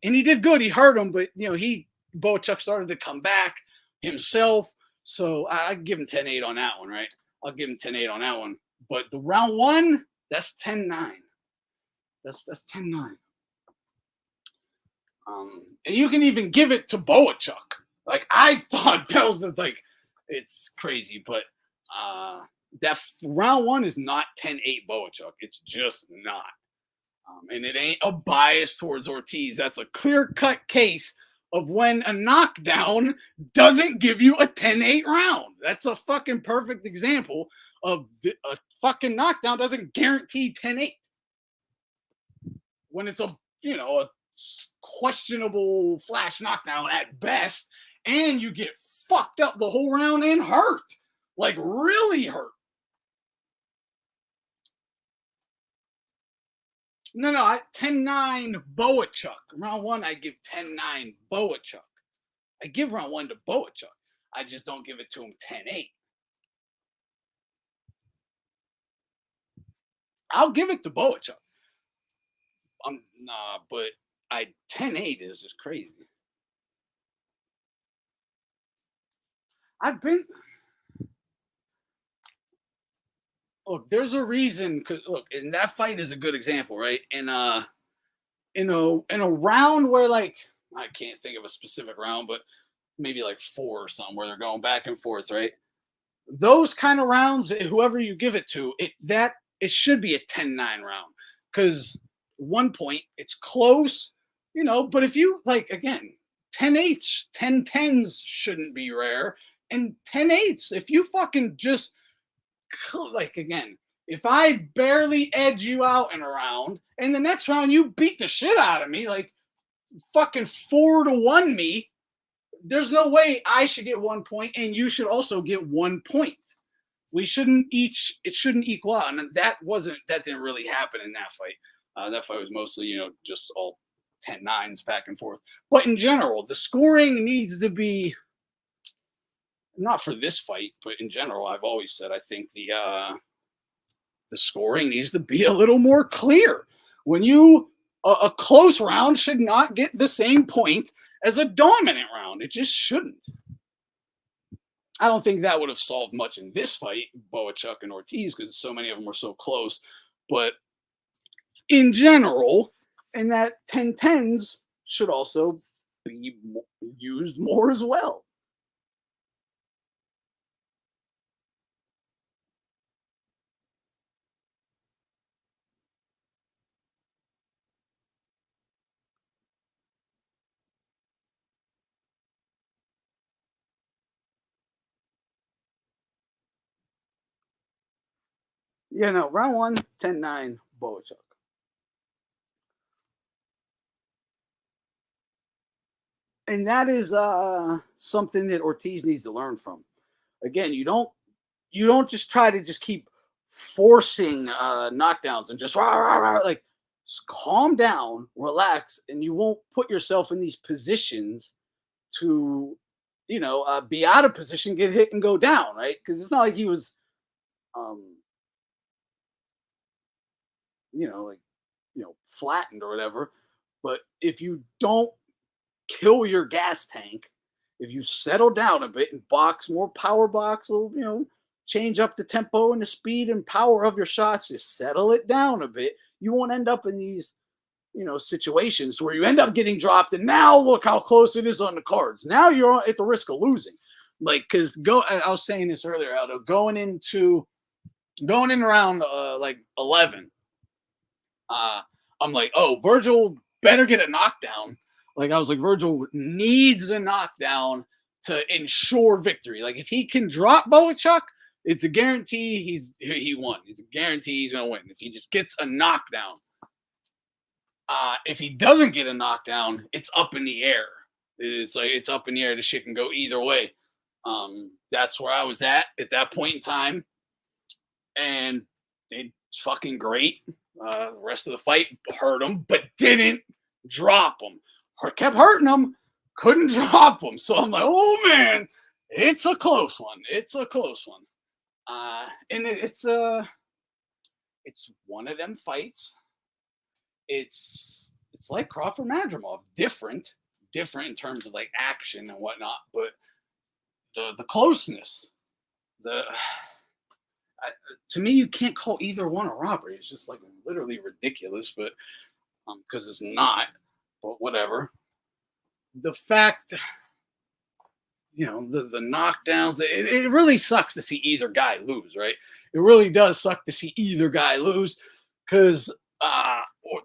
and he did good. He hurt him, but Boachuk started to come back himself. So I give him 10-8 on that one, right? I'll give him 10-8 on that one. But the round one, that's 10-9. That's 10-9. And you can even give it to Boachuk. Like, I thought that was like, it's crazy, but that round one is not 10-8 Boachuk. It's just not. And it ain't a bias towards Ortiz. That's a clear-cut case of when a knockdown doesn't give you a 10-8 round. That's a fucking perfect example of a fucking knockdown doesn't guarantee 10-8. when it's a questionable flash knockdown at best, and you get fucked up the whole round and hurt, like really hurt. No, 10-9 Bohachuk. Round one, I give 10-9 Bohachuk. I give round one to Bohachuk. I just don't give it to him 10-8. I'll give it to Bohachuk. But 10-8 is just crazy. Look, there's a reason. Cause look, and that fight is a good example, right? In a round where, like, I can't think of a specific round, but maybe like 4 or something where they're going back and forth, right? Those kind of rounds, whoever you give it to, it should be a 10-9 round, because 1 point it's close, But if you, like, again, 10-8s, 10-10s shouldn't be rare, and 10-8s, if you fucking just, like, again, if I barely edge you out in a round and the next round you beat the shit out of me, like fucking 4-1 me, there's no way I should get 1 point and you should also get 1 point. It shouldn't equal out. And that didn't really happen in that fight. That fight was mostly, just all 10-9s back and forth. But in general, the scoring needs to be, not for this fight, but in general, I've always said I think the scoring needs to be a little more clear. When a close round should not get the same point as a dominant round. It just shouldn't. I don't think that would have solved much in this fight, Bohachuk and Ortiz, because so many of them were so close. But in general, and that 10-10s should also be used more as well. Yeah, no, round one, 10-9, Bohachuk. And that is something that Ortiz needs to learn from. Again, you don't just try to just keep forcing knockdowns and just like, calm down, relax, and you won't put yourself in these positions to be out of position, get hit, and go down, right? Because it's not like he was um like, flattened or whatever. But if you don't kill your gas tank, if you settle down a bit and box more, power box, change up the tempo and the speed and power of your shots, just settle it down a bit, you won't end up in these situations where you end up getting dropped, and now look how close it is on the cards. Now you're at the risk of losing. Like, because I was saying this earlier, Aldo, going in around like 11, I'm like, oh, Vergil better get a knockdown. Like, I was like, Vergil needs a knockdown to ensure victory. Like, if he can drop Bohachuk, it's a guarantee he won. It's a guarantee he's gonna win if he just gets a knockdown. If he doesn't get a knockdown, it's up in the air. It's up in the air. The shit can go either way. That's where I was at that point in time, and they fucking great. The rest of the fight hurt him, but didn't drop him. Kept hurting him, couldn't drop him. So I'm like, oh man, it's a close one. It's a close one. And it's one of them fights. It's like Crawford Madrimov, different in terms of like action and whatnot, but the closeness, to me, you can't call either one a robbery. It's just like literally ridiculous, but because it's not. But whatever. The fact, the knockdowns, it really sucks to see either guy lose, right? It really does suck to see either guy lose, because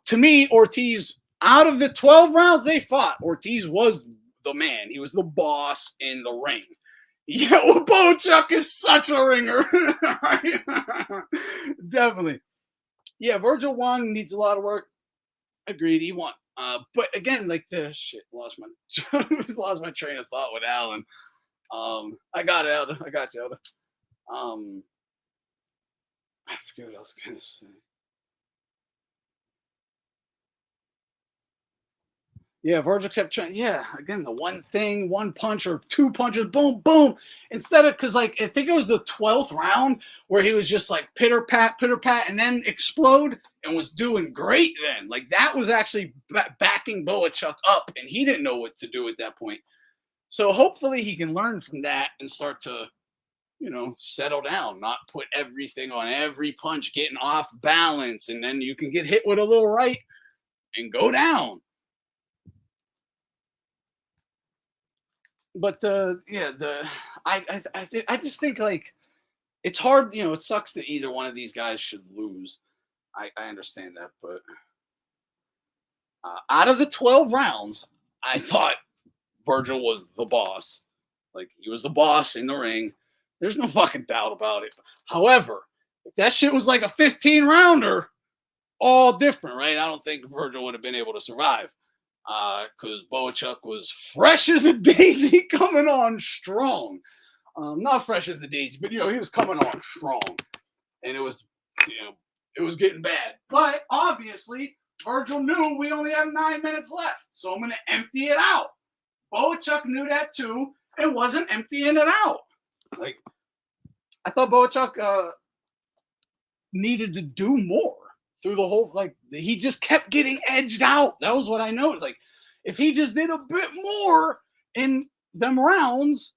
to me, Ortiz, out of the 12 rounds they fought, Ortiz was the man. He was the boss in the ring. Yeah, Bohachuk is such a ringer. Definitely. Yeah, Vergil 1 needs a lot of work. Agreed, he won. But again, like the shit, lost my lost my train of thought with Allen. I got it out. I got you out. Um, I forget what else I was gonna say. Yeah, Virgil kept trying. Yeah, again, the one thing, one punch or two punches, boom, boom. Instead of because, like, I think it was the 12th round where he was just like pitter pat, and then explode and was doing great. Then, like, that was actually backing Boachuk up, and he didn't know what to do at that point. So hopefully he can learn from that and start to, settle down, not put everything on every punch, getting off balance, and then you can get hit with a little right and go down. But I just think like it's hard. It sucks that either one of these guys should lose. I understand that, but out of the 12 rounds, I thought Virgil was the boss. Like he was the boss in the ring. There's no fucking doubt about it. However, if that shit was like a 15 rounder, all different, right? I don't think Virgil would have been able to survive because Boachuk was fresh as a daisy, coming on strong. Not fresh as a daisy, but he was coming on strong, and it was getting bad. But obviously, Virgil knew we only have 9 minutes left, so I'm gonna empty it out. Boachuk knew that too, and wasn't emptying it out. Like I thought Boachuk needed to do more through the whole. Like he just kept getting edged out. That was what I noticed. Like if he just did a bit more in them rounds,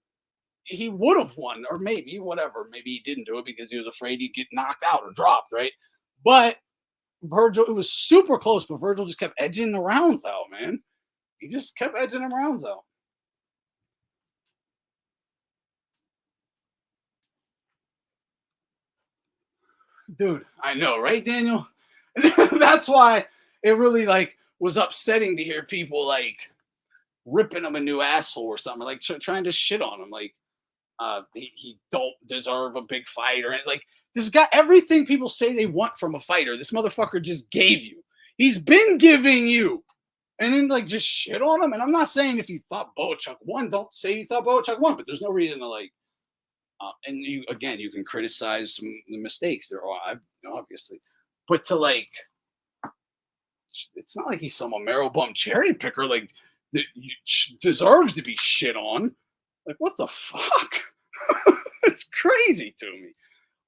he would have won, or maybe whatever. Maybe he didn't do it because he was afraid he'd get knocked out or dropped, right? But Virgil, it was super close, but Virgil just kept edging the rounds out, man. He just kept edging the rounds out. Dude, I know, right, Daniel? That's why it really like was upsetting to hear people like ripping him a new asshole or something, like trying to shit on him, like he don't deserve a big fight or like this guy. Everything people say they want from a fighter, this motherfucker just gave you. He's been giving you, and then like just shit on him. And I'm not saying if you thought Boachuk won, don't say you thought Boachuk won, but there's no reason to like. And you can criticize the mistakes there are, obviously, but to like, it's not like he's some Amaro bum cherry picker like that deserves to be shit on. Like what the fuck? It's crazy to me.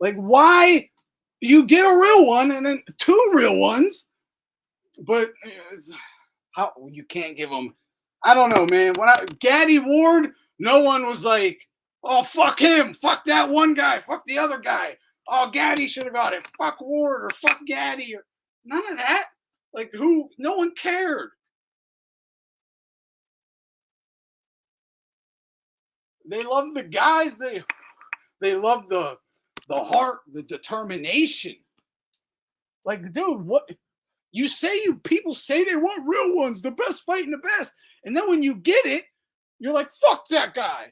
Like why you get a real one and then two real ones, but how you can't give them? I don't know, man. When Gaddy Ward, no one was like, "Oh fuck him, fuck that one guy, fuck the other guy." Oh, Gaddy should have got it. Fuck Ward or fuck Gaddy or none of that. Like who? No one cared. They love the guys. They love the heart, the determination. Like, dude, what you say? People say they want real ones, the best fighting the best, and then when you get it, you're like, fuck that guy.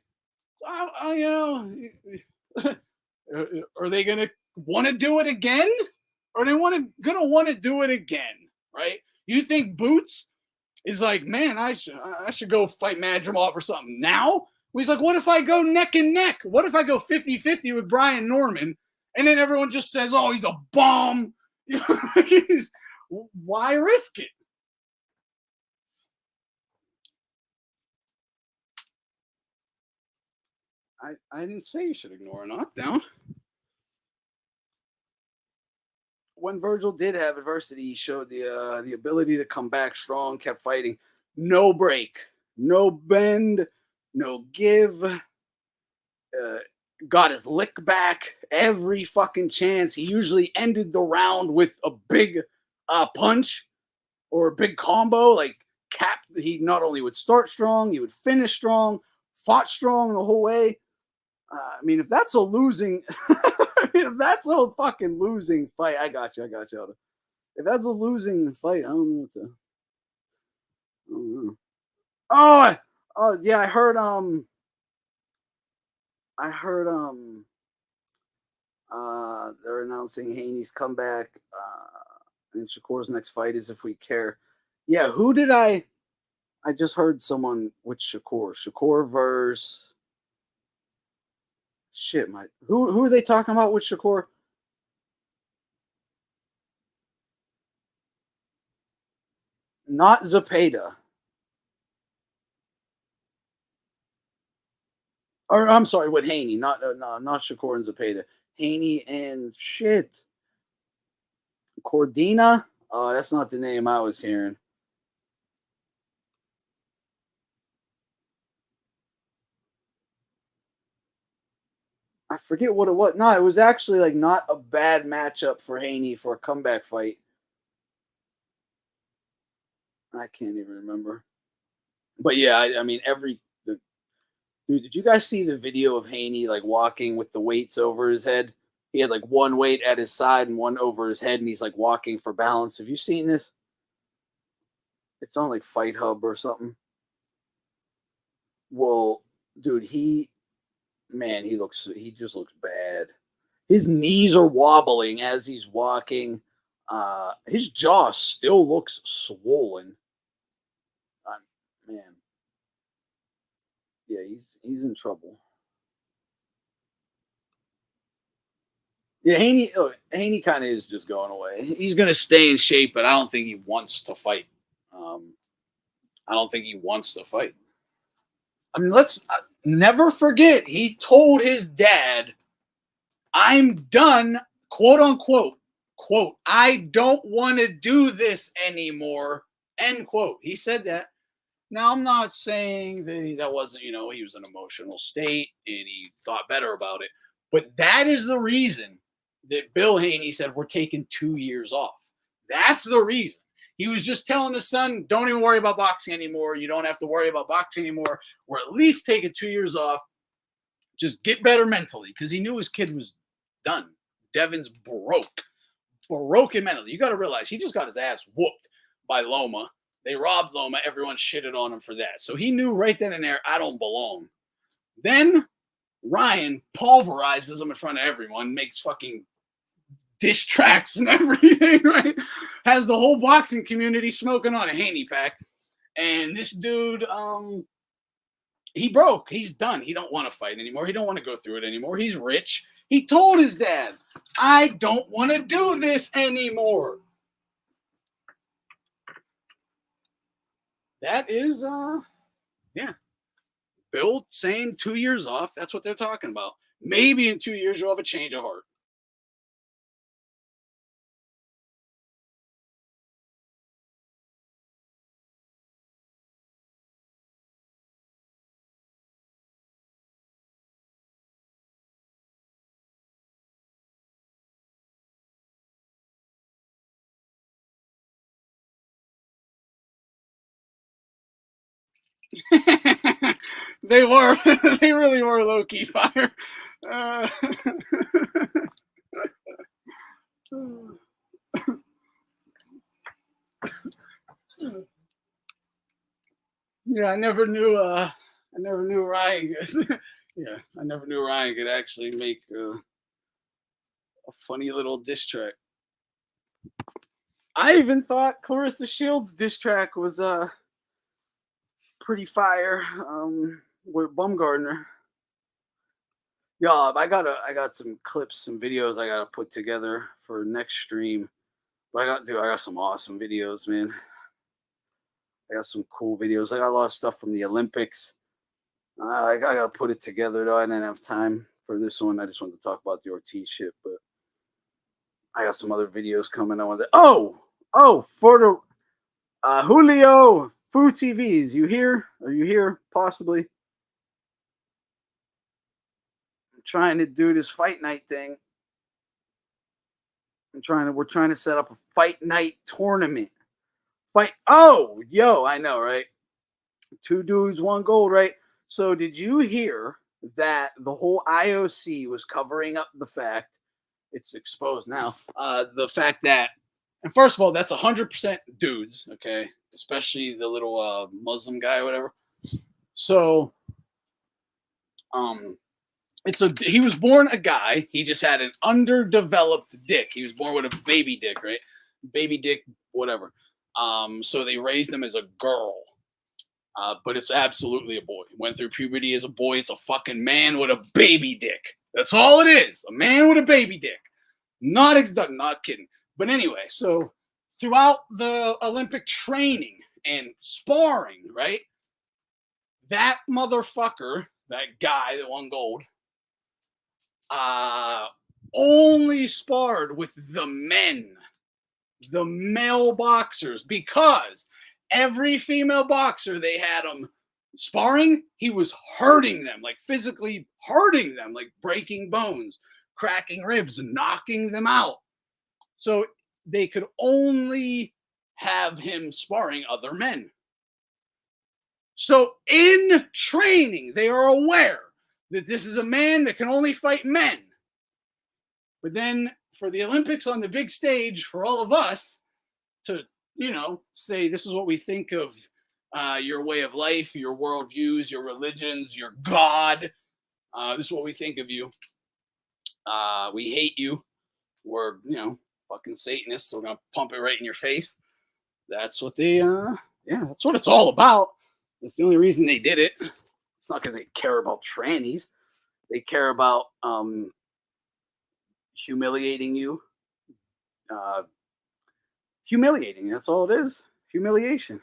Are they gonna want to do it again? Or they gonna want to do it again, right? You think Boots is like, man, I should go fight Madrimov or something now? He's like, what if I go neck and neck? What if I go 50-50 with Brian Norman? And then everyone just says, oh, he's a bomb. Why risk it? I didn't say you should ignore a knockdown. When Virgil did have adversity, he showed the ability to come back strong, kept fighting, no break, no bend, no give. Got his lick back every fucking chance. He usually ended the round with a big punch or a big combo. Like he not only would start strong, he would finish strong, fought strong the whole way. I mean, if that's a losing, if that's a fucking losing fight, I got you. If that's a losing fight, I don't know what to. I don't know. Oh, yeah, I heard. I heard. They're announcing Haney's comeback. And Shakur's next fight is If We Care. Yeah, who did I just heard someone with Shakur. Shakur versus shit, my who are they talking about with Shakur? Not Zapata. Or I'm sorry, with Haney, not Shakur and Zapata. Haney and shit. Cordina? Oh, that's not the name I was hearing. I forget what it was. No, it was actually like not a bad matchup for Haney for a comeback fight. I can't even remember. But yeah, I mean dude, did you guys see the video of Haney like walking with the weights over his head? He had like one weight at his side and one over his head, and he's like walking for balance. Have you seen this? It's on like Fight Hub or something. Well, dude, he just looks bad. His knees are wobbling as he's walking. His jaw still looks swollen. Man, yeah, he's in trouble. Yeah, Haney kind of is just going away. He's going to stay in shape, but I don't think he wants to fight. Um, I don't think he wants to fight. I mean, let's never forget he told his dad, "I'm done," quote unquote. Quote, "I don't want to do this anymore." End quote. He said that. Now, I'm not saying that wasn't, he was in an emotional state and he thought better about it. But that is the reason that Bill Haney said, we're taking 2 years off. That's the reason. He was just telling his son, don't even worry about boxing anymore. You don't have to worry about boxing anymore. We're at least taking 2 years off. Just get better mentally because he knew his kid was done. Devin's broken mentally. You got to realize he just got his ass whooped by Loma. They robbed Loma. Everyone shitted on him for that. So he knew right then and there, I don't belong. Then Ryan pulverizes him in front of everyone, makes fucking diss tracks and everything, right? Has the whole boxing community smoking on a Haney pack. And this dude, he broke. He's done. He don't want to fight anymore. He don't want to go through it anymore. He's rich. He told his dad, I don't want to do this anymore. That is, yeah. Bill saying 2 years off. That's what they're talking about. Maybe in 2 years you'll have a change of heart. They were. They really were low key fire. Uh, yeah, I never knew. I never knew Ryan. Yeah, I never knew Ryan could actually make a funny little diss track. I even thought Clarissa Shields' diss track was pretty fire. With Bumgardner. Yeah, I got some clips, some videos I gotta put together for next stream. But I got some awesome videos, man. I got some cool videos. I got a lot of stuff from the Olympics. I gotta put it together though. I didn't have time for this one. I just wanted to talk about the Ortiz shit, but I got some other videos coming. I want to. For the Julio Fu TVs. You here? Are you here? Possibly. I'm trying to do this fight night thing. We're trying to set up a fight night tournament. Fight. Oh, yo, I know, right? Two dudes, one gold, right? So, did you hear that the whole IOC was covering up the fact it's exposed now? The fact that, and first of all, that's 100% dudes, okay, especially the little Muslim guy or whatever. So, um, he was born a guy. He just had an underdeveloped dick. He was born with a baby dick, right? Baby dick, whatever. So they raised him as a girl. But it's absolutely a boy. Went through puberty as a boy. It's a fucking man with a baby dick. That's all it is. A man with a baby dick. Not kidding. But anyway, so throughout the Olympic training and sparring, right? That motherfucker, that guy that won gold, uh, only sparred with the men, the male boxers, because every female boxer they had him sparring, he was hurting them, like physically hurting them, like breaking bones, cracking ribs, knocking them out. So they could only have him sparring other men. So in training, they are aware that this is a man that can only fight men. But then for the Olympics on the big stage, for all of us to, say this is what we think of your way of life, your worldviews, your religions, your God. This is what we think of you. We hate you. We're, fucking Satanists. So we're going to pump it right in your face. That's what that's what it's all about. That's the only reason they did it. It's not because they care about trannies. They care about humiliating you. Humiliating. That's all it is. Humiliation.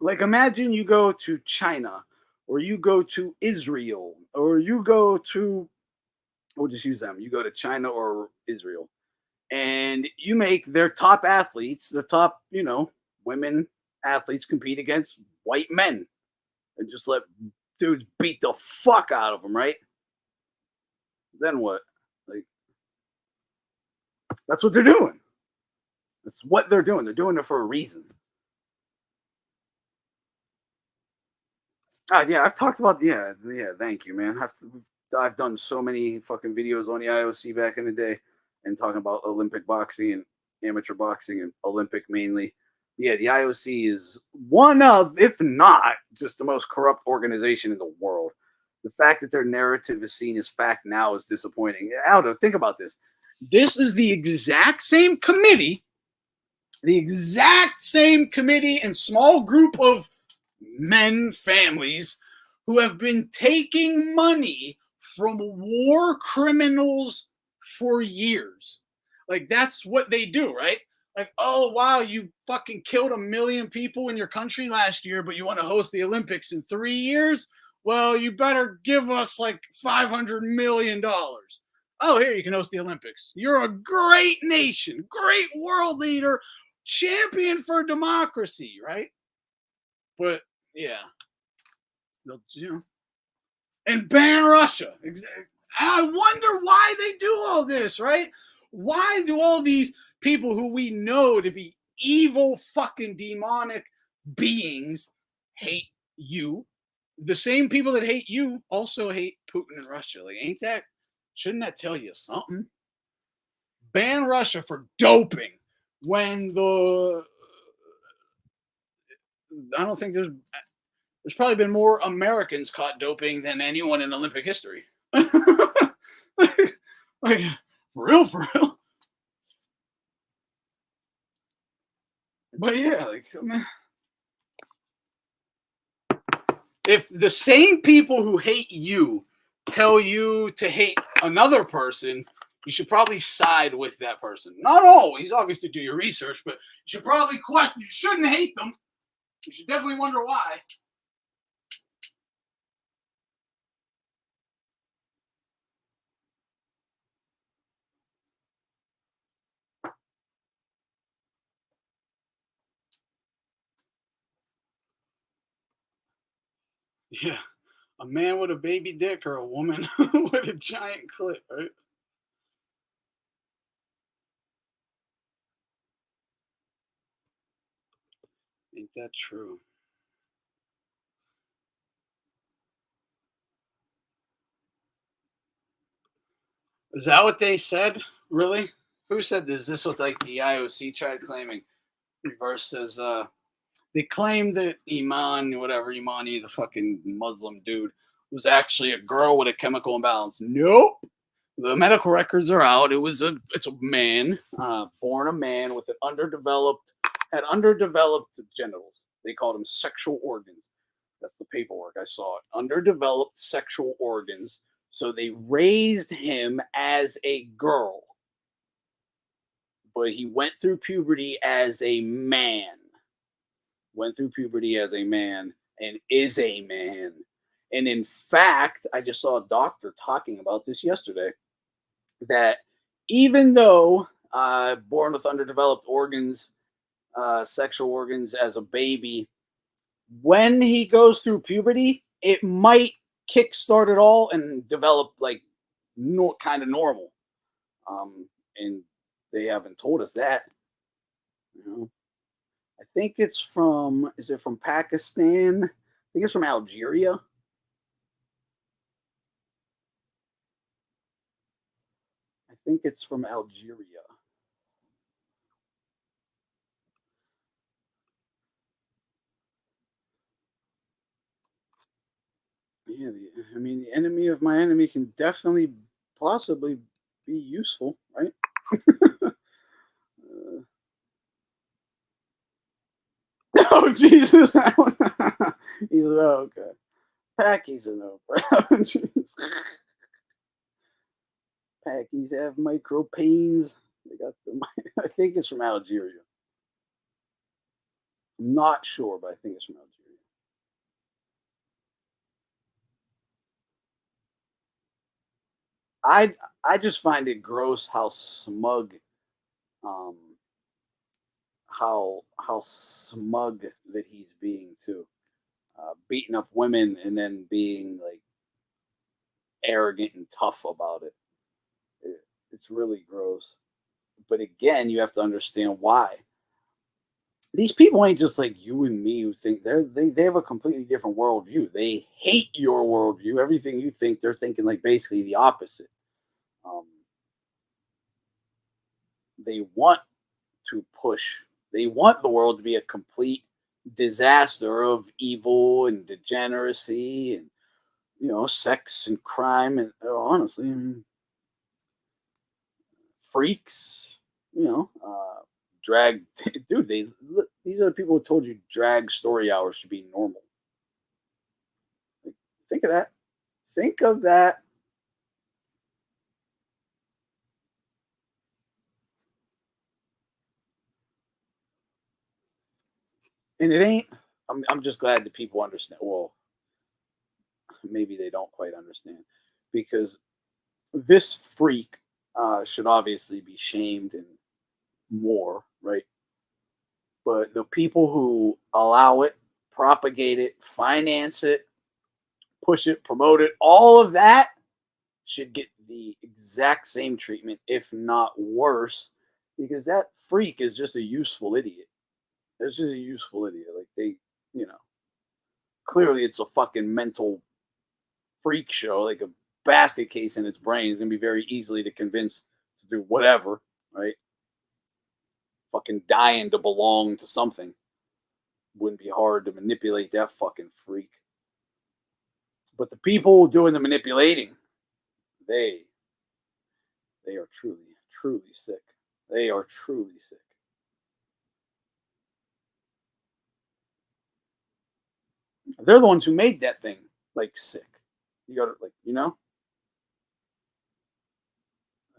Like imagine you go to China or you go to Israel or you go to, we'll just use them. You go to China or Israel and you make their top athletes, the top, women athletes compete against white men and just let dudes beat the fuck out of them, right? Then what? Like, that's what they're doing. That's what they're doing. They're doing it for a reason. Yeah, I've talked about yeah. Thank you, man. I've done so many fucking videos on the IOC back in the day, and talking about Olympic boxing and amateur boxing and Olympic mainly. Yeah, the IOC is one of, if not, just the most corrupt organization in the world. The fact that their narrative is seen as fact now is disappointing. Aldo, think about this. This is the exact same committee and small group of men, families, who have been taking money from war criminals for years. Like, that's what they do, right? Like, oh, wow, you fucking killed 1 million people in your country last year, but you want to host the Olympics in 3 years? Well, you better give us like $500 million. Oh, here, you can host the Olympics. You're a great nation, great world leader, champion for democracy, right? But yeah, and ban Russia. I wonder why they do all this, right? Why do all these people who we know to be evil, fucking demonic beings hate you? The same people that hate you also hate Putin and Russia. Like, shouldn't that tell you something? Ban Russia for doping when I don't think there's probably been more Americans caught doping than anyone in Olympic history. like, for real. But yeah, if the same people who hate you tell you to hate another person, you should probably side with that person. Not always, obviously, do your research, but you should probably question. You shouldn't hate them. You should definitely wonder why. Yeah. A man with a baby dick or a woman with a giant clit, right? Ain't that true? Is that what they said? Really? Who said this? Is this what like the IOC tried claiming? Reverse says They claim that Imani, the fucking Muslim dude, was actually a girl with a chemical imbalance. Nope. The medical records are out. It's a man, born a man with had underdeveloped genitals. They called them sexual organs. That's the paperwork I saw. Underdeveloped sexual organs. So they raised him as a girl, but he went through puberty as a man. Went through puberty as a man and is a man. And in fact, I just saw a doctor talking about this yesterday that even though born with underdeveloped organs, sexual organs as a baby, when he goes through puberty, it might kickstart it all and develop like kind of normal. And they haven't told us that. You know, I think it's from. Is it from Pakistan? I think it's from Algeria. I think it's from Algeria. Yeah, I mean, the enemy of my enemy can definitely, possibly be useful, right? Oh Jesus! He's okay. Packies are no problem. Packies have micropanes. They got the. I think it's from Algeria. I'm not sure, but I think it's from Algeria. I just find it gross how smug, um, how smug that he's being too, beating up women and then being like arrogant and tough about it. It's really gross. But again, you have to understand why. These people ain't just like you and me who think they have a completely different worldview. They hate your worldview. Everything you think, they're thinking like basically the opposite. Um, they want to push. They want the world to be a complete disaster of evil and degeneracy and sex and crime and honestly, I mean, freaks. Drag, dude. These are the people who told you drag story hours should be normal. Like, think of that. Think of that. And it ain't. I'm just glad that people understand. Well, maybe they don't quite understand because this freak should obviously be shamed and more, right? But the people who allow it, propagate it, finance it, push it, promote it, all of that should get the exact same treatment, if not worse, because that freak is just a useful idiot. It's just a useful idiot. Like you know, clearly it's a fucking mental freak show, like a basket case in its brain. It's gonna be very easily to convince to do whatever, right? Fucking dying to belong to something. Wouldn't be hard to manipulate that fucking freak. But the people doing the manipulating, they they are truly, truly sick. They are truly sick. They're the ones who made that thing like sick. You got to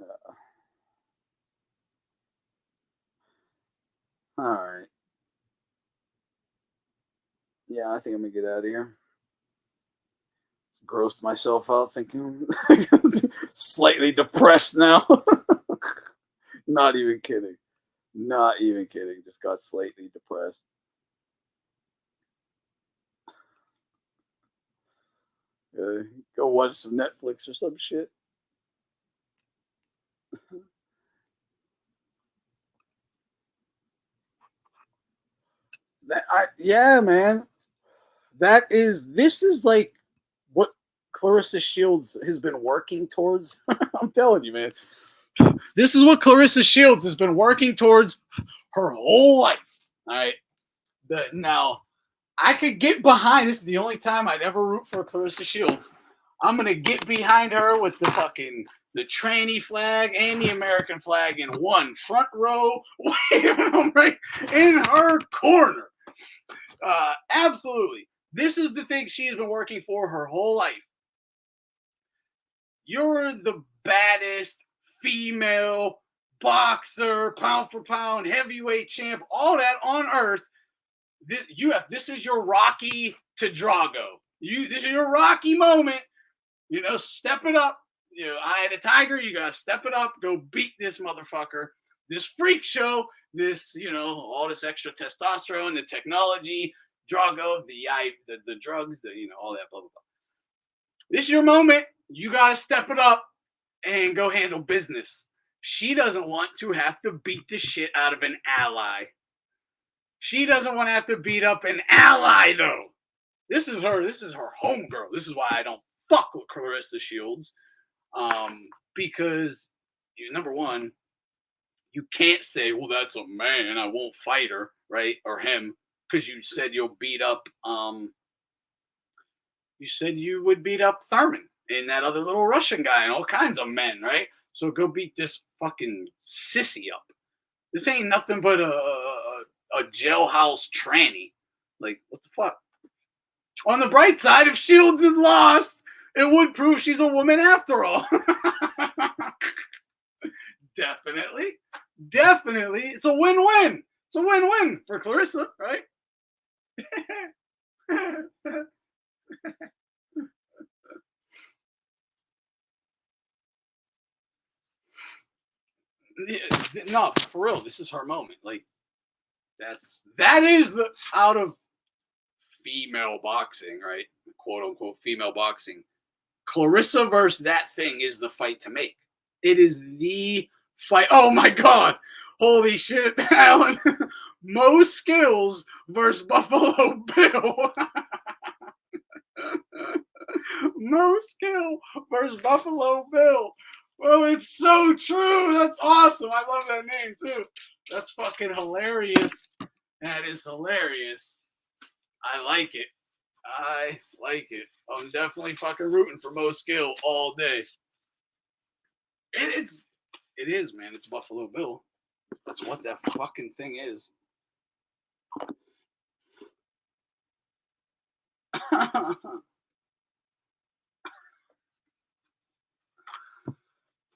Uh, all right. Yeah, I think I'm gonna get out of here. Grossed myself out thinking slightly depressed now. Not even kidding. Not even kidding. Just got slightly depressed. Go watch some Netflix or some shit. Yeah, man. This is like what Clarissa Shields has been working towards. I'm telling you, man. This is what Clarissa Shields has been working towards her whole life. All right. Now, I could get behind. This is the only time I'd ever root for Clarissa Shields. I'm gonna get behind her with the tranny flag and the American flag in one front row, right in her corner. Absolutely. This is the thing she's been working for her whole life. You're the baddest female boxer, pound for pound, heavyweight champ, all that on earth. This is your Rocky to Drago. This is your Rocky moment. Step it up. Eye of the tiger. You gotta step it up. Go beat this motherfucker. This freak show. This, all this extra testosterone, the technology, Drago, the drugs, all that blah blah blah. This is your moment. You gotta step it up and go handle business. She doesn't want to have to beat the shit out of an ally. She doesn't want to have to beat up an ally, though. This is her homegirl. This is why I don't fuck with Clarissa Shields. Because, number one, you can't say, well, that's a man, I won't fight her, right? Or him, because you said you'll beat up, you said you would beat up Thurman and that other little Russian guy and all kinds of men, right? So go beat this fucking sissy up. This ain't nothing but a jailhouse tranny. Like, what the fuck? On the bright side, if Shields had lost, it would prove she's a woman after all. Definitely. It's a win-win. It's a win-win for Clarissa, right? No, for real, this is her moment. Like, that is the out of female boxing, right? Quote unquote female boxing. Clarissa versus that thing is the fight to make. It is the fight. Oh my God. Holy shit, Alan. Mo Skills versus Buffalo Bill. Mo Skill versus Buffalo Bill. Well, it's so true. That's awesome. I love that name too. That's fucking hilarious. That is hilarious. I like it. I'm definitely fucking rooting for Mo Skill all day. It is, man. It's Buffalo Bill. That's what that fucking thing is.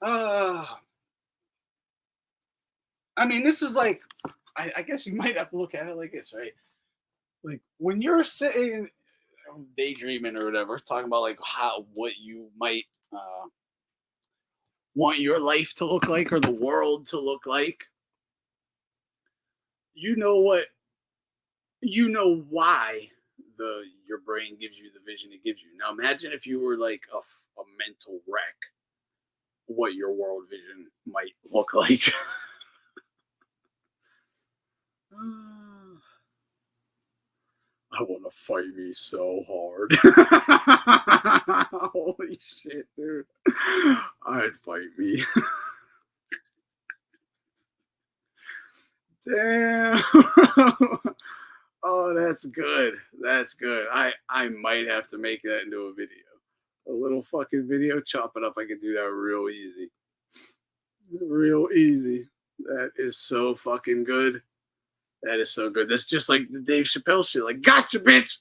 I mean, this is like, I guess you might have to look at it like this, right? Like when you're sitting daydreaming or whatever, talking about like what you might want your life to look like or the world to look like. You know why your brain gives you the vision it gives you. Now imagine if you were like a mental wreck, what your world vision might look like. I want to fight me so hard. Holy shit, dude. I'd fight me. Damn. Oh, that's good. That's good. I might have to make that into a video. A little fucking video, chop it up. I can do that real easy. Real easy. That is so fucking good. That is so good. That's just like the Dave Chappelle shit. Like, gotcha, bitch.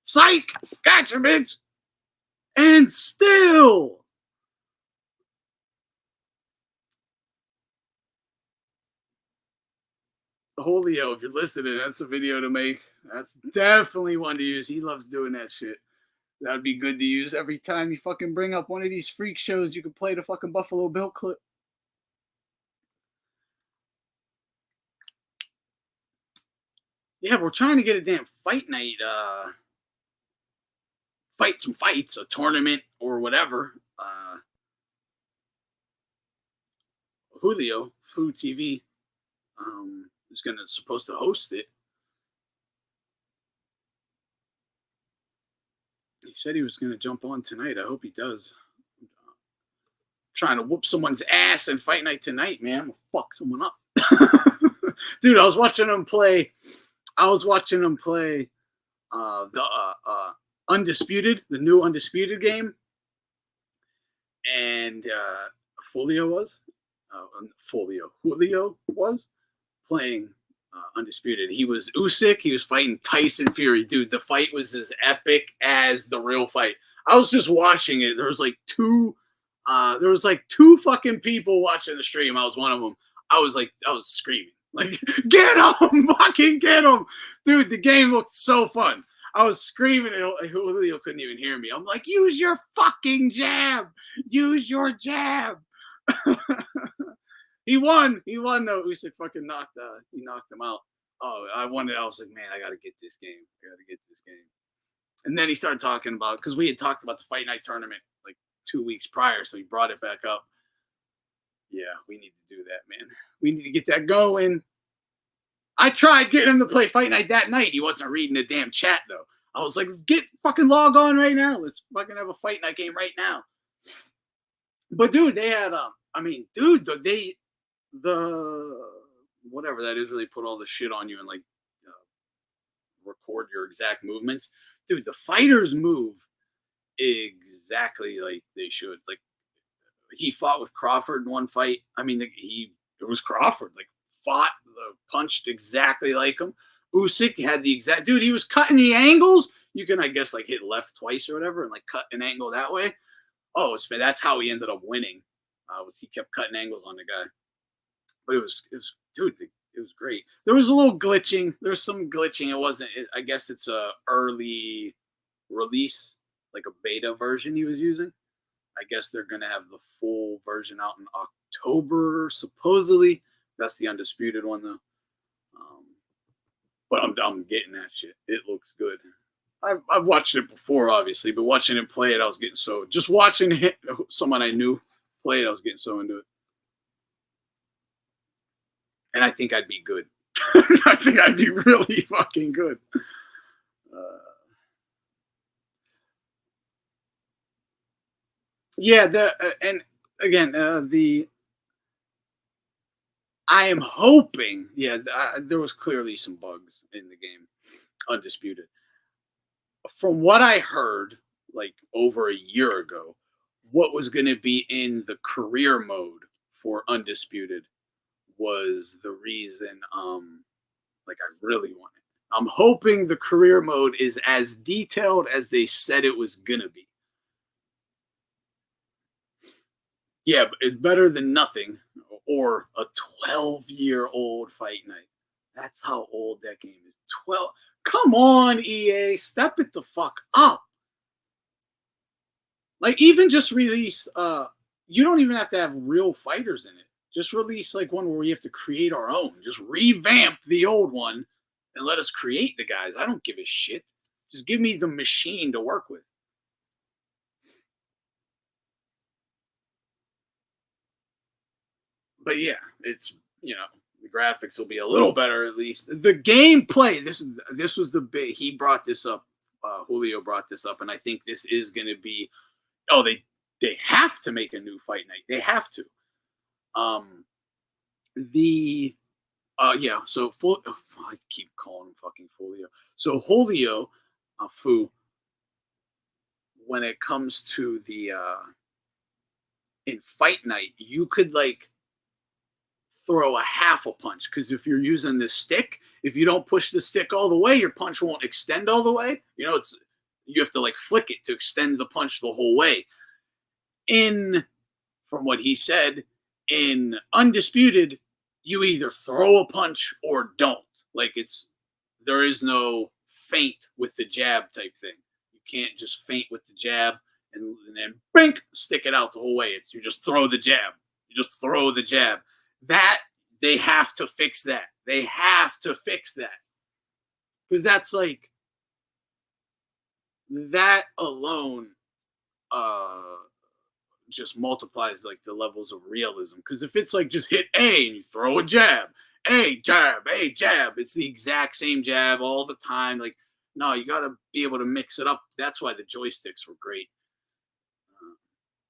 Psych. Gotcha, bitch. And still. Julio, if you're listening, that's a video to make. That's definitely one to use. He loves doing that shit. That would be good to use every time you fucking bring up one of these freak shows. You can play the fucking Buffalo Bill clip. Yeah, we're trying to get a damn fight night, fight some fights, a tournament or whatever. Julio, Food TV, is supposed to host it. He said he was gonna jump on tonight. I hope he does. Trying to whoop someone's ass in fight night tonight, man. I'm gonna fuck someone up. Dude, I was watching him play I was watching him play the Undisputed, the new Undisputed game, and Folio was Julio was playing Undisputed. He was Usyk. He was fighting Tyson Fury. Dude, the fight was as epic as the real fight. I was just watching it. There was like two fucking people watching the stream. I was one of them. I was screaming, like, get him, fucking get him, dude. The game looked so fun. I was screaming, and Julio couldn't even hear me. I'm like, use your fucking jab, use your jab. He won. He won though. Usyk fucking he knocked him out. Oh, I wanted. I was like, man, I gotta get this game. I gotta get this game. And then he started talking about, because we had talked about the fight night tournament like 2 weeks prior, so he brought it back up. Yeah, we need to do that, man. We need to get that going. I tried getting him to play fight night that night. He wasn't reading the damn chat though. I was like, get fucking log on right now. Let's fucking have a fight night game right now. But dude, they had the whatever that is really put all the shit on you and like record your exact movements. Dude, the fighters move exactly like they should. Like, he fought with Crawford in one fight. I mean, it was Crawford, like, punched exactly like him. Usyk had the exact, dude, he was cutting the angles. You can, I guess, like, hit left twice or whatever and like cut an angle that way. Oh, that's how he ended up winning. He kept cutting angles on the guy. But it was dude, it was great. There was a little glitching. There was some glitching. It wasn't. I guess it's a early release, like a beta version he was using. I guess they're gonna have the full version out in October, supposedly. That's the Undisputed one though. But I'm getting that shit. It looks good. I've watched it before, obviously, but watching him play it, I was getting so. Just watching someone I knew play it, I was getting so into it. And I think I'd be good. I think I'd be really fucking good. Yeah, and again, I am hoping. Yeah, there was clearly some bugs in the game, Undisputed. From what I heard, like over a year ago, what was going to be in the career mode for Undisputed was the reason like I really want it. I'm hoping the career mode is as detailed as they said it was gonna be. Yeah, but it's better than nothing or a 12-year-old fight night. That's how old that game is. 12. Come on, EA, step it the fuck up. Like, even just release you don't even have to have real fighters in it. Just release like one where we have to create our own. Just revamp the old one and let us create the guys. I don't give a shit. Just give me the machine to work with. But yeah, it's, the graphics will be a little better at least. The gameplay. This was the big. He brought this up. Julio brought this up, and I think this is going to be. Oh, they have to make a new fight night. They have to. Yeah. So I keep calling him fucking Julio. So Julio, Fu. When it comes to the in fight night, you could like throw a half a punch, because if you're using the stick, if you don't push the stick all the way, your punch won't extend all the way. You have to like flick it to extend the punch the whole way. From what he said, in Undisputed, you either throw a punch or don't. Like, there is no feint with the jab type thing. You can't just feint with the jab and then bink, stick it out the whole way. You just throw the jab. You just throw the jab. That, they have to fix that. They have to fix that. Because that's like, that alone just multiplies like the levels of realism. Because if it's like just hit A and you throw a jab, A jab, A jab, it's the exact same jab all the time. Like, no, you got to be able to mix it up. That's why the joysticks were great.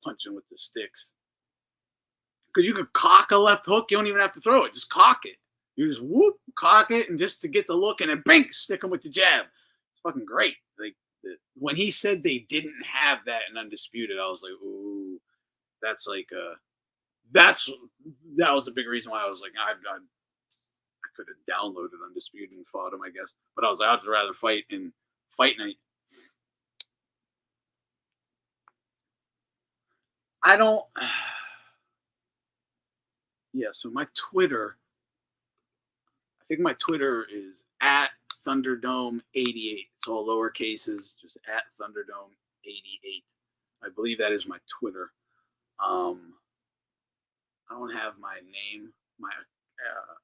Punching with the sticks. Because you could cock a left hook. You don't even have to throw it. Just cock it. You just whoop, cock it, and just to get the look, and then bink, stick him with the jab. It's fucking great. Like when he said they didn't have that in Undisputed, I was like, ooh, that's like that's that was a big reason why I was like, I could have downloaded Undisputed and fought him, I guess. But I was like, I'd rather fight in Fight Night. I don't. Yeah, so my Twitter, I think my Twitter is at Thunderdome88. It's all lower cases, just at Thunderdome88. I believe that is my Twitter. I don't have my name.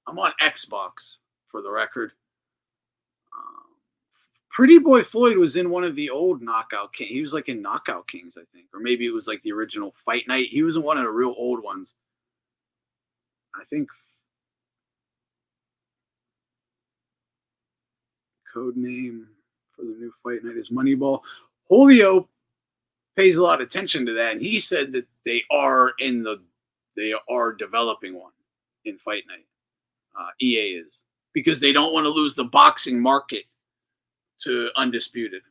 I'm on Xbox for the record. Um, Pretty Boy Floyd was in one of the old Knockout Kings. He was like in Knockout Kings, I think, or maybe it was like the original Fight Night. He was in one of the real old ones. I think code name for the new Fight Night is Moneyball. Julio pays a lot of attention to that, and he said that they are developing one in Fight Night. EA is, because they don't want to lose the boxing market to Undisputed.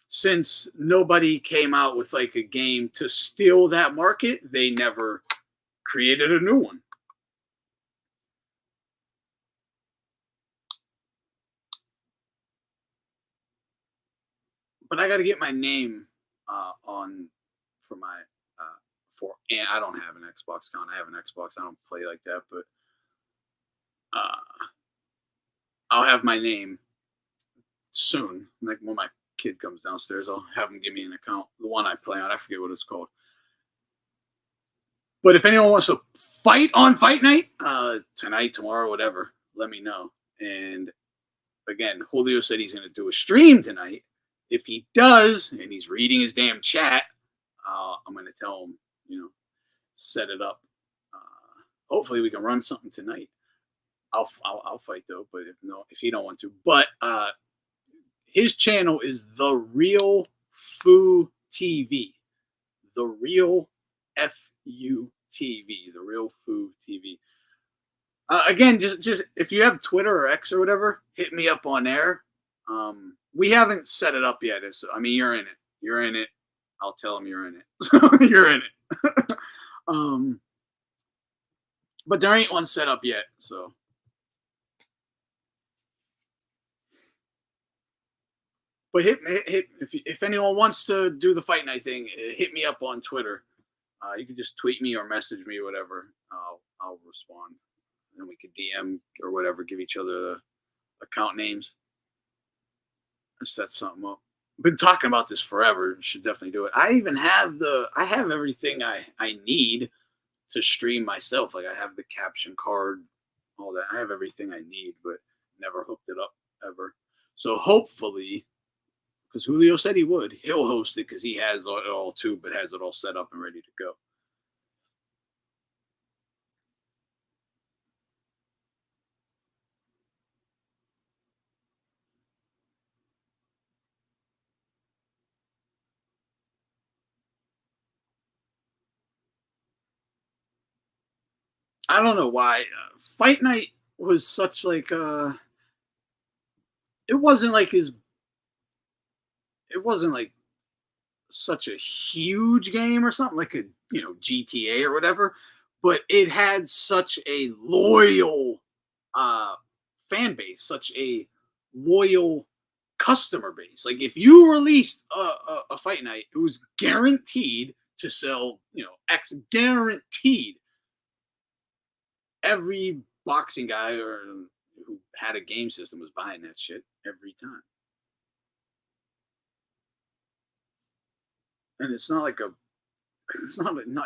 Since nobody came out with like a game to steal that market, they never created a new one. But I got to get my name on for my and I don't have an Xbox account. I have an Xbox. I don't play like that, but I'll have my name soon. Like when my kid comes downstairs, I'll have him give me an account. The one I play on, I forget what it's called. But if anyone wants to fight on Fight Night tonight, tomorrow, whatever, let me know. And again, Julio said he's going to do a stream tonight. If he does, and he's reading his damn chat, I'm going to tell him, set it up. Hopefully, we can run something tonight. I'll fight though, but if he don't want to, but his channel is The Real Fu TV, The Real FU TV, The Real Fu TV. Again, just if you have Twitter or X or whatever, hit me up on there. We haven't set it up yet. You're in it. You're in it. I'll tell him you're in it. So you're in it. But there ain't one set up yet. So. But hit if anyone wants to do the Fight Night thing, hit me up on Twitter. You can just tweet me or message me or whatever. I'll respond, and we can DM or whatever. Give each other the account names. Set something up. Been talking about this forever. Should definitely do it. I even have everything I need to stream myself. Like I have the caption card, all that. I have everything I need, but never hooked it up ever. So hopefully, because Julio said he would, he'll host it because he has it all too, but has it all set up and ready to go. I don't know why Fight Night was such like it wasn't like such a huge game or something like a GTA or whatever, but it had such a loyal fan base, such a loyal customer base. Like if you released a Fight Night, it was guaranteed to sell X, guaranteed. Every boxing guy or who had a game system was buying that shit every time. And it's not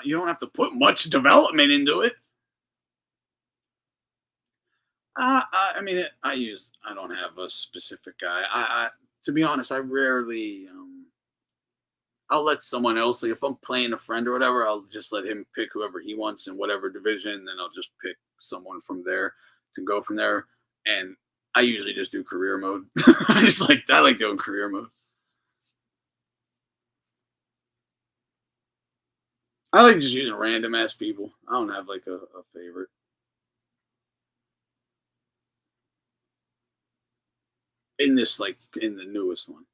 you don't have to put much development into it. I don't have a specific guy. To be honest, I rarely. I'll let someone else. Like if I'm playing a friend or whatever, I'll just let him pick whoever he wants in whatever division. And then I'll just pick someone from there to go from there. And I usually just do career mode. I like doing career mode. I like just using random ass people. I don't have like a favorite. in this, like in the newest one.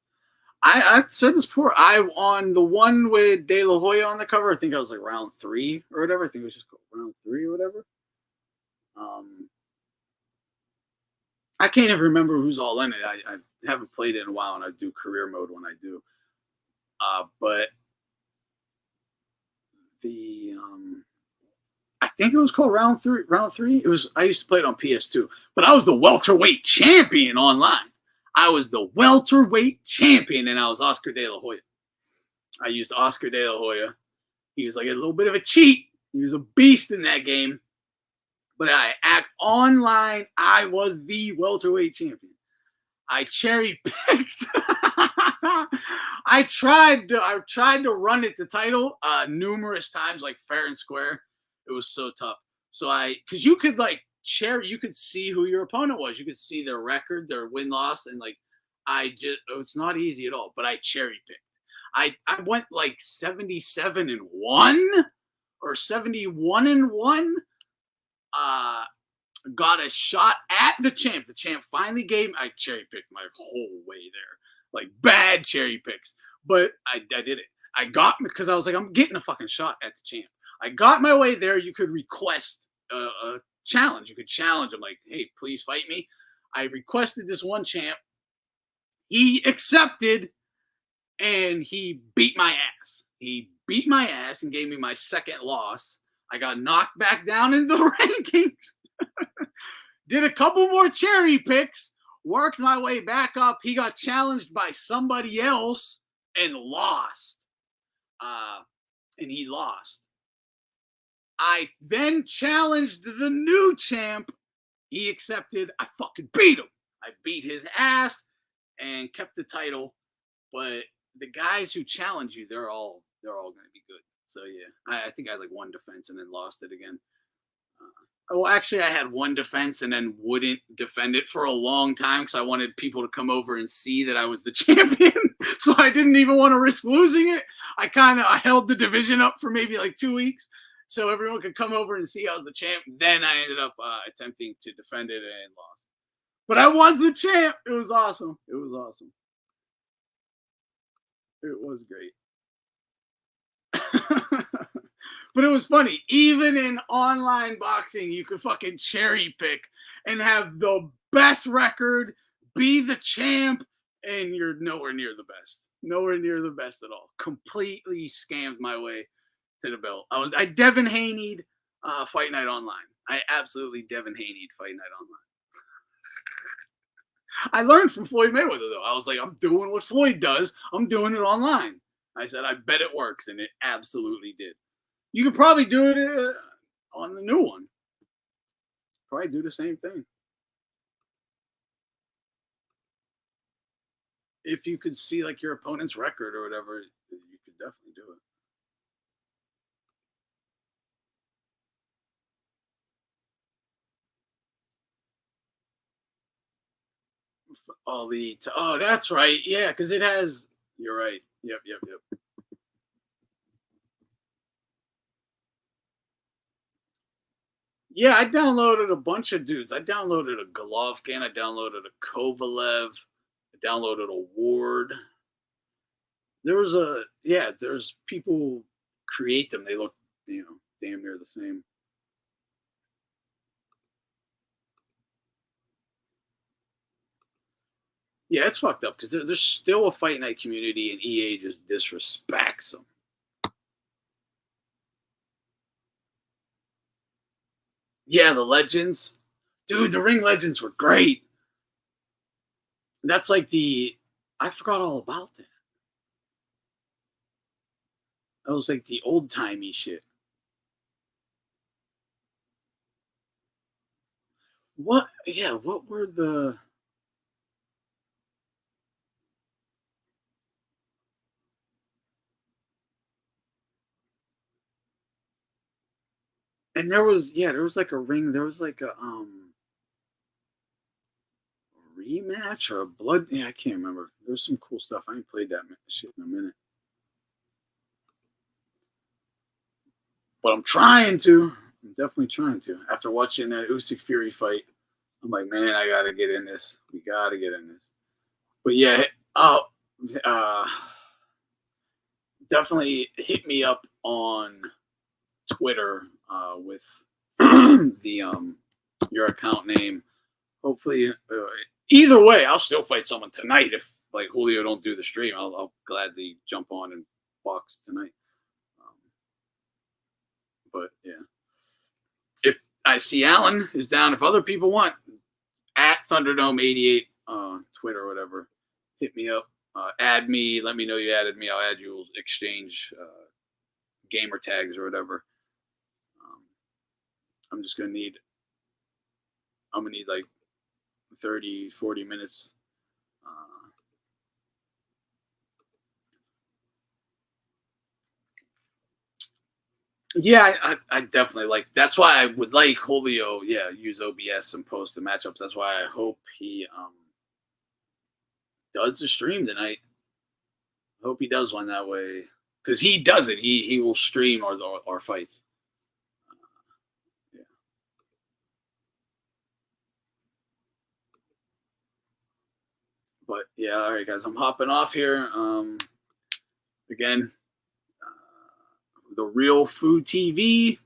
I've said this before. I on the one with De La Hoya on the cover. I think I was like round 3 or whatever. I think it was just called round 3 or whatever. I can't even remember who's all in it. I haven't played it in a while, and I do career mode when I do. But the I think it was called round 3. Round 3. It was. I used to play it on PS2, but I was the welterweight champion online. I was the welterweight champion, and I was Oscar De La Hoya. I used Oscar De La Hoya. He was like a little bit of a cheat. He was a beast in that game. But online, I was the welterweight champion. I cherry picked. I tried to run it the title numerous times, like fair and square. It was so tough. So because you could like you could see who your opponent was. You could see their record, their win loss, and like it's not easy at all. But I cherry picked. I went like 77-1 or 71-1. Got a shot at the champ. The champ finally gave. I cherry picked my whole way there, like bad cherry picks. But I did it. I got because I was like, I'm getting a fucking shot at the champ. I got my way there. You could request a challenge. You could challenge him like, hey, please fight me. I requested this one champ. He accepted, and he beat my ass. He beat my ass and gave me my second loss. I got knocked back down in the rankings. Did a couple more cherry picks. Worked my way back up. He got challenged by somebody else and lost. And he lost. I then challenged the new champ. He accepted. I fucking beat him. I beat his ass and kept the title. But the guys who challenge you, they're all going to be good. So yeah, I think I had like one defense and then lost it again. Well, actually, I had one defense and then wouldn't defend it for a long time because I wanted people to come over and see that I was the champion. So I didn't even want to risk losing it. I held the division up for maybe like 2 weeks so everyone could come over and see I was the champ. Then I ended up attempting to defend it and lost. But I was the champ. It was awesome. It was awesome. It was great. But it was funny. Even in online boxing, you could fucking cherry pick and have the best record, be the champ, and you're nowhere near the best. Nowhere near the best at all. Completely scammed my way to the belt. I Devin Haney'd Fight Night Online. I absolutely Devin Haney'd Fight Night Online. I learned from Floyd Mayweather, though. I was like, I'm doing what Floyd does. I'm doing it online. I said, I bet it works, and it absolutely did. You could probably do it on the new one. Probably do the same thing. If you could see like your opponent's record or whatever, you could definitely do it. Oh, that's right. Yeah, because it has. You're right. Yep. Yeah, I downloaded a bunch of dudes. I downloaded a Golovkin. I downloaded a Kovalev. I downloaded a Ward. There's people who create them. They look, damn near the same. Yeah, it's fucked up because there's still a Fight Night community and EA just disrespects them. Yeah, the Legends. Dude, the Ring Legends were great. That's like I forgot all about that. That was like the old timey shit. What were the. And there was like a ring. There was like a rematch or a blood. Yeah, I can't remember. There's some cool stuff. I ain't played that shit in a minute. But I'm trying to. I'm definitely trying to. After watching that Usyk Fury fight, I'm like, man, I gotta get in this. We gotta get in this. But yeah, uh, definitely hit me up on Twitter with the your account name. Hopefully, either way, I'll still fight someone tonight if like Julio don't do the stream. I'll gladly jump on and box tonight. Um, but yeah, if I see Alan is down, if other people want at Thunderdome88 Twitter or whatever, hit me up, add me, let me know you added me. I'll add you. We'll exchange gamer tags or whatever. I'm just gonna need. I'm gonna need like 30, 40 minutes. Yeah, I definitely like. That's why I would like Julio. Yeah, use OBS and post the matchups. That's why I hope he does the stream tonight. I hope he does one that way because he does it. He will stream or fights. Yeah. But yeah, all right, guys, I'm hopping off here. Again, the Real Food TV.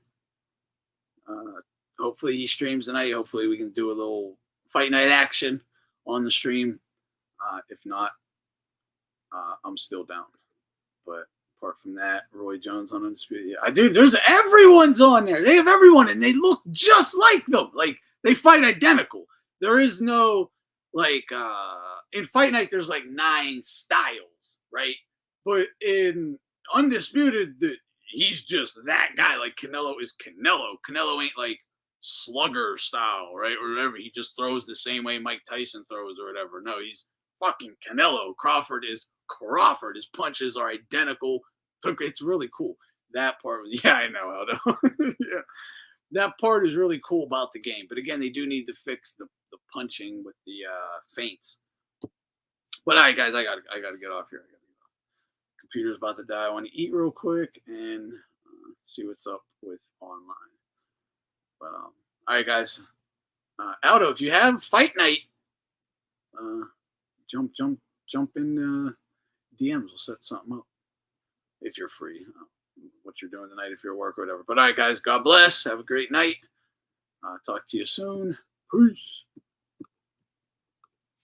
Hopefully he streams tonight. Hopefully we can do a little fight night action on the stream. If not, I'm still down. But apart from that, Roy Jones on Undisputed. Yeah, dude, there's everyone's on there. They have everyone, and they look just like them. Like they fight identical. There is no like in Fight Night. There's like 9 styles, right? But in Undisputed, he's just that guy. Like Canelo is Canelo. Canelo ain't like slugger style, right? Or whatever. He just throws the same way Mike Tyson throws or whatever. No, he's fucking Canelo. Crawford is Crawford. His punches are identical. It's really cool. That part was, yeah, I know, Aldo. Yeah. That part is really cool about the game. But again, they do need to fix the punching with the feints. But all right, guys, I gotta get off here. Computer's about to die. I want to eat real quick and see what's up with online. But all right, guys. Aldo, if you have fight night, jump in DMs. We'll set something up if you're free. What you're doing tonight, if you're at work or whatever. But all right, guys. God bless. Have a great night. Talk to you soon. Peace.